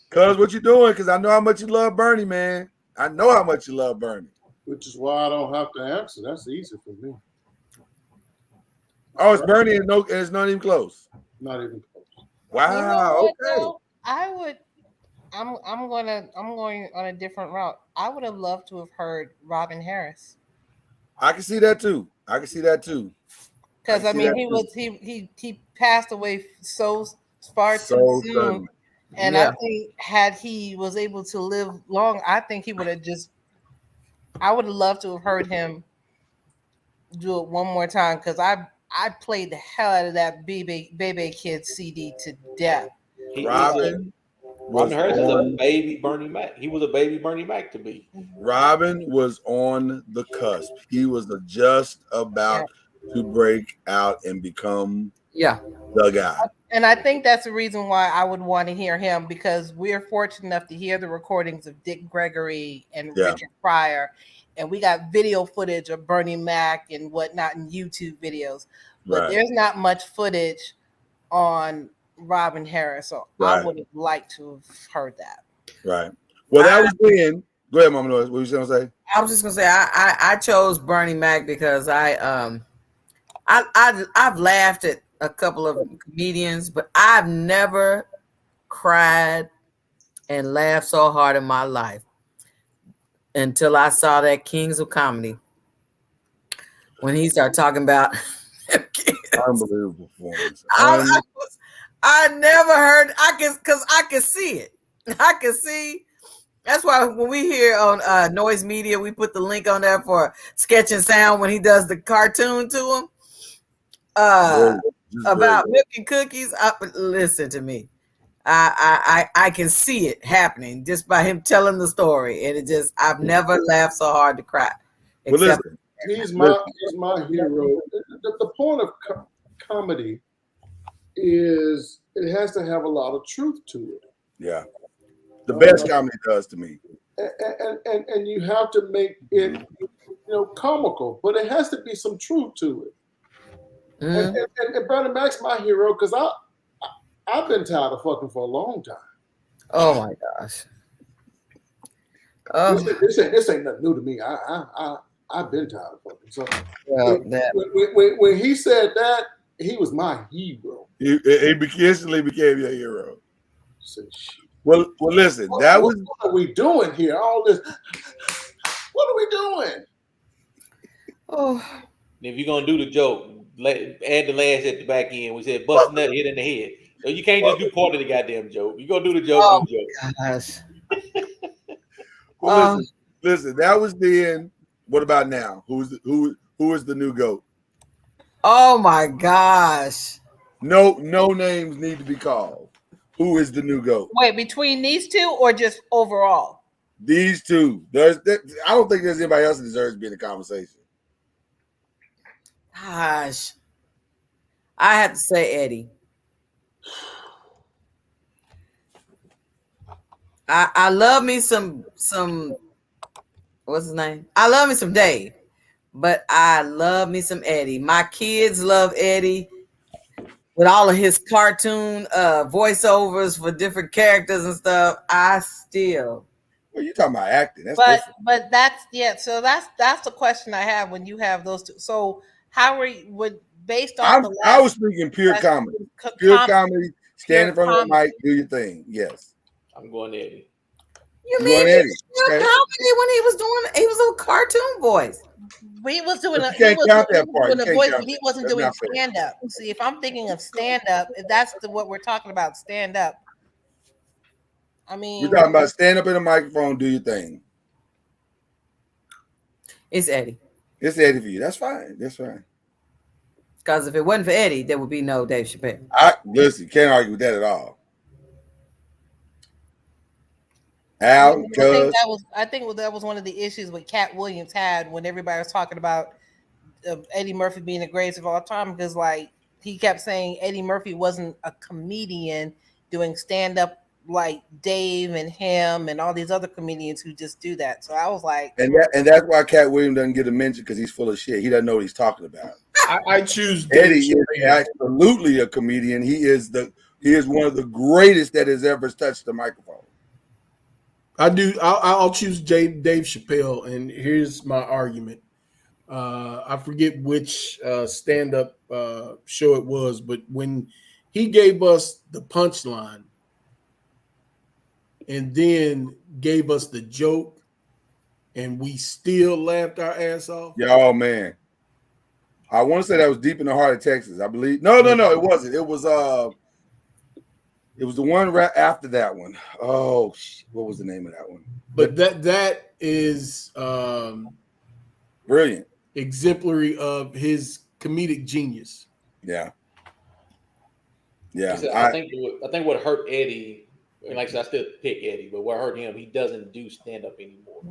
Cuz what you doing? Because I know how much you love Bernie, man. I know how much you love Bernie. Which is why I don't have to answer. That's easy for me. Oh, it's Bernie and it's not even close. Not even close. Wow. You know what, Okay. though? I'm going on a different route. I would have loved to have heard Robin Harris. I can see that too. Because I mean, he passed away so far too soon. Sudden. And I think had he was able to live long, I think he would have I would have loved to have heard him do it one more time, because I played the hell out of that Baby Kid CD to death. Robin Harris is a baby Bernie Mac. He was a baby Bernie Mac to me. Robin was on the cusp. He was just about to break out and become the guy. And I think that's the reason why I would want to hear him, because we're fortunate enough to hear the recordings of Dick Gregory and Richard Pryor, and we got video footage of Bernie Mac and whatnot in YouTube videos. But there's not much footage on Robin Harris, so I would have liked to have heard that. Right. Well, that was then. Go ahead, Mama Noise. What you gonna say? I was just gonna say I chose Bernie Mac because I've laughed at a couple of comedians, but I've never cried and laughed so hard in my life until I saw that Kings of Comedy when he started talking about unbelievable performance. I never heard. Because I could see it. I could see. That's why when we hear on Noise Media, we put the link on there for Sketch and Sound when he does the cartoon to him about milk and cookies. Listen to me. I can see it happening just by him telling the story, and I've never laughed so hard to cry. Except he's my hero. The point of comedy is it has to have a lot of truth to it. Yeah, the best comedy does to me. And you have to make it, comical, but it has to be some truth to it. And Bernie Mac's my hero because I've been tired of fucking for a long time. Oh my gosh. This ain't nothing new to me. I've been tired of fucking. So when he said that, he was my hero. He instantly became your hero. Well, listen. What are we doing here? All this. What are we doing? Oh. If you're gonna do the joke, add the last at the back end. We said bust nut hit in the head. So you can't just do part of the goddamn joke. You gonna do the joke, do the joke. Gosh. Well, listen. That was then. What about now? Who is the new GOAT? Oh my gosh. No names need to be called. Who is the new GOAT? Wait, between these two or just overall? These two. I don't think there's anybody else that deserves to be in the conversation. Gosh. I have to say Eddie. I love me some what's his name? I love me some Dave, but I love me some Eddie. My kids love Eddie with all of his cartoon voiceovers for different characters and stuff. I still. Well, you talking about acting? That's but different. but that's So that's the question I have when you have those two. So how are you based on I was speaking pure comedy. Pure comedy. Stand in front of the mic, do your thing. Yes. I'm going Eddie. You mean Eddie? Pure comedy when he was a cartoon voice. He was doing But you can't count that part. You a can't voice, count but he that. wasn't That's doing not fair. stand up. See, if I'm thinking of stand up, if that's what we're talking about, stand up. I We're mean, talking about stand up in the microphone, do your thing. It's Eddie. It's Eddie for you. That's fine. That's fine. Because if it wasn't for Eddie, there would be no Dave Chappelle. Listen, can't argue with that at all. I Al, Cuz. think that was one of the issues with Cat Williams had when everybody was talking about Eddie Murphy being the greatest of all time, because like he kept saying Eddie Murphy wasn't a comedian doing stand up like Dave and him and all these other comedians who just do that. So I was like, And that's why Cat Williams doesn't get a mention, because he's full of shit. He doesn't know what he's talking about. I choose Dave Eddie is Chappelle. absolutely a comedian. He is one of the greatest that has ever touched the microphone. I'll choose Dave Chappelle, and here's my argument. I forget which stand-up show it was, but when he gave us the punchline and then gave us the joke, and we still laughed our ass off. Oh man, I want to say that was Deep in the Heart of Texas. I believe. No, it wasn't. It was the one right after that one. Oh, what was the name of that one? But that is brilliant, exemplary of his comedic genius. Yeah. I think what hurt Eddie, and like I said, I still pick Eddie, but what hurt him, he doesn't do stand up anymore.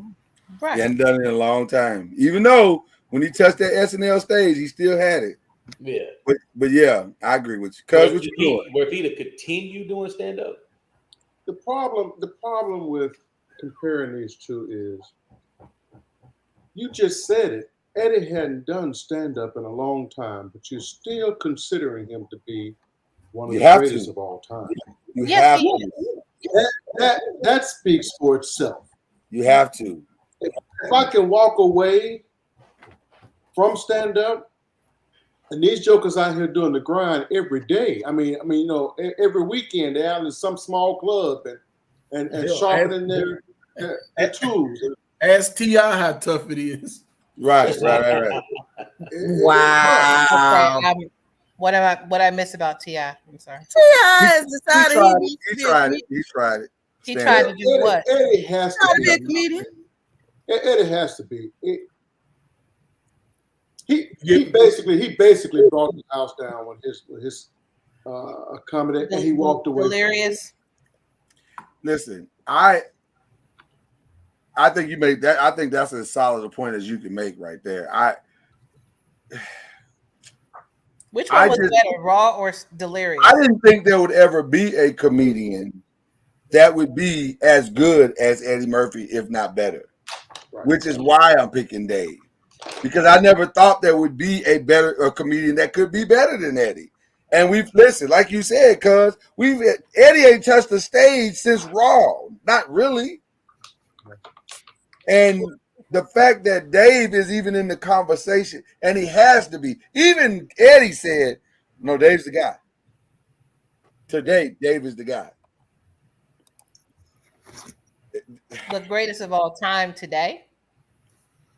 Right. He hadn't done it in a long time. Even though when he touched that SNL stage, he still had it. Yeah. But yeah, I agree with you. Cuz what you doing? Where if he'd have continued doing stand up. The problem with comparing these two is, you just said it. Eddie hadn't done stand up in a long time, but you're still considering him to be one of the greatest of all time. You have to. That speaks for itself. You have to. If I can walk away from stand up, and these jokers out here doing the grind every day. I mean, every weekend they're out in some small club and sharpening their tools. Ask T.I. how tough it is. Right. Wow. Okay, what I miss about T.I.? I'm sorry. T.I. has decided he tried it. He tried it. He tried to do what? Eddie has to be a comedian. Eddie has to be. He basically brought the house down with his comedy, and he walked away. Delirious. Listen, I think you made that. I think that's as solid a point as you can make right there. Which one was better, Raw or Delirious? I didn't think there would ever be a comedian that would be as good as Eddie Murphy, if not better. Right. Which is why I'm picking Dave, because I never thought there would be a comedian that could be better than Eddie. And we've listened, like you said, cuz Eddie ain't touched the stage since Raw, not really. And the fact that Dave is even in the conversation, and he has to be. Even Eddie said, "No, Dave's the guy." Today, Dave is the guy. The greatest of all time today.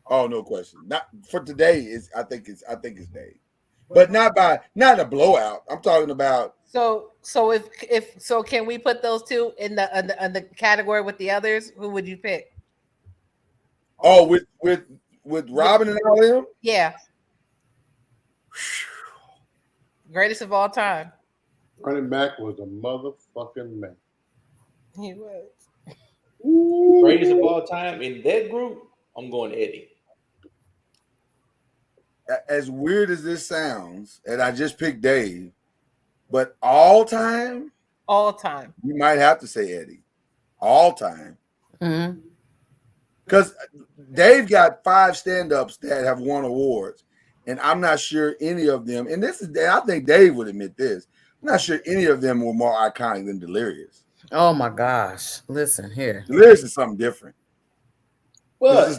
Oh, no question. Not for today. I think it's Dave, but not a blowout. I'm talking about. So can we put those two in the category with the others? Who would you pick? Oh, with Robin and all them? Yeah. Greatest of all time. Bernie Mac was a motherfucking man. He was. Greatest of all time in that group, I'm going Eddie. As weird as this sounds, and I just picked Dave, but all time, you might have to say Eddie. All time. Mm-hmm. Because Dave got 5 stand-ups that have won awards, and I'm not sure any of them, and I think Dave would admit this, I'm not sure any of them were more iconic than Delirious. Oh my gosh. Listen here. Delirious is something different. But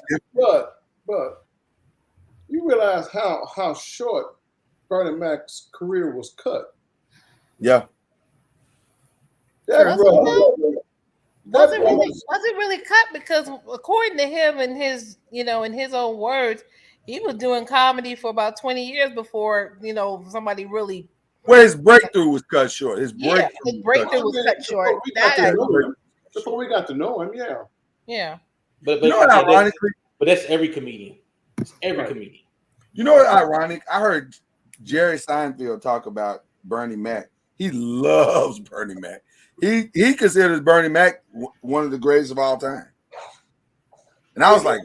you realize how short Bernie Mac's career was cut. Yeah. That Was it really cut? Because according to him and his, in his own words, He was doing comedy for about 20 years before, somebody really. Well, his breakthrough was cut short. His Yeah, his breakthrough was cut short. Before we got to know him, yeah. Yeah. But You know what, ironically, but that's every comedian. It's every comedian. You know what, ironic? I heard Jerry Seinfeld talk about Bernie Mac. He loves Bernie Mac. He considers Bernie Mac one of the greatest of all time. And I was like,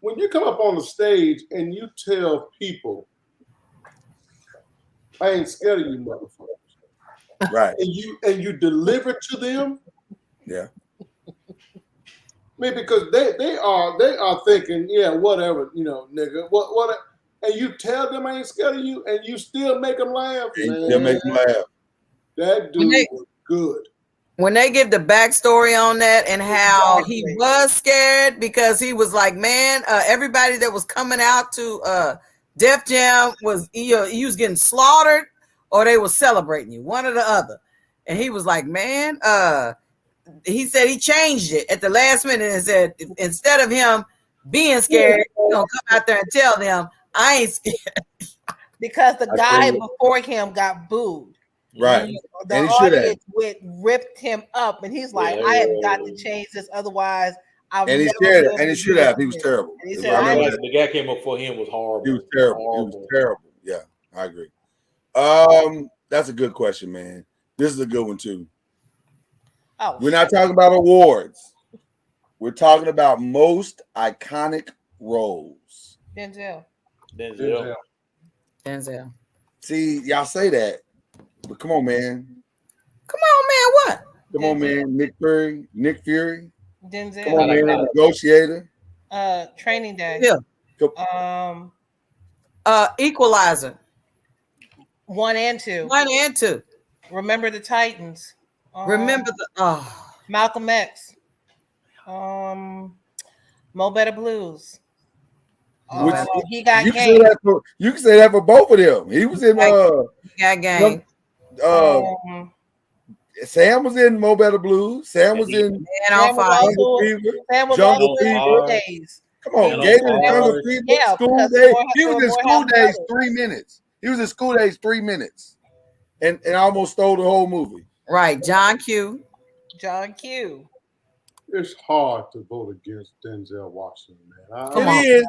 when you come up on the stage and you tell people, I ain't scared of you motherfuckers. Right. And you deliver to them. Yeah. I mean, because they are thinking, yeah, whatever, nigga, what, and you tell them I ain't scared of you, and you still make them laugh. Still make them laugh. That dude was good. When they give the backstory on that and how he was scared because he was like, man, everybody that was coming out to Def Jam was he was getting slaughtered or they were celebrating you, one or the other. And he was like, man, he said he changed it at the last minute and said instead of him being scared, he's gonna come out there and tell them I ain't scared. Because the guy before him got booed. Right. The audience ripped him up, and he's like, I have got to change this, otherwise I'll and he said it, and he should have. He was terrible. And he said, the guy came up for him was horrible. He was terrible. He was terrible. Yeah, I agree. That's a good question, man. This is a good one too. Oh, we're not talking about awards. We're talking about most iconic roles. Denzel. See, y'all say that, but come on, man. Come on, man. What? Come on, man. Nick Fury. Denzel. Come on, man. Negotiator. Training Day. Yeah. Equalizer. 1 and 2. 1 and 2. Remember the Titans. Remember the Malcolm X. Mo Better Blues. He got you game. You can say that for both of them. He was in got game. Sam was in Mo Better Blues. Sam was in Jungle Fever. Jungle Fever. Come on, Gator and Jungle Fever. School Days. He was in School Days 3 minutes. He was in School Days 3 minutes, and almost stole the whole movie. Right, John Q. It's hard to vote against Denzel Washington, man. It is.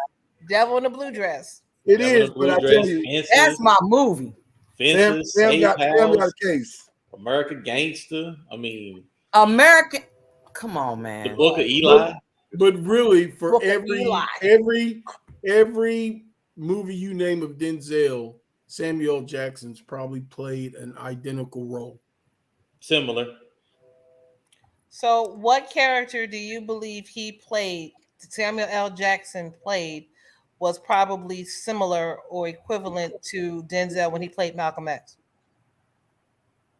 Devil in a Blue Dress. It is, but I tell you, that's my movie. Sam got a case. American Gangster. I mean, American. Come on, man. The Book of Eli. But really, for Book of every movie you name of Denzel, Samuel Jackson's probably played an identical role. Similar. So, what character do you believe he played? Samuel L. Jackson played was probably similar or equivalent to Denzel when he played Malcolm X?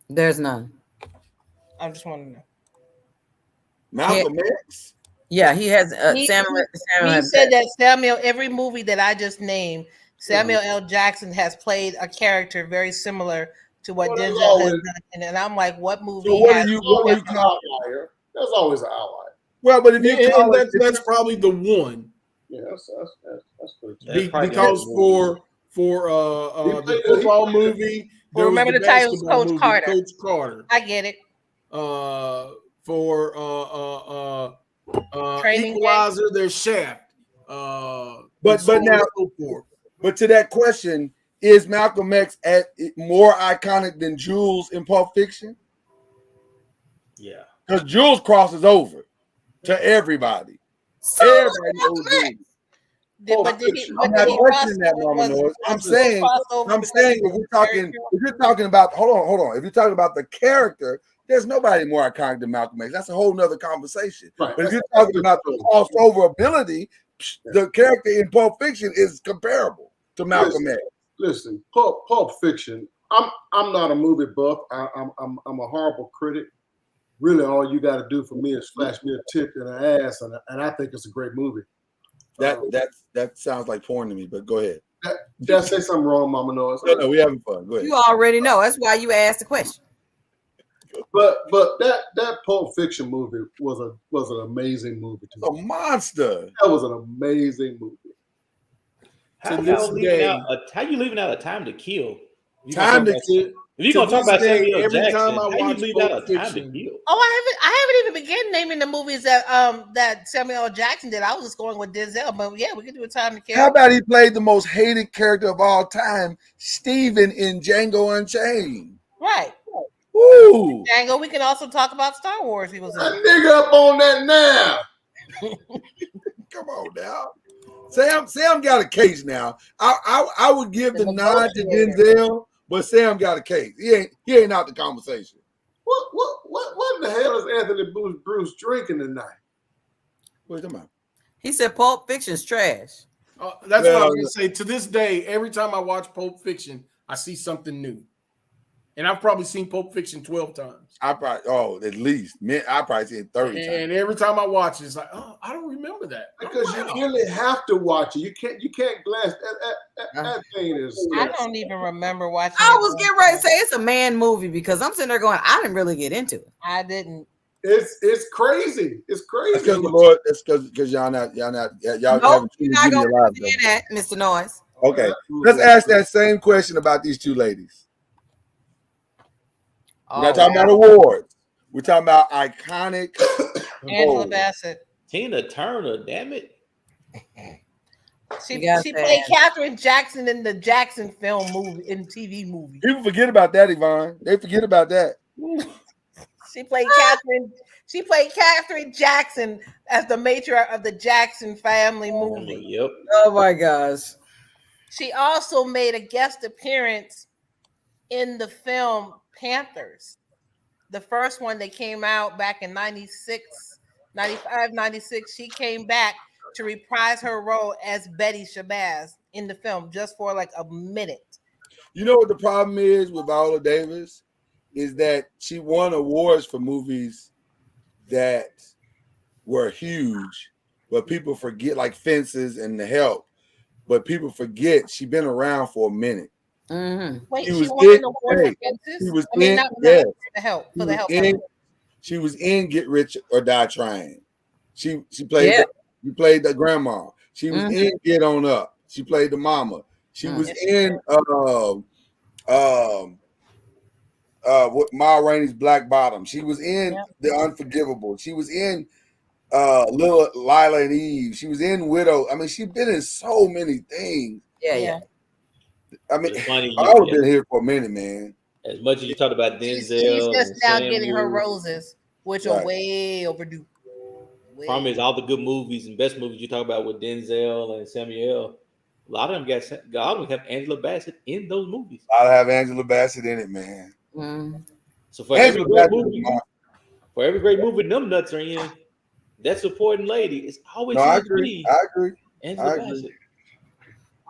There's none. I just want to know. Malcolm X? Yeah, he has. He Samuel said that Samuel, every movie that I just named, Samuel L. Jackson has played a character very similar to what Denzel has done. And I'm like, what movie? So what do you outlier? There's always an outlier. Well, but if you that's probably the one. Yeah, that's good. Because for the football movie, well, remember the title was Coach movie, Carter. Coach Carter. I get it. For Equalizer, there's Shaft. But to that question, is Malcolm X more iconic than Jules in Pulp Fiction? Yeah, because Jules crosses over to everybody. Everybody knows Jules. I'm not questioning that, Mama Noise. I'm saying if you're talking about hold on. If you're talking about the character, there's nobody more iconic than Malcolm X. That's a whole nother conversation. Right. But if you're talking about the crossover ability, the character in Pulp Fiction is comparable to Malcolm X. Listen, Pulp Fiction. I'm not a movie buff. I'm a horrible critic. Really, all you got to do for me is flash me a tit and an ass, and I think it's a great movie. That sounds like porn to me, but go ahead. Did I say something wrong, Mama Noise? No, we having fun. Go ahead. You already know. That's why you asked the question. But that Pulp Fiction movie was an amazing movie. A monster. That was an amazing movie. How to y'all this leaving day, out? How you leaving out a Time to Kill? If Time to kill. If you're To gonna talk this about day, Samuel every time Jackson, I how you watch leave Pulp out a Time to Fiction, Kill? Oh, I haven't even begun naming the movies that Samuel L. Jackson did. I was just going with Denzel, but yeah, we can do a Time to Kill. How about he played the most hated character of all time, Steven in Django Unchained? Right. Woo! Django. We can also talk about Star Wars. He was in. That nigga up on that now. Come on now. Sam got a case now. I would give the nod to Denzel, but Sam got a case. He ain't out the conversation. What in the hell is Anthony Bruce drinking tonight? What are you talking about? He said Pulp Fiction's trash. That's what I was gonna say. To this day, every time I watch Pulp Fiction, I see something new. And I've probably seen Pulp Fiction 12 times. At least. I probably seen it 30 times. And every time I watch it, it's like, oh, I don't remember that. Because you really have to watch it. You can't glance that thing is. I don't even remember watching. I was getting ready to say it's a man movie because I'm sitting there going, I didn't really get into it. I didn't. It's crazy. It's crazy. That's because the Lord. That's because y'all not Nope, haven't you're truly not given going your lives. to that, Mr. Noise. Okay, let's ask that same question about these two ladies. We're not talking about awards. We're talking about iconic. Angela Bassett. Tina Turner, damn it. She played Katherine Jackson in the Jackson film movie, in TV movie. People forget about that, Yvonne. They forget about that. She played Catherine. She played Katherine Jackson as the matriarch of the Jackson family movie. Yep. Oh my gosh. She also made a guest appearance in the film Panthers. The first one that came out back in 96, 95, 96. She came back to reprise her role as Betty Shabazz in the film just for like a minute. You know what the problem is with Viola Davis? Is that she won awards for movies that were huge, but people forget, like Fences and The Help, but people forget she's been around for a minute. Mm-hmm. Wait, She she was won in- an award hey, for Fences? she was I mean, in- not yes. The Help. For She The was Help. in- She was in Get Rich or Die Trying. She played you played the grandma. She was in Get On Up. She played the mama. She was in what Ma Rainey's Black Bottom. She was in The Unforgivable. She was in Little Lila and Eve. She was in Widow. I mean, she's been in so many things. Yeah. I mean, It's funny, I've been here for a minute, man. As much as you talked about Denzel, She's just and now getting her Samuel, roses, which are way overdue. Problem is, all the good movies and best movies you talk about with Denzel and Samuel, a lot of them have Angela Bassett in those movies. I'll have Angela Bassett in it, man. So for every great movie, them nuts are in, that supporting lady is always I going to agree. be I agree. Angela I agree. Bassett.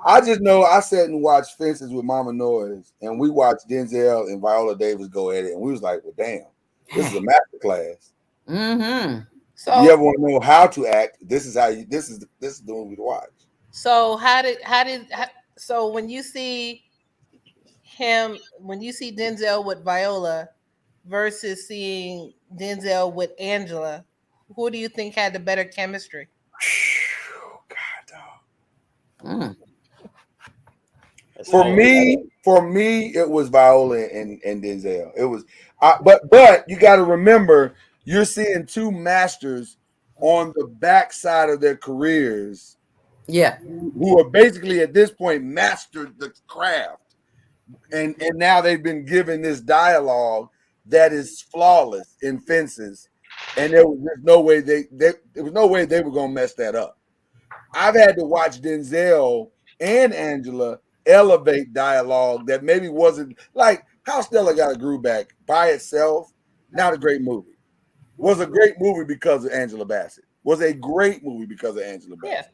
I just know I sat and watched Fences with Mama Noise, and we watched Denzel and Viola Davis go at it, and we was like, "Well, damn, this is a master class." Mm-hmm. So you ever want to know how to act? This is how you. This is the movie to watch. So so when you see Denzel with Viola versus seeing Denzel with Angela, who do you think had the better chemistry? For me, it was Viola and Denzel. It was, but you got to remember, you're seeing two masters on the backside of their careers. Yeah, who are basically at this point mastered the craft, and now they've been given this dialogue that is flawless in Fences, and there was no way they were gonna mess that up. I've had to watch Denzel and Angela elevate dialogue that maybe wasn't like How Stella Got a Groove Back by itself. Not a great movie. Was a great movie because of Angela Bassett. Was a great movie because of Angela Bassett.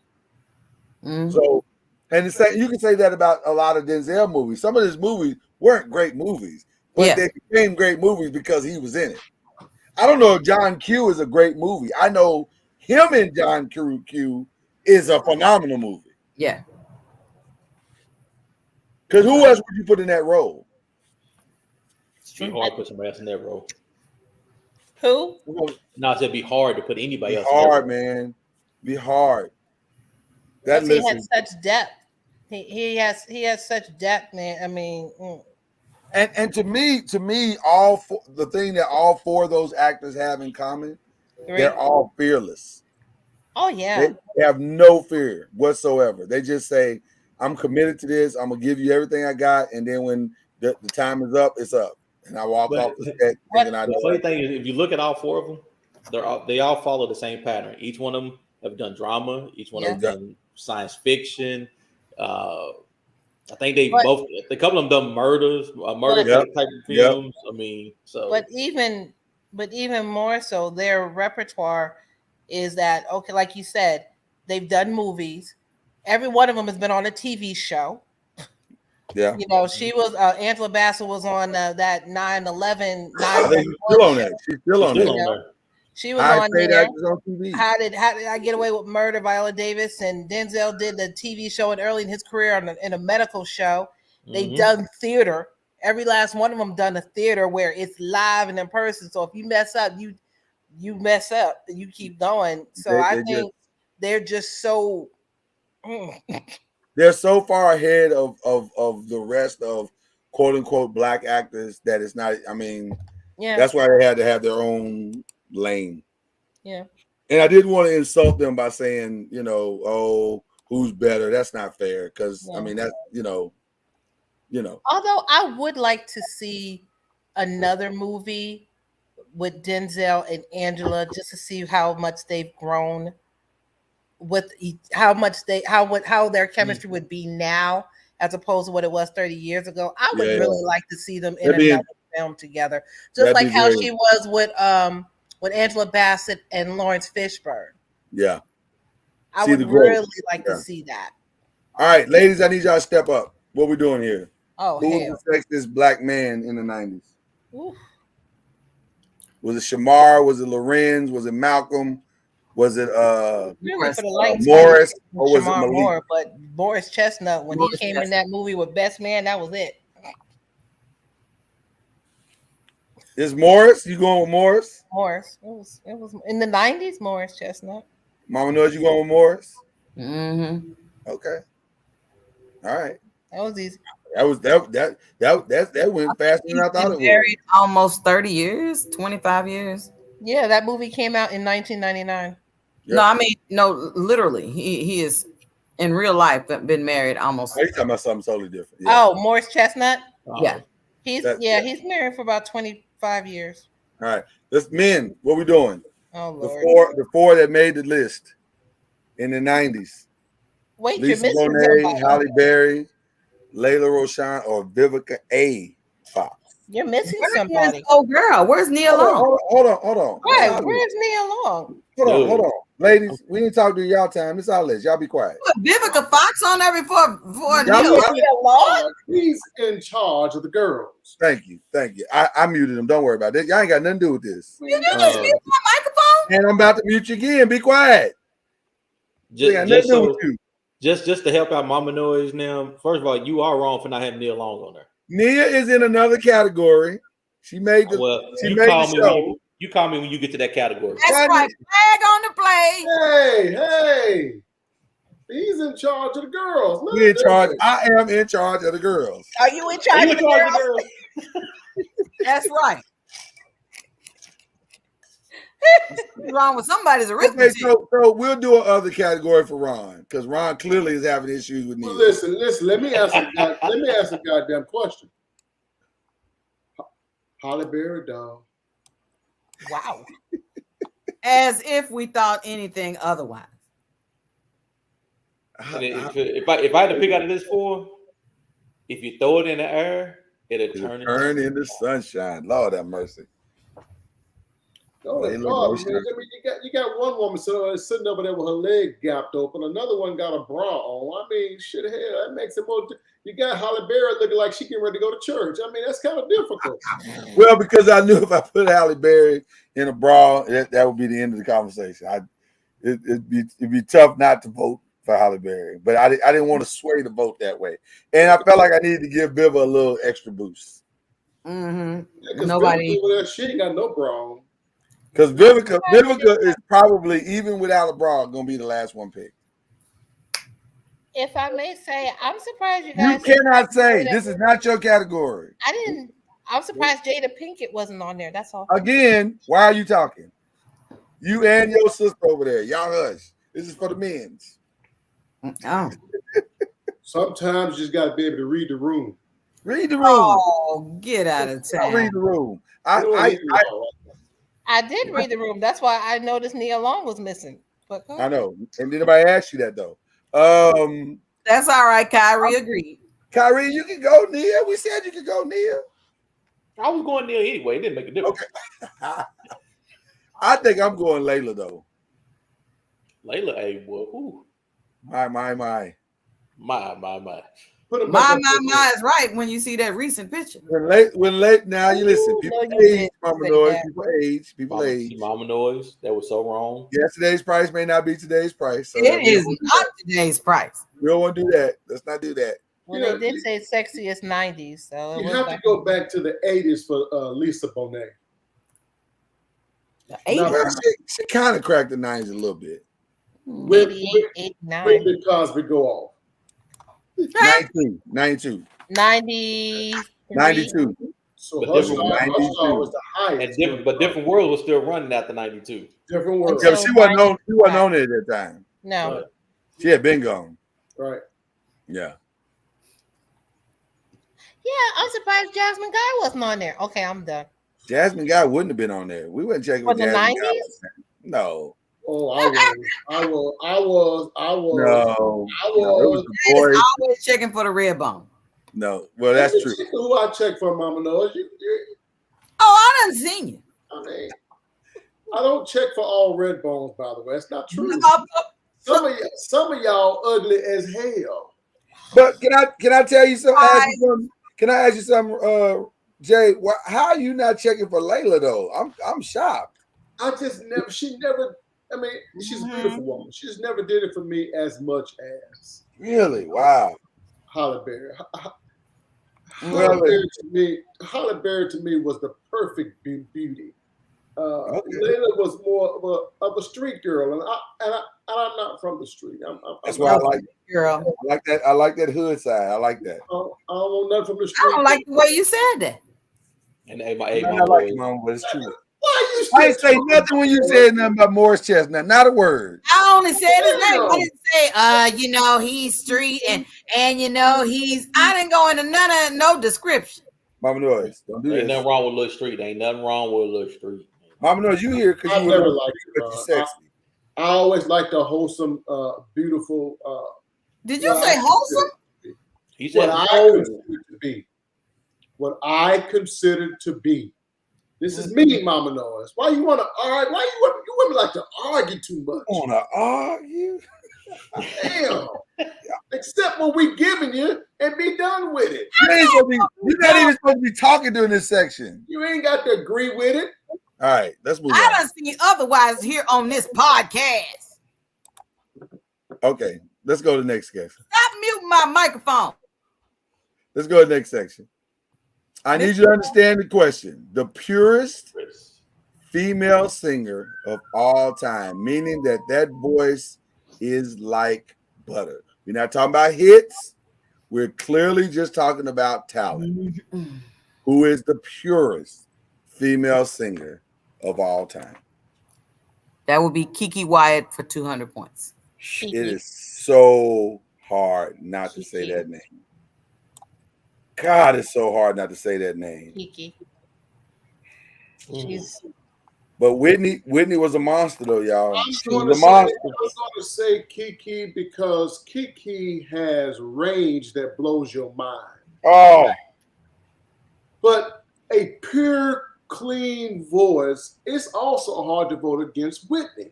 Mm-hmm. So, and you can say that about a lot of Denzel movies. Some of his movies weren't great movies, but they became great movies because he was in it. I don't know if John Q is a great movie. I know him and John Q is a phenomenal movie. Yeah. Because who else would you put in that role? It's hard to put somebody else in that role. Who? No, it'd be hard to put anybody else. Hard, man. Be hard. That he had such depth. He has such depth, man. I mean, And to me, the thing that all four of those actors have in common, they're all fearless. Oh yeah. They have no fear whatsoever. They just say, "I'm committed to this. I'm gonna give you everything I got, and then when the time is up, it's up." And I walk off the set thinking I know. The funny thing is, if you look at all four of them, they all follow the same pattern. Each one of them have done drama. Each one have done science fiction. I think a couple of them done murder type of films. I mean, so but even more so, their repertoire is that okay, like you said, they've done movies. Every one of them has been on a TV show. Yeah, you know, she was Angela Bassett was on that 9/11. I think she's still on that. She's still on there. She was on there. How did I Get Away with Murder? Viola Davis and Denzel did the TV show and early in his career in a medical show. They've done theater. Every last one of them done a theater where it's live and in person. So if you mess up, you mess up. You keep going. So I think they're just so. They're so far ahead of the rest of quote unquote black actors that it's not. I mean, that's why they had to have their own lane. Yeah. And I didn't want to insult them by saying, you know, oh, who's better? That's not fair. Because I mean, that's you know. Although I would like to see another movie with Denzel and Angela just to see how much they've grown, with how their chemistry would be now as opposed to what it was 30 years ago. I would really like to see them in another film together, just like how she was with Angela Bassett and Lawrence Fishburne. Yeah, I would really like to see that. All right, ladies, I need y'all to step up. What we doing here? Oh, who was the sexiest black man in the 90s? Was it Shamar? Was it Lorenz? Was it Malcolm? Was it Morris? Or was it Malik? Moore, but Morris Chestnut, when he came in that movie with Best Man, that was it. Is Morris? You going with Morris? Morris. It was in the 90s, Morris Chestnut. Mama knows you going with Morris? Mm-hmm. Okay. All right. That was easy. That went faster than I thought it would. Married almost 30 years, 25 years. Yeah, that movie came out in 1999. Yep. No, I mean, no, literally. He is in real life been married almost. Are you talking about something totally different? Yeah. Oh, Morris Chestnut? Yeah. He's married for about 25 years. All right. Let's men. What we doing? Oh Lord. The four that made the list in the 90s. Wait, Lisa you're missing Bonet, somebody. Halle Berry, Layla Roshan, or Vivica A. Fox. You're missing somebody. Oh girl, where's Nia Long? Hold on. Right, where's Nia Long? Hold on. Ladies, we didn't talk to y'all time. It's our list. Y'all be quiet. Vivica Fox on there before Nia Long? He's in charge of the girls. Thank you. I muted him. Don't worry about it. Y'all ain't got nothing to do with this. You just mute my microphone? And I'm about to mute you again. Be quiet. Just to help out Mama Noise now. First of all, you are wrong for not having Nia Long on there. Nia is in another category. She made the show. You call me when you get to that category. That's right. Flag on the play. Hey. He's in charge of the girls. We in charge. I am in charge of the girls. Are you in charge of the girls? That's right. What's wrong with somebody's arithmetic? Okay, so we'll do another category for Ron because Ron clearly is having issues with Nia. Well, listen. Let me ask a goddamn question. Halle Berry, dog. Wow. As if we thought anything otherwise. If I had to pick out of this four, if you throw it in the air, it'll turn into sunshine. Lord have mercy. Oh, man. You got one woman sitting over there with her leg gapped open. Another one got a bra on. I mean, shit, hell, that makes it more. You got Halle Berry looking like she getting ready to go to church. I mean, that's kind of difficult. Well, because I knew if I put Halle Berry in a bra, that would be the end of the conversation. It'd be tough not to vote for Halle Berry, but I didn't want to sway the vote that way, and I felt like I needed to give Viva a little extra boost. Mm-hmm. Yeah, nobody. She ain't got no bra on. Because Vivica is probably, even without a bra, going to be the last one picked. If I may say, I'm surprised you You guys. cannot say this is not your category. I didn't. I'm surprised Jada Pinkett wasn't on there. That's all. Again, why are you talking? You and your sister over there. Y'all hush. This is for the men's. Oh. Sometimes you just got to be able to read the room. Read the room. Oh, get out of town. Read the room. You don't read the room. I did read the room. That's why I noticed Nia Long was missing. But go I ahead. know. And did anybody ask you that though? That's all right. Kyrie agreed. Kyrie, you can go, Nia. We said you could go, Nia. I was going Nia anyway. It didn't make a difference. Okay. I think I'm going Layla though. Layla, hey, boy, who? My. Put him My is right when you see that recent picture. When late now you listen. People no, you age, didn't mama say noise. that. People age. Mama noise. That was so wrong. Yesterday's price may not be today's price. So It is not today's price. We don't want to do that. Let's not do that. Well, they did say sexiest 90s. So it You was have to go back to the 80s for Lisa Bonet. The Now, 80s? She kind of cracked the 90s a little bit. When 88, 89. when did Cosby go off? 92. 92. So But her different, star was the highest. but different world was still running after 92. Different world. Yeah, but she wasn't on it at that time. No. She had been gone. Right. Yeah. Yeah, I'm surprised Jasmine Guy wasn't on there. Okay, I'm done. Jasmine Guy wouldn't have been on there. We wouldn't check For with the Jasmine 90s? Guy. No. Oh, I was. No. I No, it was was. the boys. Always checking for the red bone. No. Well, that's true. Who I check for, Mama knows. Oh, I done seen you. I mean, I don't check for all red bones, by the way. That's not true. Some of y'all ugly as hell. But can I tell you something? Can I ask you something, Jay? How are you not checking for Layla though? I'm shocked. I just never. She never. I mean, she's a beautiful woman. She just never did it for me as much as. Really? Wow. Holly Berry. Well, Holly Berry to me was the perfect beauty. Layla was more of a street girl, and I'm not from the street. That's why I like girl. I like that hood side. I like that. I don't want nothing from the street. I don't like the way you said that. And I like Mama, but it's true. Why I ain't say nothing when you said nothing about Morris Chestnut. Not a word. I only said his name. I didn't say, he's street and I didn't go into no description. Mama Noise, don't do Ain't that. nothing wrong with Little Street. Ain't nothing wrong with Little Street. Mama Noise, you here because I've you never liked you're sexy. I always liked a wholesome, beautiful. Did you say wholesome? He said what I considered to be. This is me, Mama Noise. Why you want to argue? Why you women like to argue too much? Want to argue? Damn. Accept what we giving you and be done with it. You're not even supposed to be talking during this section. You ain't got to agree with it. All right, let's move on. I don't see otherwise here on this podcast. Okay, let's go to the next section. Stop muting my microphone. Let's go to the next section. I need you to understand the question. The purest female singer of all time, meaning that voice is like butter. We're not talking about hits. We're clearly just talking about talent. Who is the purest female singer of all time? That would be Kiki Wyatt for 200 points. It is so hard not to say that name. God, it's so hard not to say that name. Kiki. But Whitney was a monster though, y'all. She I'm was a going monster. to say Kiki because Kiki has range that blows your mind. Oh. But a pure, clean voice is also hard to vote against Whitney.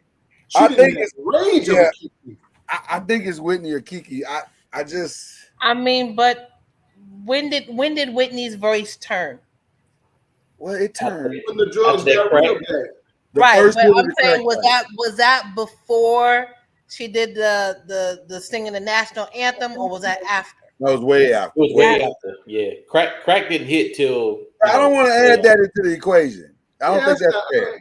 I think it's range of Kiki. I think it's Whitney or Kiki. I mean, but when did Whitney's voice turn? Well, it turned when the drugs got real bad. Right, but I'm saying was that before she did the singing the national anthem, or was that after? That was way after. It was way after. Yeah, crack didn't hit till. I don't want to add that into the equation. I don't think that's fair.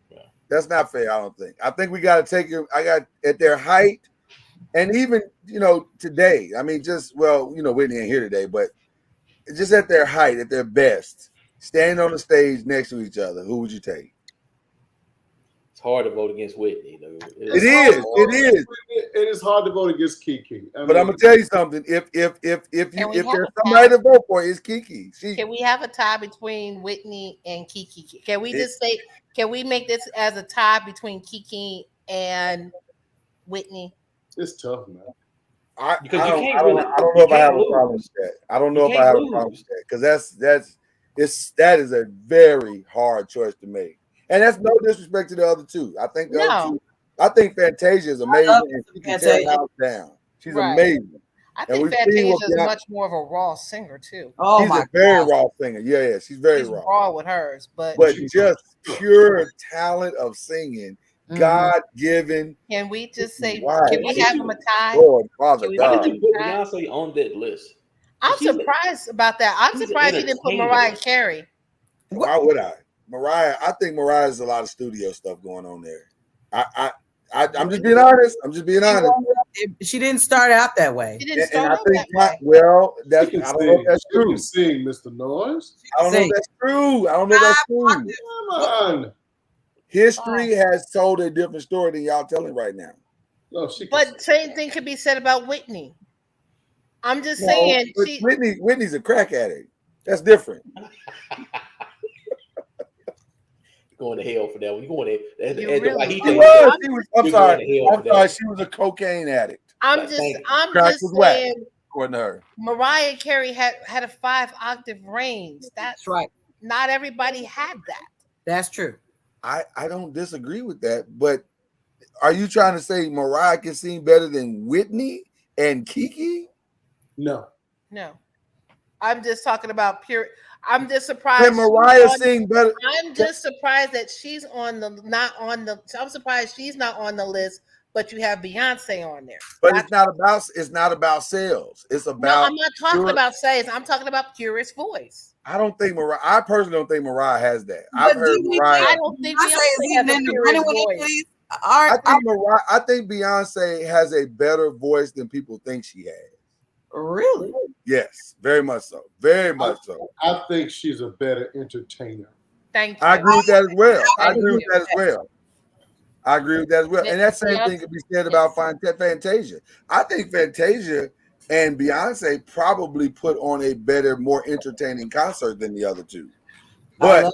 Yeah. That's not fair. I don't think. I think we got to take it. I got at their height And even, today, I mean, Whitney ain't here today, but just at their height, at their best, standing on the stage next to each other, who would you take? It's hard to vote against Whitney. Though. It is. It is hard to vote against Kiki. But I'm gonna tell you something. If there's somebody to vote for, it's Kiki. Can we have a tie between Whitney and Kiki? Can we just say? Can we make this as a tie between Kiki and Whitney? It's tough, man. I don't know if I have a problem with that. I don't know if I have a problem with that because that is a very hard choice to make, and that's no disrespect to the other two. I think the other two. I think Fantasia is amazing, and she can tear the house down. She's amazing. I think Fantasia is much more of a raw singer too. She's a very raw singer. Yeah, she's very raw with hers, but just pure talent of singing. God given. Can we just say? Why? Can we have them a tie? Lord, Father Why God. did you put Beyonce on that list? I'm surprised about that. I'm surprised you didn't put Mariah Carey. Why would I? I think Mariah has a lot of studio stuff going on there. I'm just being honest. She didn't start out that way. She didn't start out that way. I don't know if that's true. You can sing, Mr. Noise. I don't know if that's true. Come on. History has told a different story than y'all telling right now. No, but same thing could be said about Whitney. I'm just saying. Whitney's a crack addict. That's different. Going to hell for that one. You going to? I'm sorry. She was a cocaine addict. I'm just saying. According to her, Mariah Carey had a 5-octave range. That's right. Not everybody had that. That's true. I don't disagree with that, but are you trying to say Mariah can sing better than Whitney and Kiki? No. I'm just talking about pure. I'm just surprised. Can Mariah sing better? I'm just surprised that she's not on the. I'm surprised she's not on the list, but you have Beyonce on there. But it's not about sales. It's about. No, I'm not talking about sales. I'm talking about purest voice. I personally don't think Mariah has that. I've heard Mariah. I don't think Beyonce has a purest voice. I think Beyonce has a better voice than people think she has. Really? Yes, very much so. Very much so. I think she's a better entertainer. Thank you. I agree with that as well. I agree with that as well. And that same thing could be said about Fantasia. I think Fantasia and Beyonce probably put on a better, more entertaining concert than the other two. But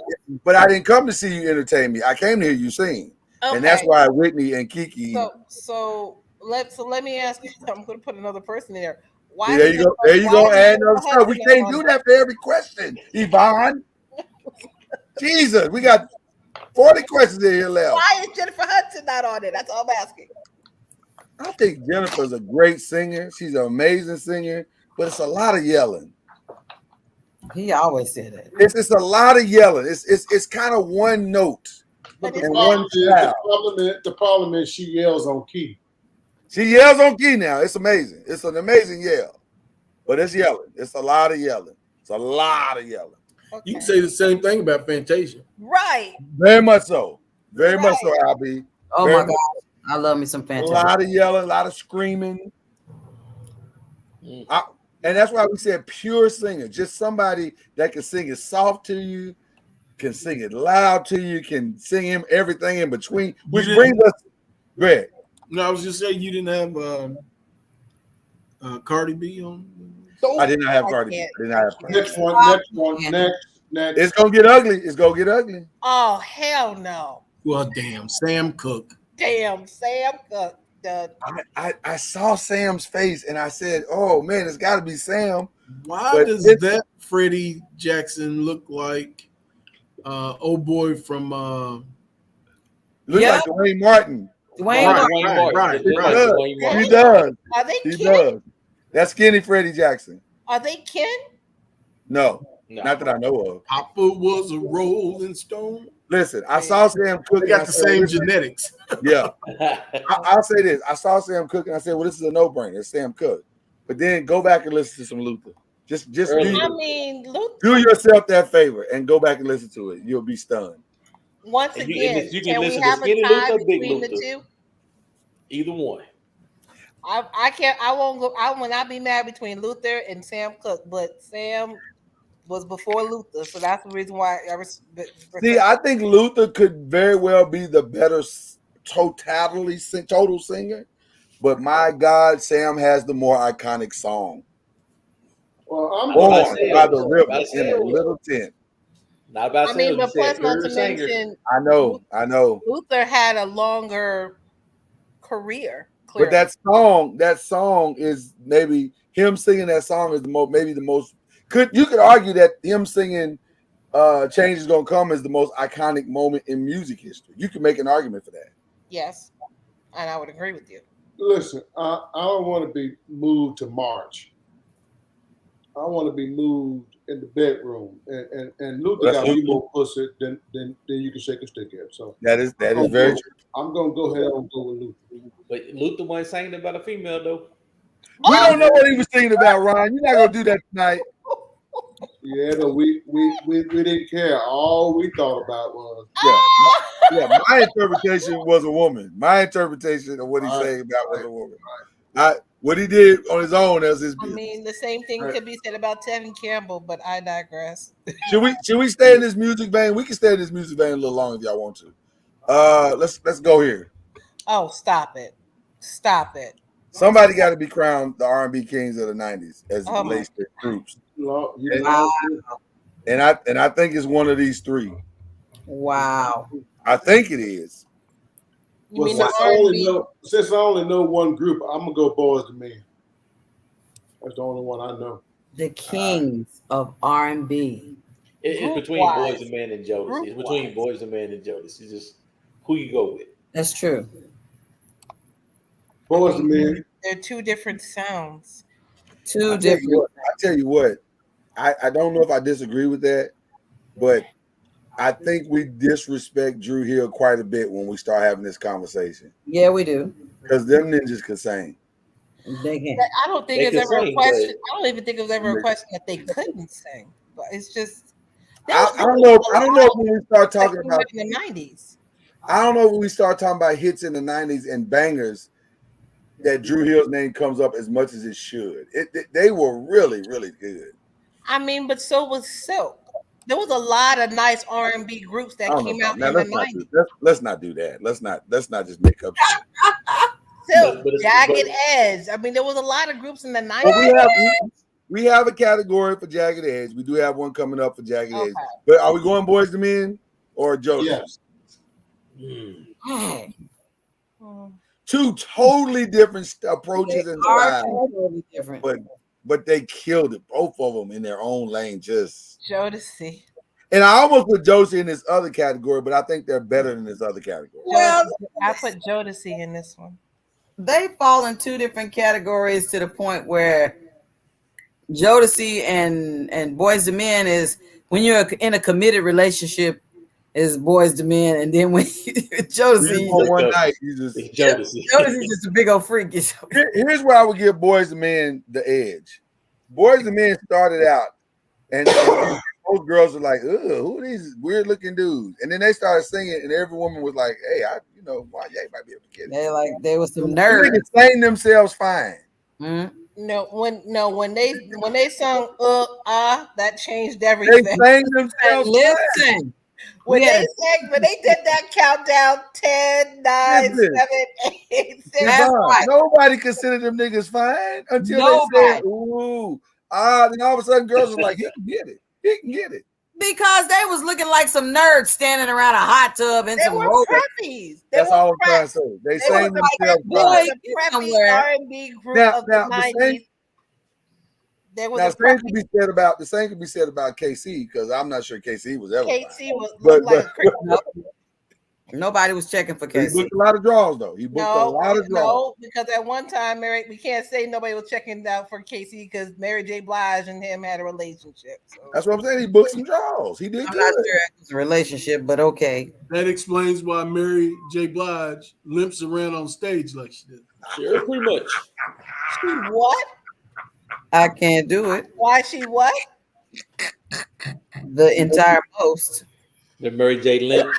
I didn't come to see you entertain me. I came to hear you sing. Okay. And that's why Whitney and Kiki. So let me ask you. I'm going to put another person in there. Why there you go. Add another stuff. We can't do that for every question, Yvonne. Jesus, we got 40 questions in here left. Why is Jennifer Hudson not on it? That's all I'm asking. I think Jennifer's a great singer. She's an amazing singer, but it's a lot of yelling. He always said that. It's a lot of yelling. It's kind of one note But and one style. The problem is she yells on key. She yells on key now. It's amazing. It's an amazing yell, but it's yelling. It's a lot of yelling. It's a lot of yelling. Okay. You can say the same thing about Fantasia. Right. Very much so. Very much so, Albie. Oh my God. I love me some Fantasia. A lot of yelling, a lot of screaming. And that's why we said pure singer. Just somebody that can sing it soft to you, can sing it loud to you, can sing him everything in between. Which brings us, Greg. No, I was just saying you didn't have Cardi B on. I did not have Cardi B. Next one. It's gonna get ugly. It's gonna get ugly. Oh hell no. Well, damn, Sam Cooke. Damn, Sam Cooke. I saw Sam's face and I said, "Oh man, it's got to be Sam." Why does that Freddie Jackson look like old boy from? Look like Dwayne Martin. Right. He does. Are they He kin? does. That's skinny Freddie Jackson. Are they kin? No, not that I know of. Papa was a Rolling Stone. Listen, I saw Sam Cooke. They got the same genetics. Yeah. I'll say this. I saw Sam Cooke and I said, well, this is a no-brainer. It's Sam Cooke. But then go back and listen to some Luther. Just Luther. do yourself that favor and go back and listen to it. You'll be stunned. Once again, you can can we listen have to Skinny a tie Luther, Big between the Luther. two? Either one. I can't. I won't go. I will not be mad between Luther and Sam Cooke, but Sam was before Luther, so that's the reason why I See, I think Luther could very well be the better total singer, but my God, Sam has the more iconic song. Well, I'm Born going by the river in a little tent. Not about I mean, sales. You but plus said not third to singer. mention, I know. Luther had a longer career. But Clearly, that song is maybe him singing that song is the most. You could argue that him singing "Change Is Gonna Come" is the most iconic moment in music history. You can make an argument for that. yes, and I would agree with you. Listen, I don't want to be moved to March. I want to be moved in the bedroom, and Luther That's got way Luther. more pussy than you can shake a stick at. So That is very true. I'm gonna go ahead and go with Luther. But Luther wasn't singing about a female though. We don't know what he was thinking about, Ron. You're not gonna do that tonight. Yeah, no, we didn't care. All we thought about was My interpretation was a woman. My interpretation of what he's saying about was a woman. What he did on his own as his I business. mean, the same thing could be said about Tevin Campbell, but I digress. Should we stay in this music vein? We can stay in this music vein a little longer if y'all want to. Let's go here. Oh, stop it! Stop it! Somebody got to be crowned the R&B kings of the '90s as it Oh relates to groups. Wow. And I think it's one of these three. Wow. I think it is. Well, since I only know one group, I'm gonna go Boys to Men. That's the only one I know. The kings of R&B. It's between Boys and Men and Jodeci. It's between Boys and Men and Jodeci. It's just who you go with. That's true. Boys to Men. They're two different sounds. Two different. I tell you what, I don't know if I disagree with that, but I think we disrespect Drew Hill quite a bit when we start having this conversation. Yeah, we do. Because them ninjas can sing. They can. I don't think it's ever a question. I don't even think it was ever a question that they couldn't sing. But it's just. I don't know when we start talking about in the '90s. I don't know when we start talking about hits in the '90s and bangers that Drew Hill's name comes up as much as it should. They were really, really good. I mean, but so was Silk. There was a lot of nice R&B groups that came out in the '90s. Let's not do that. Let's not just make up shit. Silk, Jagged Edge. I mean, there was a lot of groups in the '90s. Well, we have a category for Jagged Edge. We do have one coming up for Jagged Edge. But are we going Boys to Men or Jodeci? Yes. Two totally different approaches and styles. Totally different. But they killed it, both of them in their own lane. Just Jodeci. And I almost put Jodeci in this other category, but I think they're better than this other category. Well, I put Jodeci in this one. They fall in two different categories to the point where Jodeci and Boys to Men is when you're in a committed relationship is Boys to Men, and then when Jodeci one night, Jodeci just a big old freak. Here's where I would give Boys to Men the edge. Boys to Men started out, and most girls were like, "Ugh, who are these weird looking dudes?" And then they started singing, and every woman was like, "Hey, why you might be able to get it." They were some nerds. They sang themselves fine. Mm-hmm. When they sung that changed everything. They sang themselves. Listen. When they did that countdown 10, 9, 7, 8, 6. Right. Nobody considered them niggas fine until they said, "Ooh, then all of a sudden girls are like, he can get it. He can get it." Because they was looking like some nerds standing around a hot tub and some robots. That's all I'm trying to say. They sang themselves fine. Preppy R&B group of the 90s. The same could be said about KC, because I'm not sure KC was ever. KC was nobody was checking for KC. He booked a lot of draws though. He booked a lot of draws. No, because at one time, we can't say nobody was checking out for KC because Mary J. Blige and him had a relationship. So. That's what I'm saying. He booked some draws. He did. I'm not sure it was a relationship, but okay. That explains why Mary J. Blige limps around on stage like she did. Sure, pretty much. She what? I can't do it. Why she what? The entire post. The Mary J. Limp.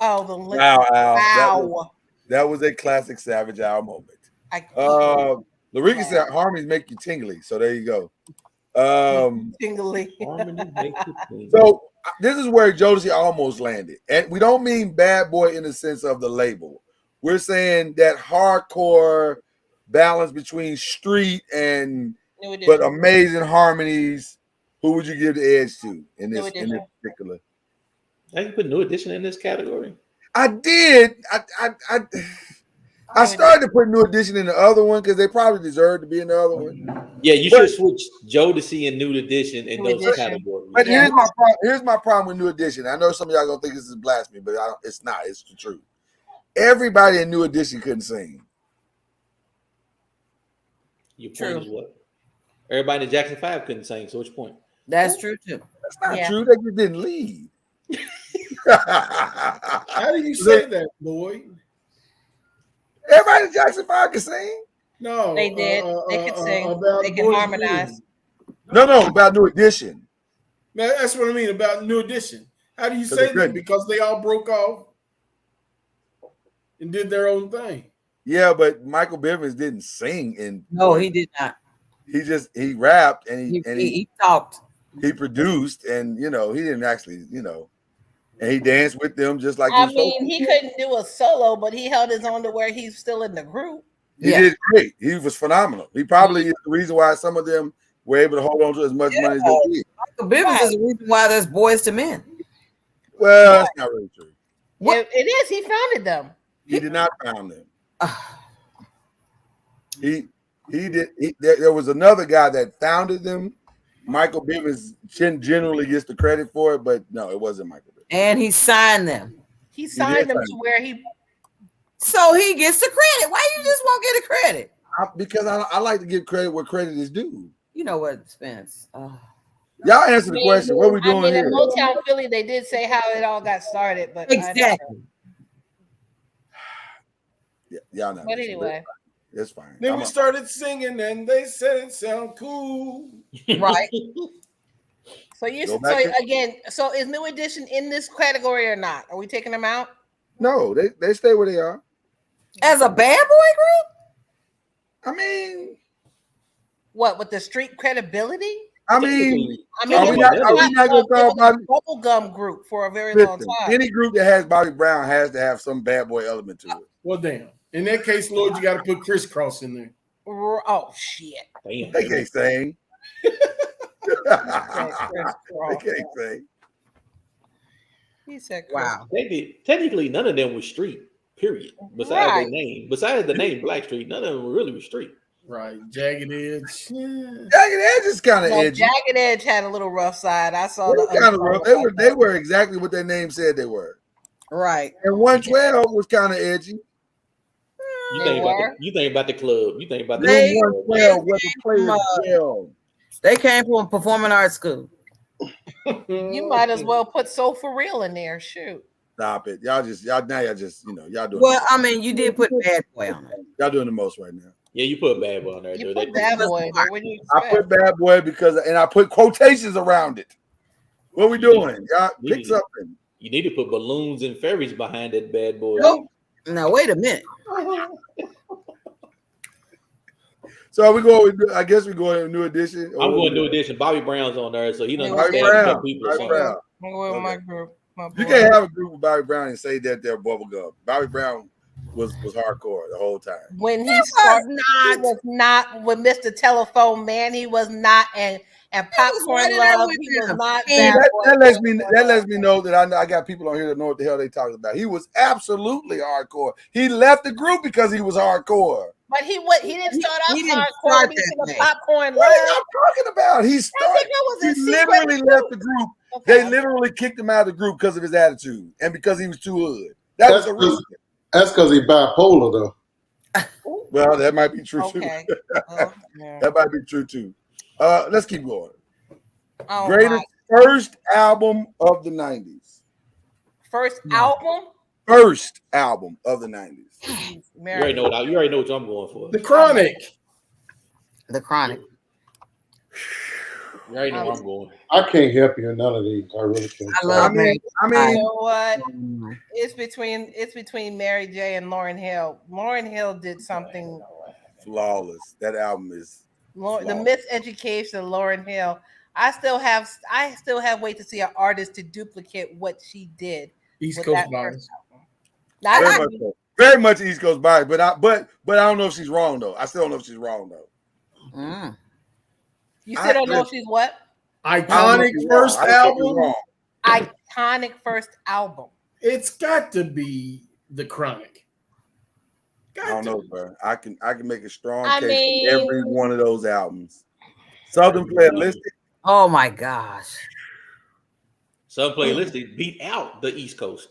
Oh, the limp. Wow. That was a classic Savage Hour moment. Larika said harmonies make you tingly. So there you go. Tingly. So this is where Jodeci almost landed. And we don't mean bad boy in the sense of the label. We're saying that hardcore balance between street and but amazing harmonies. Who would you give the edge to in this particular? Now you put New Edition in this category? I did. I started to put New Edition in the other one because they probably deserve to be in the other one. Yeah, you should switch Jodeci and New Edition in those categories. But here's my problem with New Edition. I know some of y'all gonna think this is blasphemy, but it's not. It's the truth. Everybody in New Edition couldn't sing. Your point is what? Everybody in Jackson 5 couldn't sing. So which point? That's true too. That's not true. They just didn't lead. How do you say that, Lloyd? Everybody in Jackson 5 can sing. No, they did. They could sing. They can harmonize. No, about New Edition. That's what I mean about New Edition. How do you say that? Because they all broke off and did their own thing. Yeah, but Michael Bivins didn't sing in. No, he did not. He rapped and he talked. He produced and he didn't actually and he danced with them just like I mean, he couldn't do a solo, but he held his own to where he's still in the group. He did great. He was phenomenal. He probably is the reason why some of them were able to hold on to as much money as they did. Michael Bivins is the reason why there's Boys to Men. Well, that's not really true. It is. He founded them. He did not found them. He did. There was another guy that founded them. Michael Bivins generally gets the credit for it, but no, it wasn't Michael Bivins. And he signed them. He signed them to where he. So he gets the credit. Why you just won't get a credit? Because I like to give credit where credit is due. You know what, Spence? Y'all answer the question. What are we doing here? In Motown Philly, they did say how it all got started, but exactly. Y'all know. But anyway, it's fine. Then we started singing, and they said it sounded cool. Right. So is New Edition in this category or not? Are we taking them out? No, they stay where they are. As a bad boy group? I mean, what with the street credibility? I mean, are we not gonna talk about bubblegum group for a very long time? Any group that has Bobby Brown has to have some bad boy element to it. Well, damn. In that case, Lord, you got to put Crisscross in there. Oh shit! Damn. They can't sing. They can't sing. He said, "Wow." Technically, none of them was street. Period. Besides the name Blackstreet, none of them were really street. Right, Jagged Edge. Yeah. Jagged Edge is kind of edgy. Jagged Edge had a little rough side. I saw the kind of rough. They were exactly what their name said they were. Right. And 112 was kind of edgy. You think about the club. You think about the 112 was the players. They came from performing arts school. You might as well put Soul for Real in there. Shoot. Stop it. Y'all just y'all doing. Well, I mean, you did put Bad Boy on it. Y'all doing the most right now. Yeah, you put Bad Boy on there. You put Bad Boy. What do you expect? I put Bad Boy because I put quotations around it. What we doing? Y'all pick something. You need to put balloons and fairies behind that Bad Boy. Nope. Now wait a minute. So are we going with, I guess we're going with New Edition. I'm going New Edition. Bobby Brown's on there, so he doesn't Bobby Brown. Bobby Brown. I'm going with my group. You can't have a group with Bobby Brown and say that they're bubblegum. Bobby Brown was hardcore the whole time. When he started, he was not with Mr. Telephone Man. He was not, and Popcorn Love. He was not. That lets me know that I got people on here that know what the hell they talking about. He was absolutely hardcore. He left the group because he was hardcore. But he didn't start off hardcore. He was Popcorn Love. What are y'all talking about? He literally left the group. Okay. They literally kicked him out of the group because of his attitude and because he was too hood. That's the reason. That's because he's bipolar, though. Well, that might be true too. Yeah. That might be true too. Let's keep going. Greatest first album of the 90s. First album? First album of the 90s. You already know what I'm going for. The Chronic. The Chronic. You already know where I'm going. I can't help you in none of these. I really can't. I mean, you know what? It's between Mary J and Lauryn Hill. Lauryn Hill did something flawless. That album is The flawless. Miseducation of Lauryn Hill. I still have wait to see an artist to duplicate what she did. East with Coast that bias. first album. Now, Very I- much so. Very much East Coast bias, but I don't know if she's wrong though. I still don't know if she's wrong though. You still don't know if she's what? Iconic first album. Iconic first album. It's got to be The Chronic. I don't know, bro. I can make a strong I case mean- for every one of those albums. Southern Playalistic. Oh my gosh. Southern Playalistic beat out the East Coast.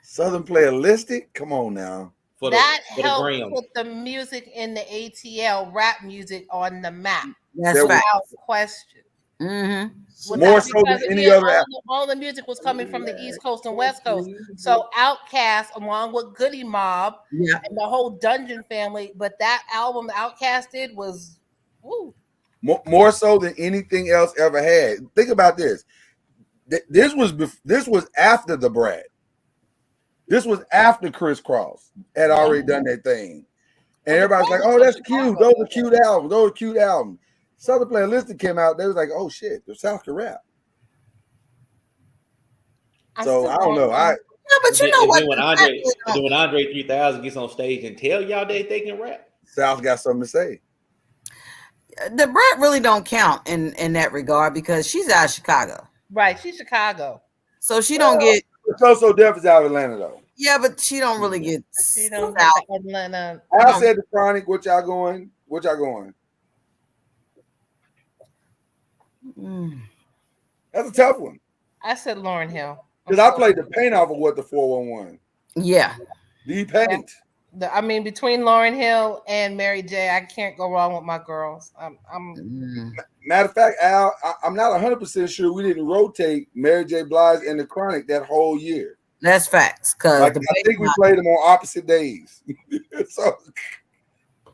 Southern Playalistic? Come on now. That for the helped gram. put the music in the ATL rap music on the map. That's without facts. question. Mm-hmm. More so than Because, any again, other album. all the music was coming from the East Coast and West Coast. So Outkast, along with Goody Mob, Yeah. and the whole Dungeon family, but that album Outkast did was, woo. More so than anything else ever had. Think about this. This was after the Brat. This was after Criss Cross had already done their thing. And everybody's like, oh, that's cute. Those are cute albums. Those are cute albums. Southern Playalistic came out. They was like, oh shit, the South can rap. So I don't know. But you know what? When Andre 3000 gets on stage and tell y'all they can rap. South got something to say. The Brat really don't count in that regard because she's out of Chicago. Right, she's Chicago. So she don't get. So Def is out of Atlanta though. Yeah, but she don't really get. She don't South. get Atlanta. I said the Chronic. What y'all going? That's a tough one. I said Lauryn Hill. Because I played the paint off of what the 411. Yeah. The paint. I mean, between Lauryn Hill and Mary J, I can't go wrong with my girls. Matter of fact, Al, I'm not 100% sure we didn't rotate Mary J. Blige and the Chronic that whole year. That's facts. Because I think we played them on opposite days. So,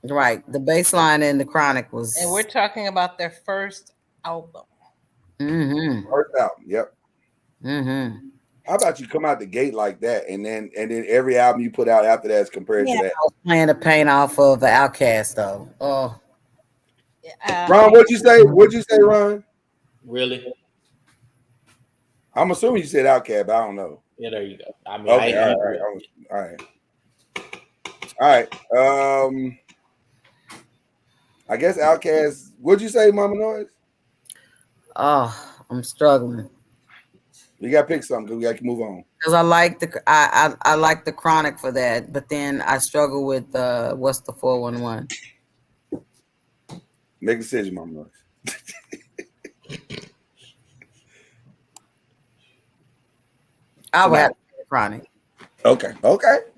right. The bass line and the Chronic was. And we're talking about their first album. Mm-hmm. First album, yep. Mm-hmm. How about you come out the gate like that, and then every album you put out after that is compared to that? I was playing the paint off of Outkast though. Oh, Ron, what'd you say, Ron? Really? I'm assuming you said Outkast, but I don't know. Yeah, there you go. I mean, Okay, all right. I guess Outkast. What'd you say, Mama Noise? Oh, I'm struggling. We gotta pick something because we gotta move on. Because I like I like the Chronic for that, but then I struggle with what's the 411. Make a decision, Mama Noise. I would have to pick the Chronic. Okay.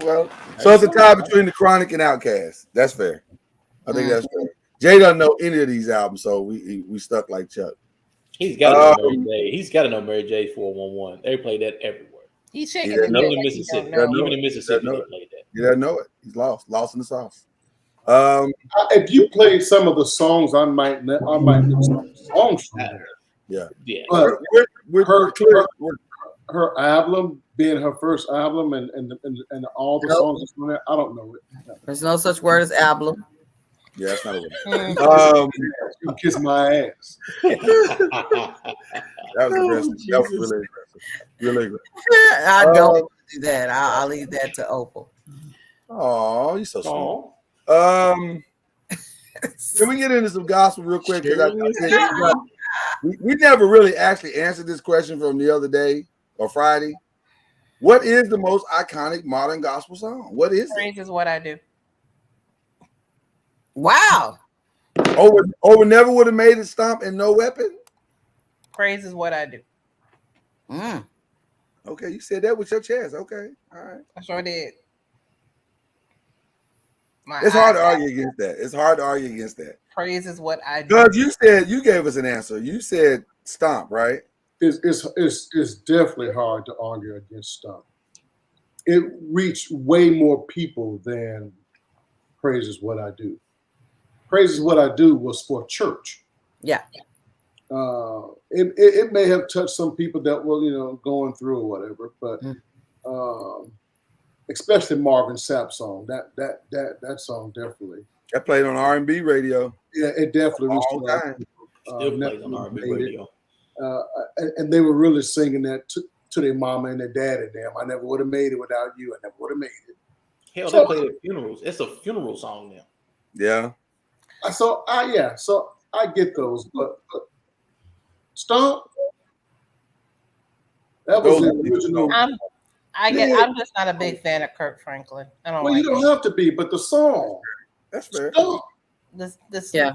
Well, so it's a tie between the Chronic and Outkast. That's fair. I think that's fair. Jay doesn't know any of these albums, so we stuck like Chuck. He's got to know Mary J. He's got to know Mary J. 411. They play that everywhere. He's shaking Even his head in like he Mississippi. don't know. Even in Mississippi, they played that. He doesn't know it. He's lost in the sauce. If you played some of the songs, I might know some songs from there. Yeah. But we're her album being her first album and all the songs that's on there, I don't know it. There's no such word as album. Yeah, that's not a word. You kiss my ass. That was aggressive. That was really aggressive. Really aggressive. I don't do that. I'll leave that to Opal. Oh, you're so sweet. Can we get into some gospel real quick? We never really actually answered this question from the other day or Friday. What is the most iconic modern gospel song? What is Praise is what I do. Wow. Over never would have made it stomp and no weapon. Praise is what I do. Okay, you said that with your chest. Okay, all right. I sure did. It's hard to argue against that. Praise is what I do. Doug, you gave us an answer. You said stomp, right? It's definitely hard to argue against Stomp. It reached way more people than Praise is what I do. Praise is what I do was for church. Yeah. It may have touched some people that were going through or whatever, but especially Marvin Sapp's song. That song definitely. That played on R&B radio. Yeah, it definitely was. All time. Still plays on R&B radio. And they were really singing that to their mama and their dad and them. I never would have made it without you. I never would have made it. Hell, they play it at funerals. It's a funeral song now. Yeah. So I get those, but Stomp. That was the original. I'm just not a big fan of Kirk Franklin. I don't. Well, like you don't have to be, but the song. That's fair. Stomp. This yeah.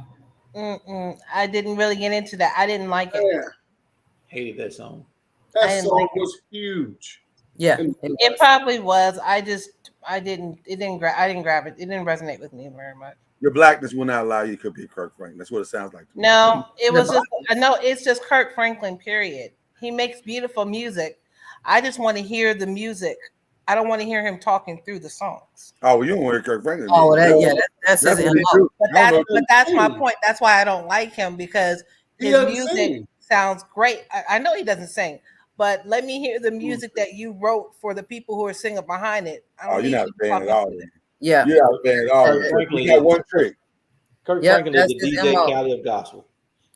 I didn't really get into that. I didn't like it. Yeah. Hated that song. That song was huge. Yeah, it probably was. I didn't grab it. It didn't resonate with me very much. Your blackness will not allow you to be Kirk Franklin. That's what it sounds like. No, it was just it's just Kirk Franklin, period. He makes beautiful music. I just want to hear the music. I don't want to hear him talking through the songs. Oh, well, you don't want to hear Kirk Franklin. Oh, that's what they do. But that's my point. That's why I don't like him, because his music sounds great. I know he doesn't sing, but let me hear the music that you wrote for the people who are singing behind it. You're not a fan at all. Yeah. You're not a fan at all. You got one trick. Kirk Franklin is the DJ Khaled of gospel.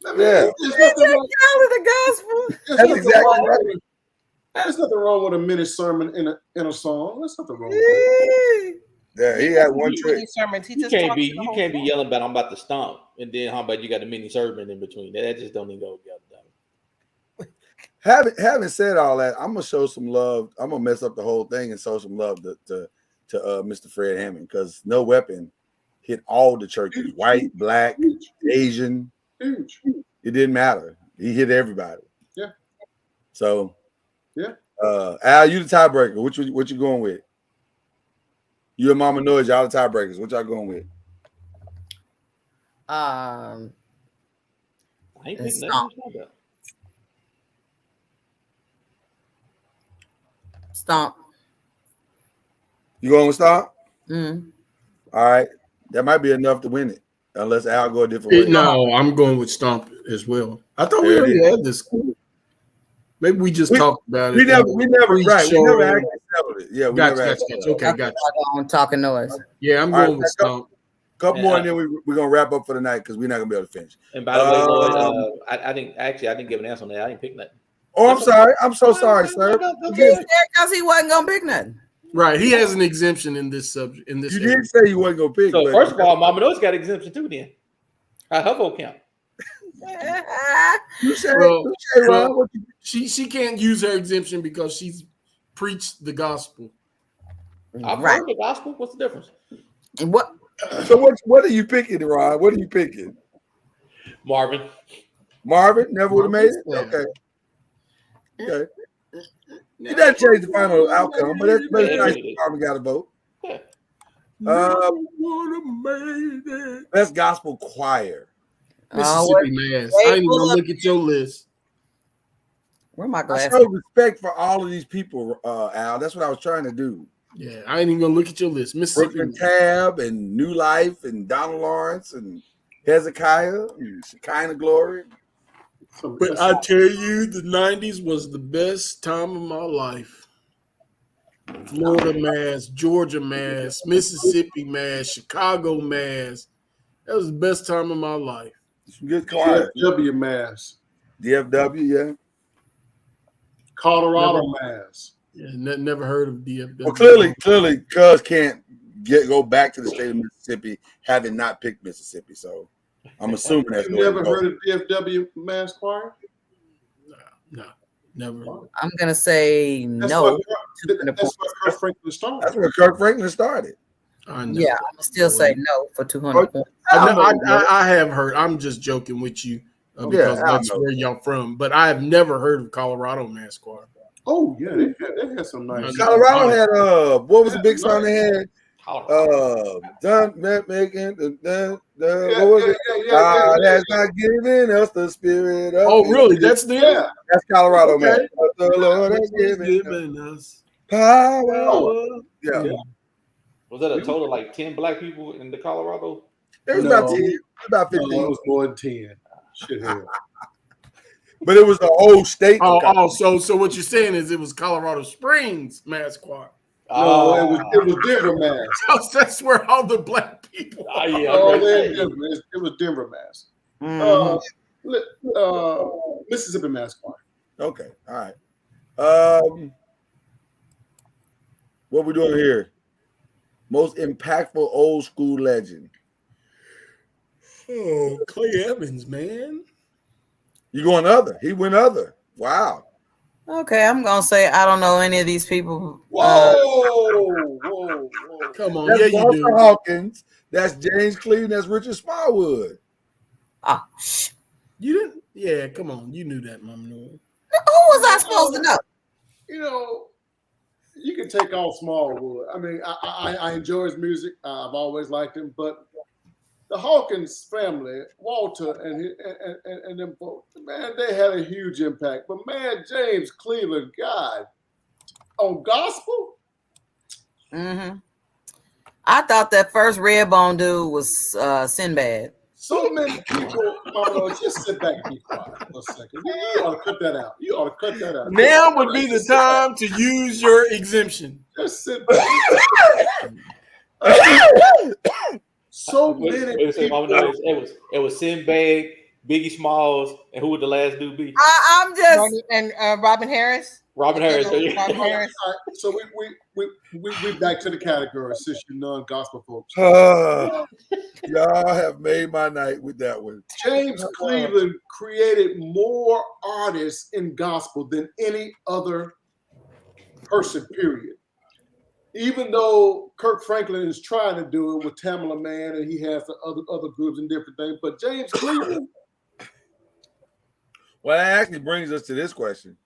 Yeah. DJ Khaled of gospel. That's exactly right. There's nothing wrong with a mini sermon in a song. There's nothing wrong with that. Yeah, he had one trick. You can't be yelling about I'm about to stomp, and then how about you got a mini sermon in between? That just don't even go together. Having said all that, I'm gonna show some love. I'm gonna mess up the whole thing and show some love to Mr. Fred Hammond, because No Weapon hit all the churches, white, black, Asian. Huge. It didn't matter. He hit everybody. Yeah. So. Yeah. Al, you the tiebreaker. What you going with? You and Mama Noise, y'all the tiebreakers. What y'all going with? I ain't picking Stomp. Stomp. You going with Stomp? Mm. All right. That might be enough to win it, unless Al go a different way. No, I'm going with Stomp as well. I thought we already had this. Maybe we just talked about it. We never actually settled it. Yeah, we never actually settled it. Okay, gotcha. I'm talking noise. Yeah, I'm going with Stomp. Couple more, and then we're gonna wrap up for the night because we're not gonna be able to finish. And by the way, Lloyd, I didn't give an answer on that. I didn't pick nothing. Oh, I'm sorry. I'm so sorry, sir. Because he wasn't gonna pick nothing. Right, he has an exemption in this subject. In this, you did say you wasn't gonna pick. So first of all, Mama Noise got exemption too. Then her vote count. She can't use her exemption because she's preached the gospel. I've heard the gospel. What's the difference? And what? So what are you picking, Ron? What are you picking? Marvin. Never would have made it. Okay. It doesn't change the final outcome, but that's nice. Marvin got a vote. Best gospel choir. Mississippi Mass. I ain't even gonna look at your list. Where am I glasses? I show respect for all of these people, Al. That's what I was trying to do. Yeah, I ain't even gonna look at your list. Mississippi Brooklyn Tab and New Life and Donald Lawrence and Hezekiah and Shekinah Glory. But I tell you, the 90s was the best time of my life. Florida Mass, Georgia Mass, Mississippi Mass, Chicago Mass. That was the best time of my life. Good choir. DFW Mass. DFW, yeah. Colorado Mass. Yeah, never heard of DFW. Well, clearly, Cuz can't go back to the state of Mississippi having not picked Mississippi. So I'm assuming that's you never heard of DFW Mass Choir? No, never. I'm gonna say no. That's where Kirk Franklin started. That's where Kirk Franklin started. Yeah, I'm gonna still say no for 200 points. I have heard. I'm just joking with you because that's where y'all from. But I have never heard of Colorado Mass Choir. Oh yeah, they had some nice. Colorado had what was the big song they had? Done making what was it? God has not given us the spirit of. Oh really? That's them? That's Colorado, man. The Lord has given us power. Yeah. Was that a total of like 10 black people in the Colorado? It was about 10, about 15. No, it was more than 10. Shit hell. But it was the whole state. So what you're saying is it was Colorado Springs Mass Choir. No, it was Denver Mass. That's where all the black people. Yeah, Oh, they're in Denver. It was Denver Mass. Mississippi Mass Choir. Okay, all right. What we doing here? Most impactful old school legend. Oh, Clay Evans, man. You going other? He went other. Wow. Okay, I'm gonna say I don't know any of these people. Whoa. Come on, That's yeah, you Walter do. Hawkins. That's James Cleveland. That's Richard Smallwood. Oh, you didn't? Yeah, come on, you knew that, Mama Noel. Who was I supposed to know? You know, you can take off Smallwood. I mean, I enjoy his music. I've always liked him, but the Hawkins family, Walter and them folks, man, they had a huge impact. But man, James Cleveland, God, on gospel. Mm-hmm. I thought that first Redbone dude was Sinbad. So many people, just sit back and be quiet for a second. You ought to cut that out. You ought to cut that out. Now would be the time to use your exemption. Just sit back. So many people. It was Sinbad, Biggie Smalls, and who would the last dude be? I'm just Robin Harris. Robin Harris. Robin Harris. So we back to the category since you non-gospel folks. Y'all have made my night with that one. James Cleveland created more artists in gospel than any other person, period. Even though Kirk Franklin is trying to do it with Tamala Man and he has the other groups and different things, but James Cleveland. Well, that actually brings us to this question.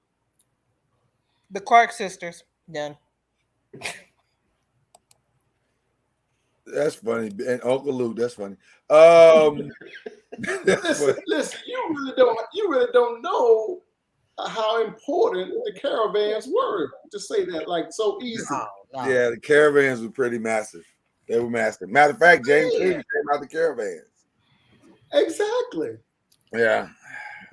The Clark sisters. Done. That's funny. And Uncle Luke, that's funny. Listen, you really don't know how important the caravans were to say that like so easy. Yeah, the caravans were pretty massive. They were massive. Matter of fact, James Cleveland came out the caravans. Exactly. Yeah.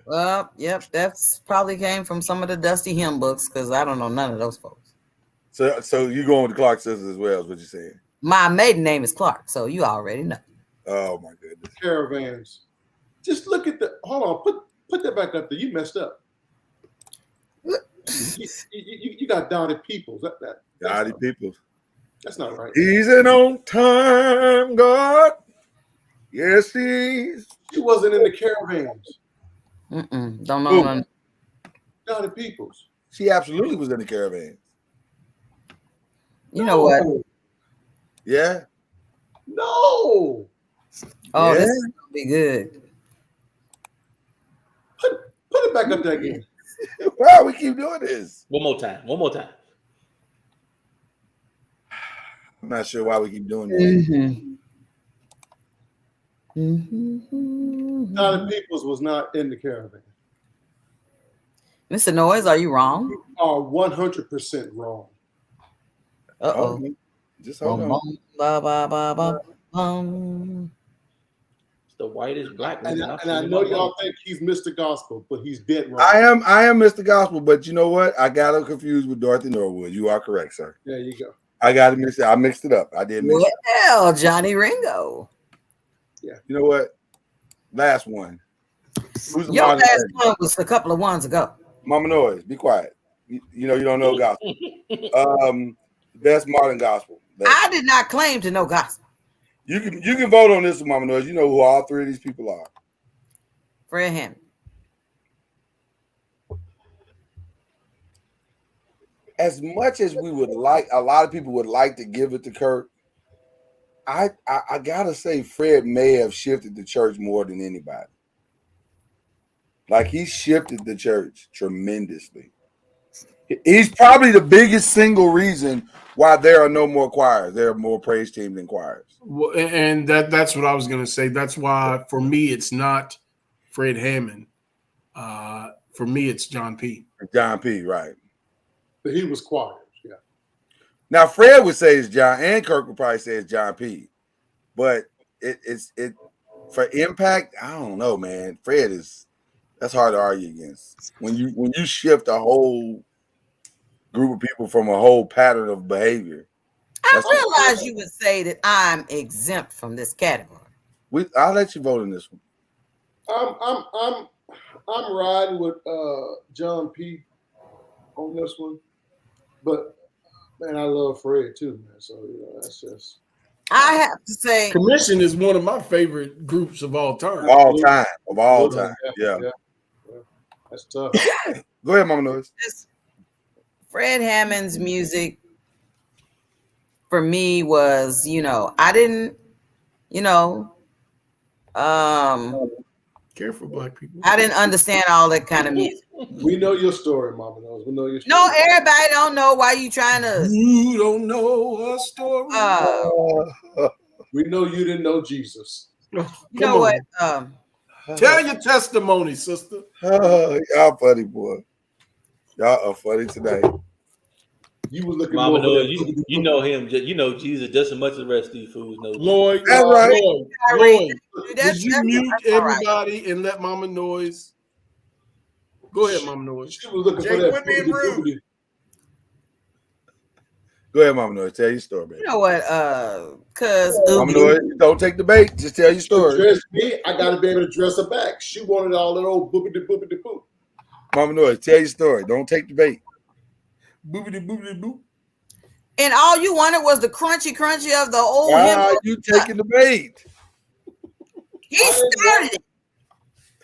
Well, yep, that's probably came from some of the dusty hymn books because I don't know none of those folks. So you going with the Clark sisters as well, is what you're saying? My maiden name is Clark, so you already know. Oh my goodness. Caravans. Just look at the. Hold on. Put that back up there. You messed up. You got Dottie Peoples. Dottie Peoples. That's not right. He's an on time God. Yes, he is. She wasn't in the caravans. Don't know none. Dottie Peoples. She absolutely was in the caravans. You know what? No. Yeah. Oh, Yeah. this is gonna be good. Put it back up there again. Wow, we keep doing this. One more time. I'm not sure why we keep doing this. Dottie Peoples was not in the caravan. Mr. Noise, are you wrong? You are 100% wrong. Uh-oh. Just hold on. It's the whitest black man. And I know y'all think he's Mr. Gospel, but he's dead wrong. I am Mr. Gospel, but you know what? I got him confused with Dorothy Norwood. You are correct, sir. There you go. I got it mixed up. I mixed it up. I did mix it up. Well, Johnny Ringo. Yeah. You know what? Last one. Your last one was a couple of ones ago. Mama Noise, be quiet. You know you don't know gospel. Best modern gospel. I did not claim to know gospel. You can vote on this one, Mama Noise. You know who all three of these people are. Fred Hammond. As much as we would like, a lot of people would like to give it to Kirk. I gotta say, Fred may have shifted the church more than anybody. Like he shifted the church tremendously. He's probably the biggest single reason why there are no more choirs. There are more praise teams than choirs. Well, and that's what I was going to say. That's why for me it's not Fred Hammond. For me it's John P. John P. Right. But he was choirs. Yeah. Now Fred would say it's John, and Kirk would probably say it's John P. But it's for impact. I don't know, man. Fred is. That's hard to argue against. When you shift a whole group of people from a whole pattern of behavior. I realize you would say that I'm exempt from this category. I'll let you vote in this one. I'm riding with John P on this one, but man, I love Fred too, man. So that's just. I have to say, Commission is one of my favorite groups of all time. Of all time. Yeah. That's tough. Go ahead, Mama Noise. Fred Hammond's music for me was, I didn't, Careful, black people. I didn't understand all that kind of music. We know your story, Mama Knows. We know your story. No, everybody don't know why you trying to. You don't know a story. We know you didn't know Jesus. You know what? Tell your testimony, sister. Y'all funny, boy. Y'all are funny tonight. You was looking Mama over knows there. you know him. You know Jesus just as much as the rest of these fools know. Lloyd, That's right. Lloyd, did you mute everybody and let Mama Noise? Go ahead, Mama Noise. She was looking Jake, for quit being rude. that. Go ahead, Mama Noise. Tell your story, baby. You know what? Cause Mama Noise, don't take the bait. Just tell your story. Dress me, I gotta be able to dress her back. She wanted all that old boopity boopity boop. Mama Noise, tell your story. Don't take the bait. Boopity boopity boop. And all you wanted was the crunchy of the old hymn. You taking the bait? He started it.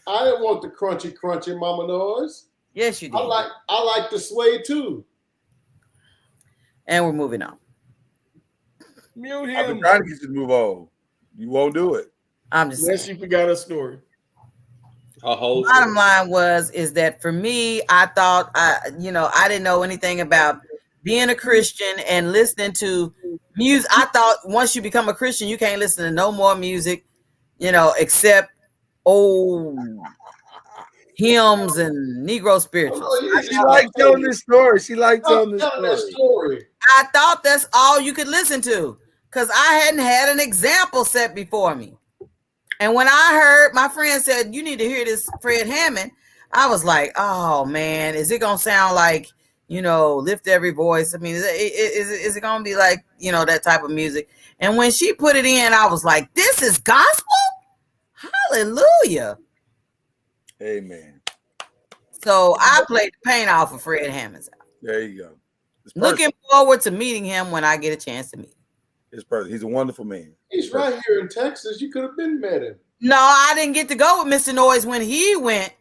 I didn't want the crunchy Mama Noise. Yes, you did. I like the sway too. And we're moving on. Mute I've been him. trying to get you to move on. You won't do it. I'm just Unless saying. you forgot a story. Bottom line is that for me, I thought I didn't know anything about being a Christian and listening to music. I thought once you become a Christian, you can't listen to no more music, except old hymns and Negro spirituals. She liked telling this story. She liked telling this story. I thought that's all you could listen to because I hadn't had an example set before me. And when I heard my friend said, you need to hear this Fred Hammond, I was like, oh man, is it going to sound like, lift every voice? I mean, is it going to be like, that type of music? And when she put it in, I was like, this is gospel? Hallelujah. Amen. So I played the paint off of Fred Hammond's album. There you go. Looking forward to meeting him when I get a chance to meet him. It's perfect. He's a wonderful man. He's right here in Texas. You could have been met him. No, I didn't get to go with Mr. Noise when he went.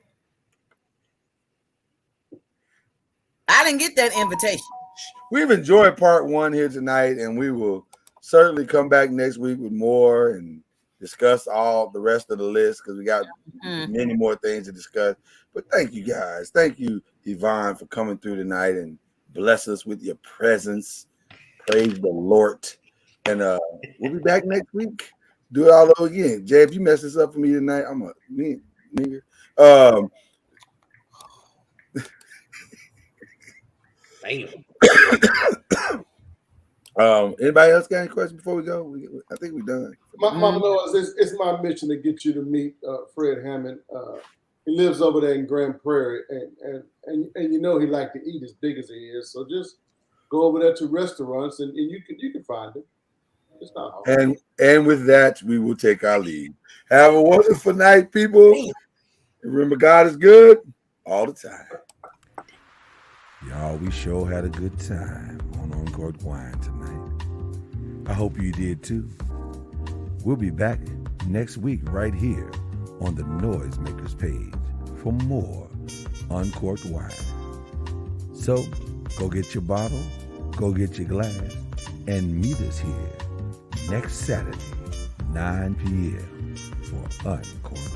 I didn't get that invitation. We've enjoyed part one here tonight, and we will certainly come back next week with more and discuss all the rest of the list because we got many more things to discuss. But thank you guys. Thank you, Yvonne, for coming through tonight and bless us with your presence. Praise the Lord. And we'll be back next week. Do it all over again. Jay, if you mess this up for me tonight, I'm a nigga. Anybody else got any questions before we go? I think we're done. Mama knows it's my mission to get you to meet Fred Hammond. He lives over there in Grand Prairie, and he like to eat as big as he is. So just go over there to restaurants, and you can find him. It's not hard. And with that, we will take our leave. Have a wonderful night, people. And remember, God is good all the time. Y'all, we sure had a good time on Uncorked Wine tonight. I hope you did too. We'll be back next week right here on the Noisemakers page for more Uncorked Wine. So go get your bottle, go get your glass, and meet us here next Saturday, 9 p.m. for Uncorked.